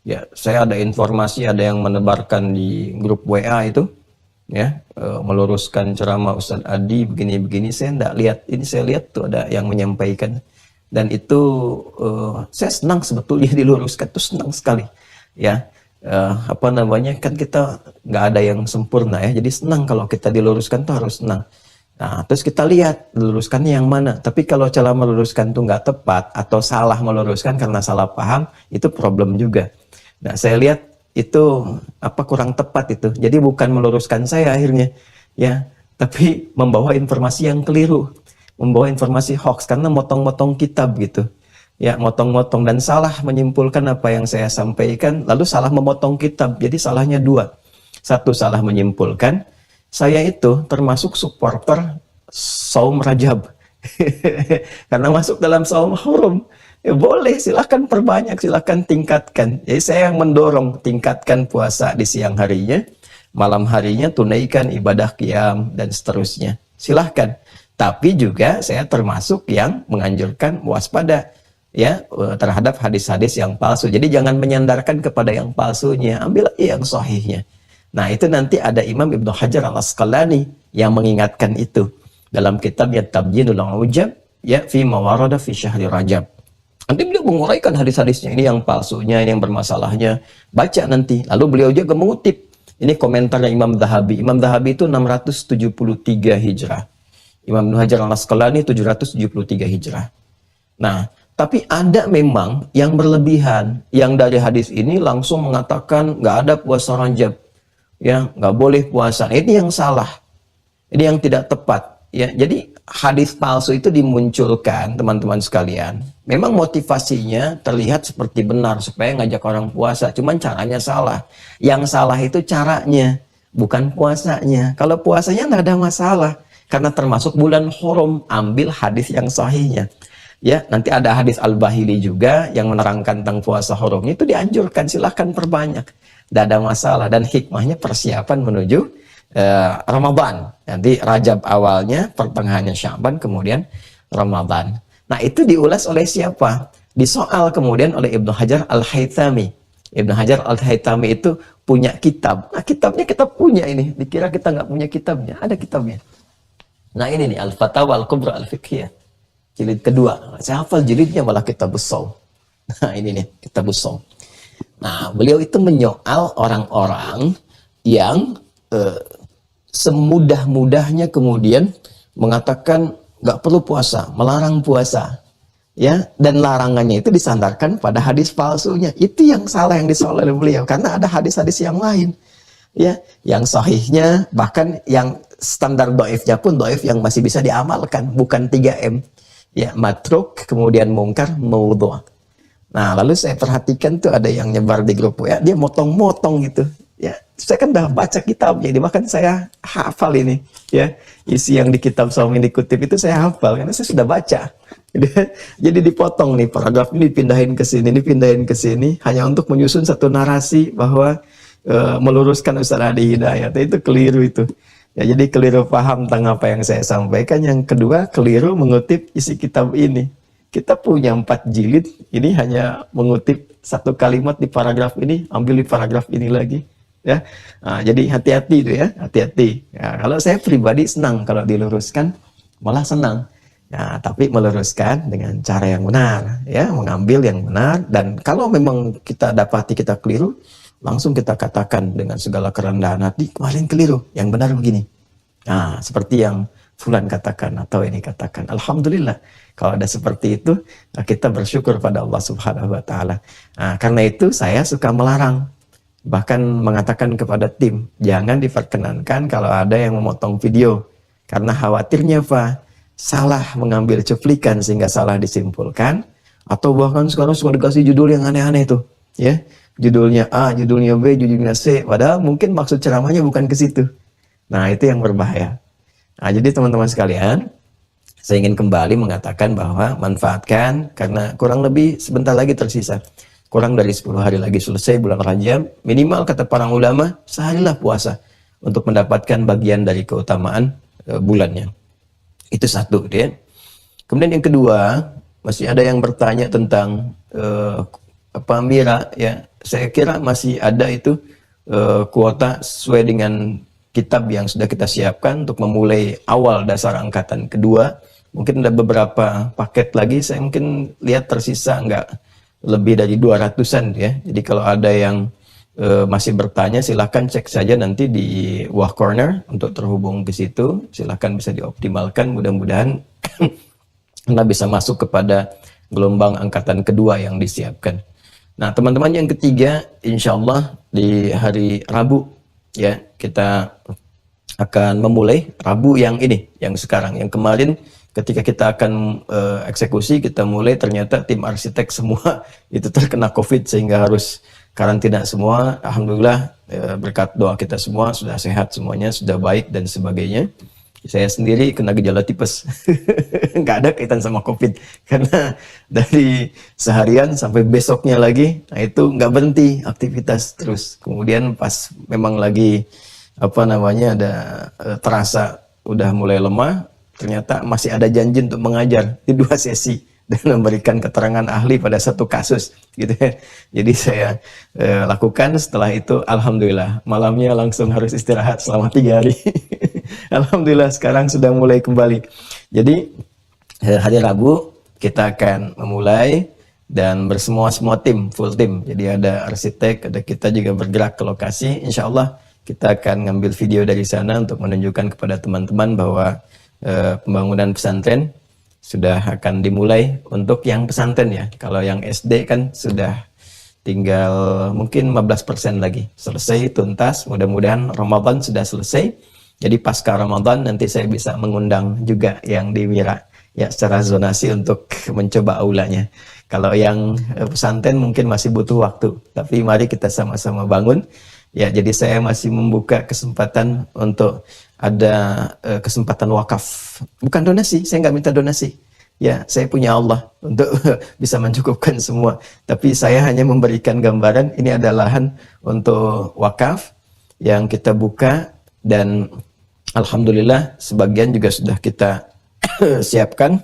Ya, saya ada informasi ada yang menebarkan di grup WA itu, ya, meluruskan ceramah Ustadz Adi begini-begini. Saya enggak lihat, ini saya lihat tuh ada yang menyampaikan dan itu saya senang sebetulnya diluruskan, tuh senang sekali. Ya, kan kita nggak ada yang sempurna ya, jadi senang kalau kita diluruskan tuh harus senang. Nah, terus kita lihat luruskannya yang mana. Tapi kalau cara meluruskan itu nggak tepat atau salah meluruskan karena salah paham, itu problem juga. Nah, saya lihat itu kurang tepat itu. Jadi bukan meluruskan saya akhirnya, ya, tapi membawa informasi yang keliru, membawa informasi hoax karena motong-motong kitab gitu. Ya, motong-motong dan salah menyimpulkan apa yang saya sampaikan, lalu salah memotong kitab. Jadi salahnya 2. Satu, salah menyimpulkan. Saya itu termasuk supporter saum Rajab. Karena masuk dalam saum Hurum. Ya boleh, silahkan perbanyak, silahkan tingkatkan. Jadi saya yang mendorong tingkatkan puasa di siang harinya, malam harinya tunaikan ibadah qiyam dan seterusnya. Silahkan. Tapi juga saya termasuk yang menganjurkan waspada ya terhadap hadis-hadis yang palsu. Jadi jangan menyandarkan kepada yang palsunya, ambil yang sahihnya. Nah, itu nanti ada Imam Ibnu Hajar Al-Asqalani yang mengingatkan itu dalam kitabnya Tabyinul Ujab, ya, fi mawarada fi syahri Rajab. Nanti beliau menguraikan hadis-hadisnya, ini yang palsunya, ini yang bermasalahnya. Baca nanti. Lalu beliau juga mengutip ini komentarnya Imam Dhahabi. Imam Dhahabi itu 673 Hijrah. Imam Ibnu Hajar Al-Asqalani 773 Hijrah. Nah, tapi ada memang yang berlebihan, yang dari hadis ini langsung mengatakan nggak ada puasa Rajab. Ya, nggak boleh puasa. Ini yang salah, ini yang tidak tepat. Ya, jadi hadis palsu itu dimunculkan, teman-teman sekalian. Memang motivasinya terlihat seperti benar supaya ngajak orang puasa, cuman caranya salah. Yang salah itu caranya, bukan puasanya. Kalau puasanya nggak ada masalah, karena termasuk bulan haram. Ambil hadis yang sahihnya. Ya, nanti ada hadis Al-Bahili juga yang menerangkan tentang puasa haramnya, itu dianjurkan, silahkan perbanyak. Tidak ada masalah, dan hikmahnya persiapan menuju Ramadan. Nanti Rajab awalnya, pertengahannya Sya'ban, kemudian Ramadan. Nah, itu diulas oleh siapa? Disoal kemudian oleh Ibnu Hajar Al-Haythami. Ibnu Hajar Al-Haythami itu punya kitab. Nah, kitabnya kita punya ini. Dikira kita nggak punya kitabnya. Ada kitabnya. Nah, ini nih, Al-Fatawa Al-Kubra Al-Fiqhiyah. Jilid kedua. Saya hafal jilidnya, malah Kitabus Shaum. Nah, ini nih, Kitabus Shaum. Nah, beliau itu menyoal orang-orang yang semudah-mudahnya kemudian mengatakan nggak perlu puasa, melarang puasa, ya, dan larangannya itu disandarkan pada hadis palsunya. Itu yang salah, yang disoal oleh beliau, karena ada hadis-hadis yang lain, ya, yang sahihnya, bahkan yang standar doifnya pun doif yang masih bisa diamalkan, bukan 3M, ya, matruk, kemudian mungkar, maudhu'. Nah, lalu saya perhatikan tuh ada yang nyebar di grup ya, dia motong-motong gitu. Ya, saya kan udah baca kitabnya ini, bahkan saya hafal ini, ya, isi yang di kitab Shaum yang dikutip itu saya hafal karena saya sudah baca. Jadi dipotong nih, paragraf ini dipindahin ke sini, dipindahin ke sini, hanya untuk menyusun satu narasi bahwa meluruskan Ustaz Adi Hidayat. Itu keliru itu. Ya, jadi keliru paham tentang apa yang saya sampaikan. Yang kedua, keliru mengutip isi kitab ini. Kita punya 4 jilid, ini hanya mengutip satu kalimat di paragraf ini, ambil di paragraf ini lagi. Ya, nah, jadi hati-hati itu ya, hati-hati. Ya, kalau saya pribadi senang kalau diluruskan, malah senang. Ya, tapi meluruskan dengan cara yang benar, ya, mengambil yang benar. Dan kalau memang kita dapati kita keliru, langsung kita katakan dengan segala kerendahan hati, kemarin keliru, yang benar begini. Nah, seperti yang Fulan katakan atau ini katakan. Alhamdulillah, kalau ada seperti itu, kita bersyukur pada Allah Subhanahu wa Ta'ala. Nah, karena itu saya suka melarang. Bahkan mengatakan kepada tim, jangan diperkenankan kalau ada yang memotong video. Karena khawatirnya apa? Salah mengambil cuplikan sehingga salah disimpulkan. Atau bahkan sekarang suka dikasih judul yang aneh-aneh itu. Ya, judulnya A, judulnya B, judulnya C. Padahal mungkin maksud ceramahnya bukan ke situ. Nah, itu yang berbahaya. Nah, jadi teman-teman sekalian, saya ingin kembali mengatakan bahwa manfaatkan, karena kurang lebih sebentar lagi tersisa. Kurang dari 10 hari lagi selesai bulan Rajab. Minimal kata para ulama, seharilah puasa untuk mendapatkan bagian dari keutamaan bulannya. Itu satu, ya. Kemudian yang kedua, masih ada yang bertanya tentang Mira, ya. Saya kira masih ada itu kuota sesuai dengan kitab yang sudah kita siapkan untuk memulai awal dasar angkatan kedua. Mungkin ada beberapa paket lagi, saya mungkin lihat tersisa nggak lebih dari 200-an ya. Jadi kalau ada yang masih bertanya, silahkan cek saja nanti di Wah Corner untuk terhubung ke situ. Silahkan bisa dioptimalkan, mudah-mudahan Anda bisa masuk kepada gelombang angkatan kedua yang disiapkan. Nah, teman-teman, yang ketiga, insya Allah di hari Rabu ya, kita akan memulai Rabu yang ini, yang sekarang. Yang kemarin ketika kita akan eksekusi, kita mulai, ternyata tim arsitek semua itu terkena COVID sehingga harus karantina semua. Alhamdulillah, berkat doa kita semua sudah sehat semuanya, sudah baik dan sebagainya. Saya sendiri kena gejala tipes, nggak ada kaitan sama COVID, karena dari seharian sampai besoknya lagi, nah itu nggak berhenti aktivitas terus. Kemudian pas memang lagi ada terasa udah mulai lemah, ternyata masih ada janji untuk mengajar di 2 sesi dan memberikan keterangan ahli pada satu kasus, gitu ya. Jadi saya lakukan. Setelah itu, alhamdulillah, malamnya langsung harus istirahat selama 3 hari. Alhamdulillah, sekarang sudah mulai kembali. Jadi hari Rabu kita akan memulai dan bersemua tim, full tim. Jadi ada arsitek, ada kita juga bergerak ke lokasi. Insya Allah kita akan ngambil video dari sana untuk menunjukkan kepada teman-teman bahwa pembangunan pesantren sudah akan dimulai untuk yang pesantren ya. Kalau yang SD kan sudah tinggal mungkin 15% lagi selesai tuntas. Mudah-mudahan Ramadan sudah selesai. Jadi pasca Ramadan nanti saya bisa mengundang juga yang di Mira ya, secara zonasi untuk mencoba aulanya. Kalau yang pesantren mungkin masih butuh waktu, tapi mari kita sama-sama bangun Ya, jadi saya masih membuka kesempatan untuk ada kesempatan wakaf. Bukan donasi, saya nggak minta donasi. Ya, saya punya Allah untuk bisa mencukupkan semua. Tapi saya hanya memberikan gambaran, ini ada lahan untuk wakaf yang kita buka, dan alhamdulillah sebagian juga sudah kita siapkan,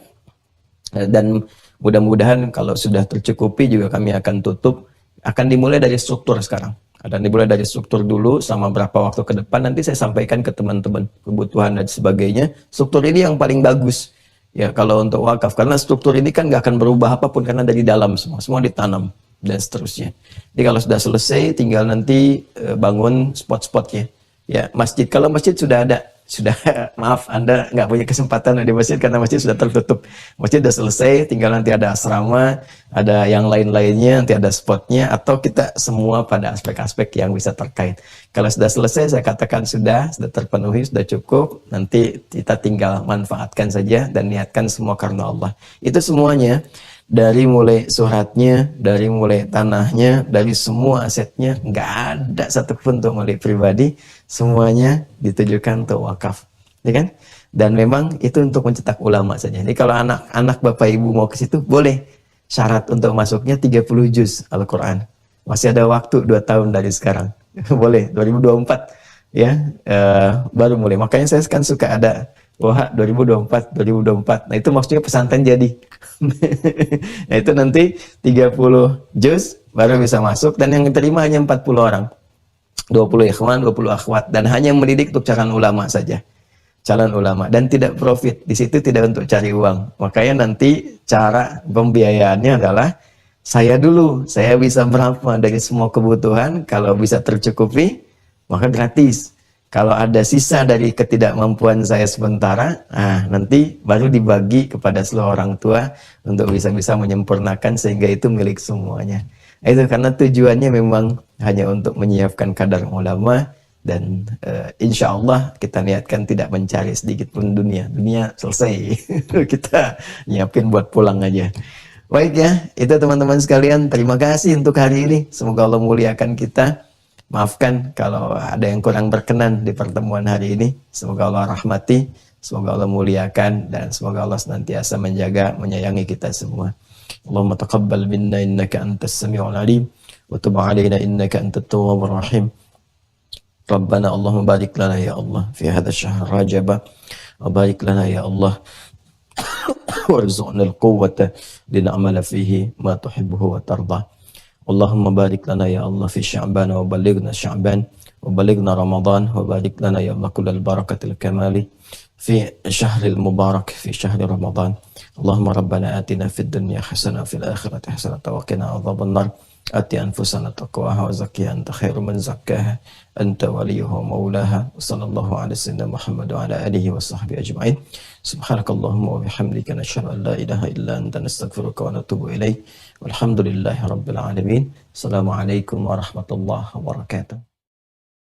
dan mudah-mudahan kalau sudah tercukupi juga kami akan tutup. Akan dimulai dari struktur sekarang. Ada dimulai dari struktur dulu, sama berapa waktu ke depan nanti saya sampaikan ke teman-teman kebutuhan dan sebagainya. Struktur ini yang paling bagus ya kalau untuk wakaf, karena struktur ini kan nggak akan berubah apapun karena dari dalam semua ditanam dan seterusnya. Jadi kalau sudah selesai tinggal nanti bangun spot-spotnya. Ya, masjid, kalau masjid sudah ada, sudah maaf Anda nggak punya kesempatan di masjid karena masjid sudah tertutup. Masjid sudah selesai, tinggal nanti ada asrama, ada yang lain-lainnya, nanti ada spotnya, atau kita semua pada aspek-aspek yang bisa terkait. Kalau sudah selesai, saya katakan sudah terpenuhi, sudah cukup, nanti kita tinggal manfaatkan saja dan niatkan semua karena Allah. Itu semuanya, dari mulai suratnya, dari mulai tanahnya, dari semua asetnya, nggak ada satupun untuk milik pribadi, semuanya ditujukan untuk wakaf, ya kan? Dan memang itu untuk mencetak ulama saja. Jadi kalau anak-anak bapak ibu mau ke situ, boleh. Syarat untuk masuknya 30 juz Al-Quran. Masih ada waktu 2 tahun dari sekarang. Boleh, 2024 ya, baru mulai. Makanya saya kan suka ada wah 2024. Nah itu maksudnya pesantren jadi. Nah itu nanti 30 juz baru bisa masuk, dan yang diterima hanya 40 orang. 20 ikhwan, 20 akhwat, dan hanya mendidik untuk calon ulama saja. Calon ulama, dan tidak profit. Di situ tidak untuk cari uang. Makanya nanti cara pembiayaannya adalah saya dulu, saya bisa berapa dari semua kebutuhan, kalau bisa tercukupi maka gratis. Kalau ada sisa dari ketidakmampuan saya sementara, nanti baru dibagi kepada seluruh orang tua untuk bisa-bisa menyempurnakan sehingga itu milik semuanya. Itu karena tujuannya memang hanya untuk menyiapkan kadar ulama, dan insya Allah kita niatkan tidak mencari sedikit pun dunia selesai. Kita nyiapin buat pulang aja. Baik ya, itu teman-teman sekalian, terima kasih untuk hari ini. Semoga Allah muliakan kita. Maafkan kalau ada yang kurang berkenan di pertemuan hari ini. Semoga Allah rahmati, semoga Allah muliakan, dan semoga Allah senantiasa menjaga, menyayangi kita semua. Allahumma taqabbal minna innaka antas sami'ul alim, wa tub 'alaina innaka antat tawwabur rahim. Rabbana Allahumma barik lana ya Allah fi hadha ash-shahr Rajab, wa barik lana ya Allah warzuqna al-quwwata lin'amala fihi ma tuhibbu wa tarda. Allahumma barik lana ya Allah fi Sya'ban, wa balighna Sya'ban, wa balighna Ramadan, wa barik lana ya Allah kullal barakatil kamali fi syahril mubarak, fi syahri Ramadan. Allahumma rabbana atina fid dunya hasanah wa fil akhirati hasanah wa qina adzaban nar. Ati anfusana taqwaha wa zakkiha anta khairu man zakkaha anta waliyuha wa maulaha. Wa sallallahu ala sayyidina Muhammad wa ala alihi wa sahbihi ajma'in. Subhanakallahumma wa bihamdika nashhadu an la ilaha illa anta nastaghfiruka wa natubu ilaik. Walhamdulillahi rabbil alamin. Assalamualaikum warahmatullahi wabarakatuh.